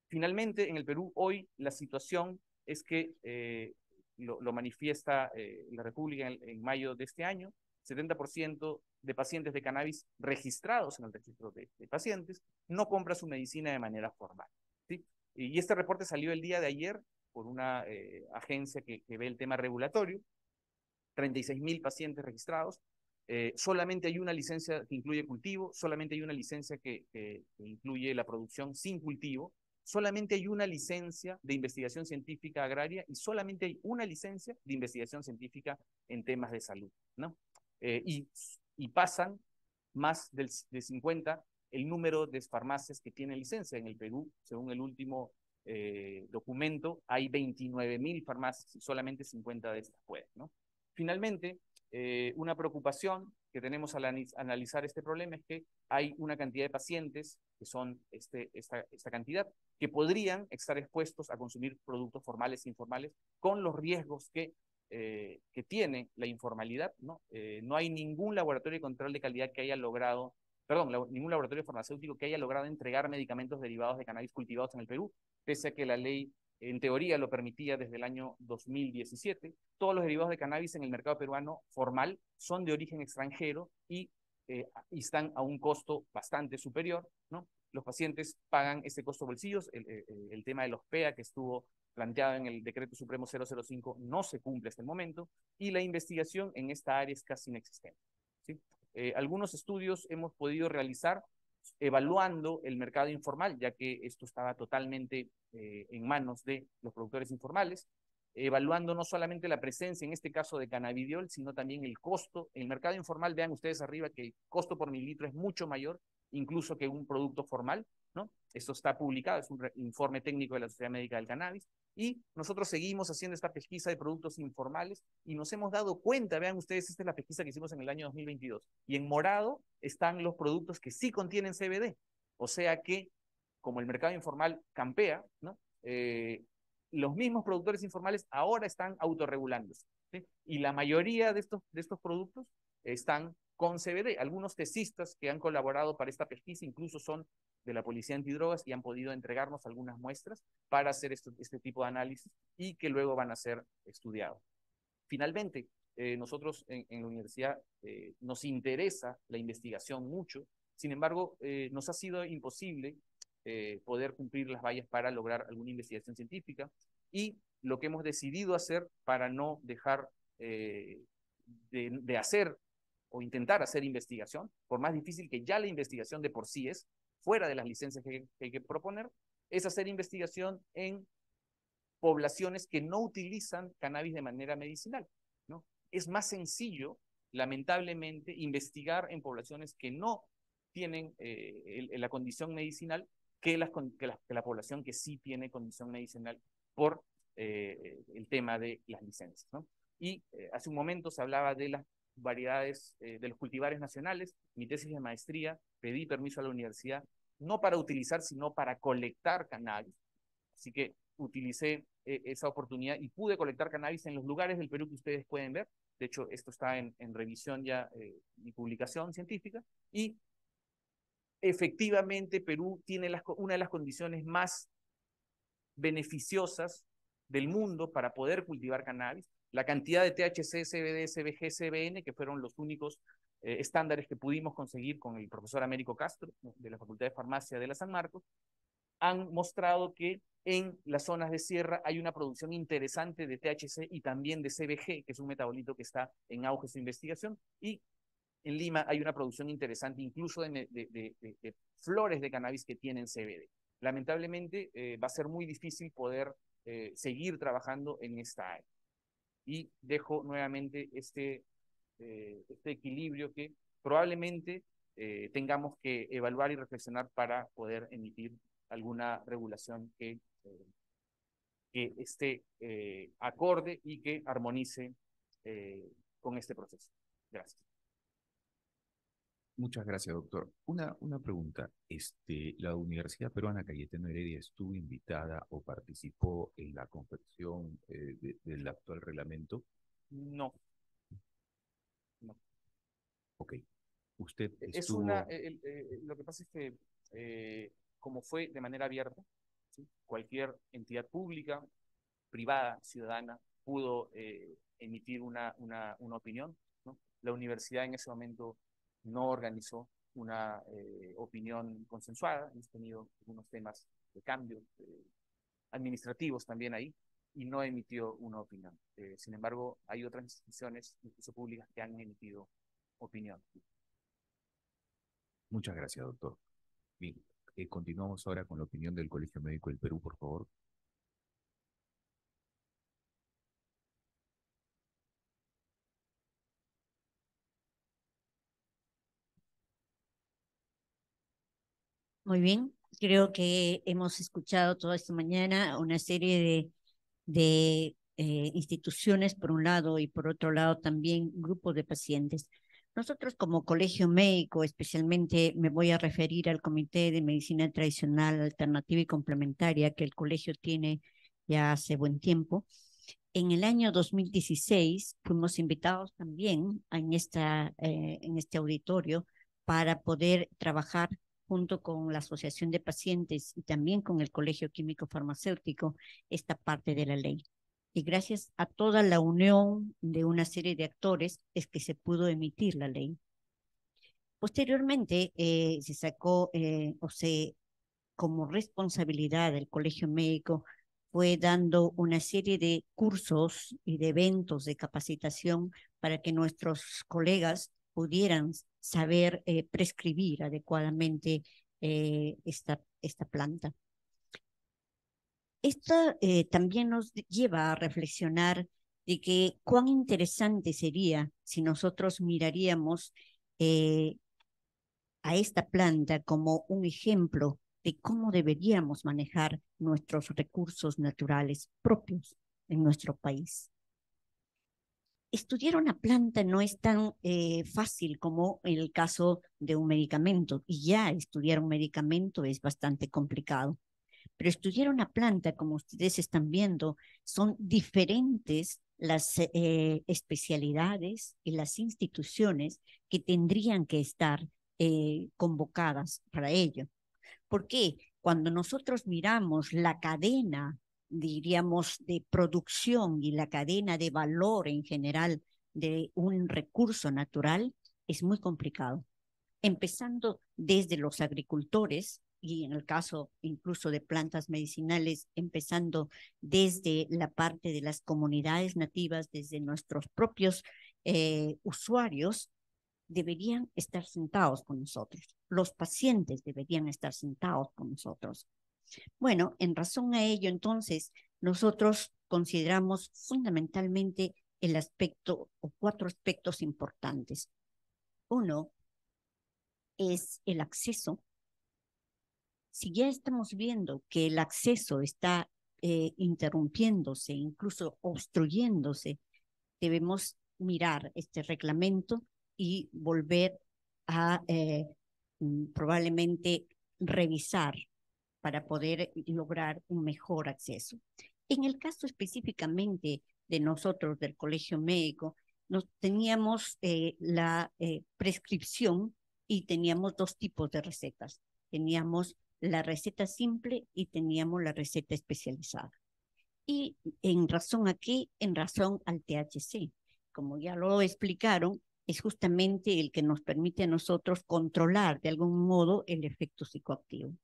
Finalmente, en el Perú hoy la situación es que lo manifiesta la República en mayo de este año: 70% de pacientes de cannabis registrados en el registro de pacientes no compra su medicina de manera formal, ¿sí? Y este reporte salió el día de ayer por una agencia que ve el tema regulatorio. 36.000 pacientes registrados. Solamente hay una licencia que incluye cultivo, solamente hay una licencia que incluye la producción sin cultivo, solamente hay una licencia de investigación científica agraria y solamente hay una licencia de investigación científica en temas de salud, ¿no? Y pasan más de 50 el número de farmacias que tienen licencia en el Perú. Según el último documento, hay 29.000 farmacias y solamente 50 de estas pueden, ¿no? Finalmente, una preocupación que tenemos al analizar este problema es que hay una cantidad de pacientes, que son esta cantidad, que podrían estar expuestos a consumir productos formales e informales con los riesgos que tiene la informalidad, ¿no? No hay ningún laboratorio de control de calidad que haya logrado ningún laboratorio farmacéutico que haya logrado entregar medicamentos derivados de cannabis cultivados en el Perú, pese a que la ley en teoría lo permitía desde el año 2017. Todos los derivados de cannabis en el mercado peruano formal son de origen extranjero y están a un costo bastante superior, ¿no? Los pacientes pagan ese costo bolsillos. El tema de los PEA que estuvo planteado en el Decreto Supremo 005 no se cumple hasta el momento, y la investigación en esta área es casi inexistente, ¿sí? Algunos estudios hemos podido realizar evaluando el mercado informal, ya que esto estaba totalmente en manos de los productores informales, evaluando no solamente la presencia, en este caso, de cannabidiol, sino también el costo. En el mercado informal, vean ustedes arriba que el costo por mililitro es mucho mayor, incluso que un producto formal, ¿no? Esto está publicado, es un informe técnico de la Sociedad Médica del Cannabis, y nosotros seguimos haciendo esta pesquisa de productos informales y nos hemos dado cuenta, vean ustedes, esta es la pesquisa que hicimos en el año 2022, y en morado están los productos que sí contienen CBD, o sea que, como el mercado informal campea, ¿no? Los mismos productores informales ahora están autorregulándose, ¿sí? Y la mayoría de estos productos están con CBD. Algunos tesistas que han colaborado para esta pesquisa incluso son de la Policía Antidrogas y han podido entregarnos algunas muestras para hacer este tipo de análisis y que luego van a ser estudiados. Finalmente, nosotros en la universidad nos interesa la investigación mucho, sin embargo, nos ha sido imposible poder cumplir las vallas para lograr alguna investigación científica, y lo que hemos decidido hacer para no dejar de hacer o intentar hacer investigación, por más difícil que ya la investigación de por sí es, fuera de las licencias que hay que proponer, es hacer investigación en poblaciones que no utilizan cannabis de manera medicinal, ¿no? Es más sencillo, lamentablemente, investigar en poblaciones que no tienen la condición medicinal que la población que sí tiene condición medicinal por el tema de las licencias, ¿no? Y hace un momento se hablaba de las variedades de los cultivares nacionales. Mi tesis de maestría, pedí permiso a la universidad, no para utilizar, sino para colectar cannabis. Así que utilicé esa oportunidad y pude colectar cannabis en los lugares del Perú que ustedes pueden ver. De hecho, esto está en revisión ya, mi publicación científica, y efectivamente Perú tiene una de las condiciones más beneficiosas del mundo para poder cultivar cannabis. La cantidad de THC, CBD, CBG, CBN, que fueron los únicos estándares que pudimos conseguir con el profesor Américo Castro, de la Facultad de Farmacia de la San Marcos, han mostrado que en las zonas de sierra hay una producción interesante de THC y también de CBG, que es un metabolito que está en auge su investigación, y en Lima hay una producción interesante incluso de flores de cannabis que tienen CBD. Lamentablemente va a ser muy difícil poder seguir trabajando en esta área. Y dejo nuevamente este equilibrio que probablemente tengamos que evaluar y reflexionar para poder emitir alguna regulación que esté acorde y que armonice con este proceso. Gracias. Muchas gracias, doctor. Una pregunta. ¿La Universidad Peruana Cayetano Heredia estuvo invitada o participó en la confección del actual reglamento? No. No. Ok. Usted Es estuvo... lo que pasa es que, como fue de manera abierta, ¿sí? Cualquier entidad pública, privada, ciudadana, pudo emitir una opinión, ¿no? La universidad en ese momento no organizó una opinión consensuada. Hemos tenido algunos temas de cambio administrativos también ahí, y no emitió una opinión. Sin embargo, hay otras instituciones, incluso públicas, que han emitido opinión. Muchas gracias, doctor. Bien, continuamos ahora con la opinión del Colegio Médico del Perú, por favor. Muy bien, creo que hemos escuchado toda esta mañana una serie de instituciones por un lado y por otro lado también grupos de pacientes. Nosotros como colegio médico, especialmente me voy a referir al Comité de Medicina Tradicional, Alternativa y Complementaria que el colegio tiene ya hace buen tiempo. En el año 2016 fuimos invitados también en este auditorio para poder trabajar junto con la Asociación de Pacientes y también con el Colegio Químico Farmacéutico esta parte de la ley. Y gracias a toda la unión de una serie de actores es que se pudo emitir la ley. Posteriormente se sacó como responsabilidad del Colegio Médico fue dando una serie de cursos y de eventos de capacitación para que nuestros colegas pudieran saber prescribir adecuadamente esta planta. Esto también nos lleva a reflexionar de que cuán interesante sería si nosotros miraríamos a esta planta como un ejemplo de cómo deberíamos manejar nuestros recursos naturales propios en nuestro país. Estudiar una planta no es tan fácil como en el caso de un medicamento, y ya estudiar un medicamento es bastante complicado. Pero estudiar una planta, como ustedes están viendo, son diferentes las especialidades y las instituciones que tendrían que estar convocadas para ello. ¿Por qué? Cuando nosotros miramos la cadena, diríamos, de producción y la cadena de valor en general de un recurso natural, es muy complicado. Empezando desde los agricultores, y en el caso incluso de plantas medicinales, empezando desde la parte de las comunidades nativas, desde nuestros propios usuarios, deberían estar sentados con nosotros. Los pacientes deberían estar sentados con nosotros. Bueno, en razón a ello, entonces, nosotros consideramos fundamentalmente el aspecto o 4 aspectos importantes. Uno es el acceso. Si ya estamos viendo que el acceso está interrumpiéndose, incluso obstruyéndose, debemos mirar este reglamento y volver a probablemente revisar para poder lograr un mejor acceso. En el caso específicamente de nosotros del Colegio Médico, teníamos la prescripción y teníamos 2 tipos de recetas. Teníamos la receta simple y teníamos la receta especializada. Y en razón a qué, en razón al THC. Como ya lo explicaron, es justamente el que nos permite a nosotros controlar de algún modo el efecto psicoactivo.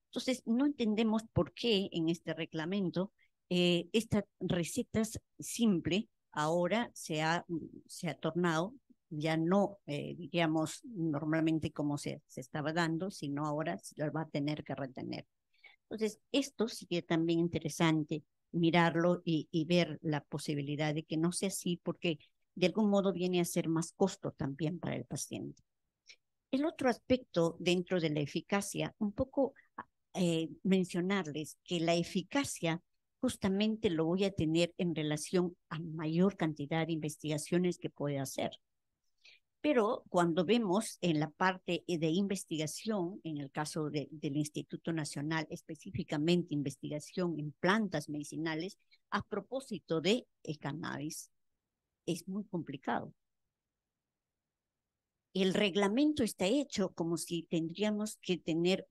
Entonces, no entendemos por qué en este reglamento esta receta simple ahora se ha tornado ya no, diríamos, normalmente como se estaba dando, sino ahora se lo va a tener que retener. Entonces, esto sería también interesante mirarlo y ver la posibilidad de que no sea así, porque de algún modo viene a ser más costo también para el paciente. El otro aspecto dentro de la eficacia, un poco mencionarles que la eficacia justamente lo voy a tener en relación a mayor cantidad de investigaciones que puede hacer. Pero cuando vemos en la parte de investigación, en el caso del Instituto Nacional, específicamente investigación en plantas medicinales, a propósito de el cannabis, es muy complicado. El reglamento está hecho como si tendríamos que tener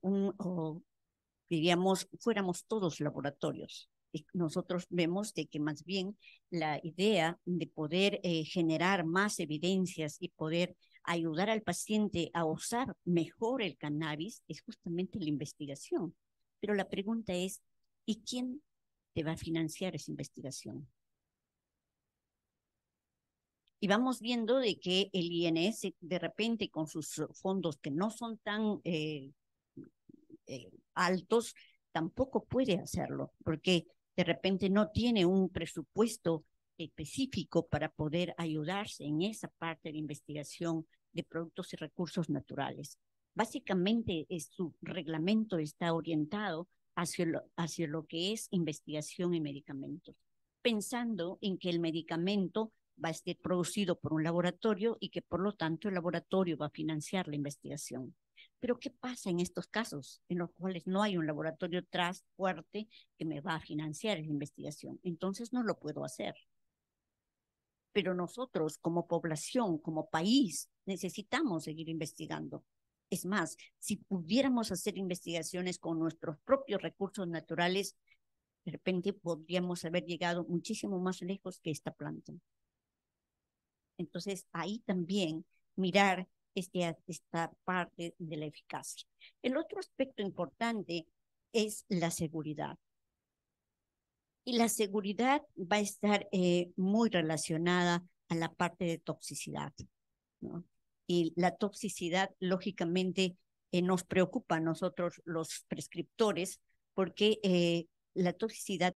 diríamos, fuéramos todos laboratorios. Y nosotros vemos de que más bien la idea de poder generar más evidencias y poder ayudar al paciente a usar mejor el cannabis es justamente la investigación. Pero la pregunta es, ¿y quién te va a financiar esa investigación? Y vamos viendo de que el INS de repente con sus fondos que no son tan altos, tampoco puede hacerlo, porque de repente no tiene un presupuesto específico para poder ayudarse en esa parte de investigación de productos y recursos naturales. Básicamente, su reglamento está orientado hacia lo que es investigación en medicamentos, pensando en que el medicamento va a ser producido por un laboratorio y que por lo tanto el laboratorio va a financiar la investigación. Pero ¿qué pasa en estos casos en los cuales no hay un laboratorio atrás fuerte que me va a financiar esa investigación? Entonces no lo puedo hacer. pero nosotros como población, como país, necesitamos seguir investigando. Es más, si pudiéramos hacer investigaciones con nuestros propios recursos naturales, de repente podríamos haber llegado muchísimo más lejos que esta planta. Entonces, ahí también mirar esta parte de la eficacia. El otro aspecto importante es la seguridad. Y la seguridad va a estar muy relacionada a la parte de toxicidad, ¿no? Y la toxicidad, lógicamente, nos preocupa a nosotros los prescriptores, porque la toxicidad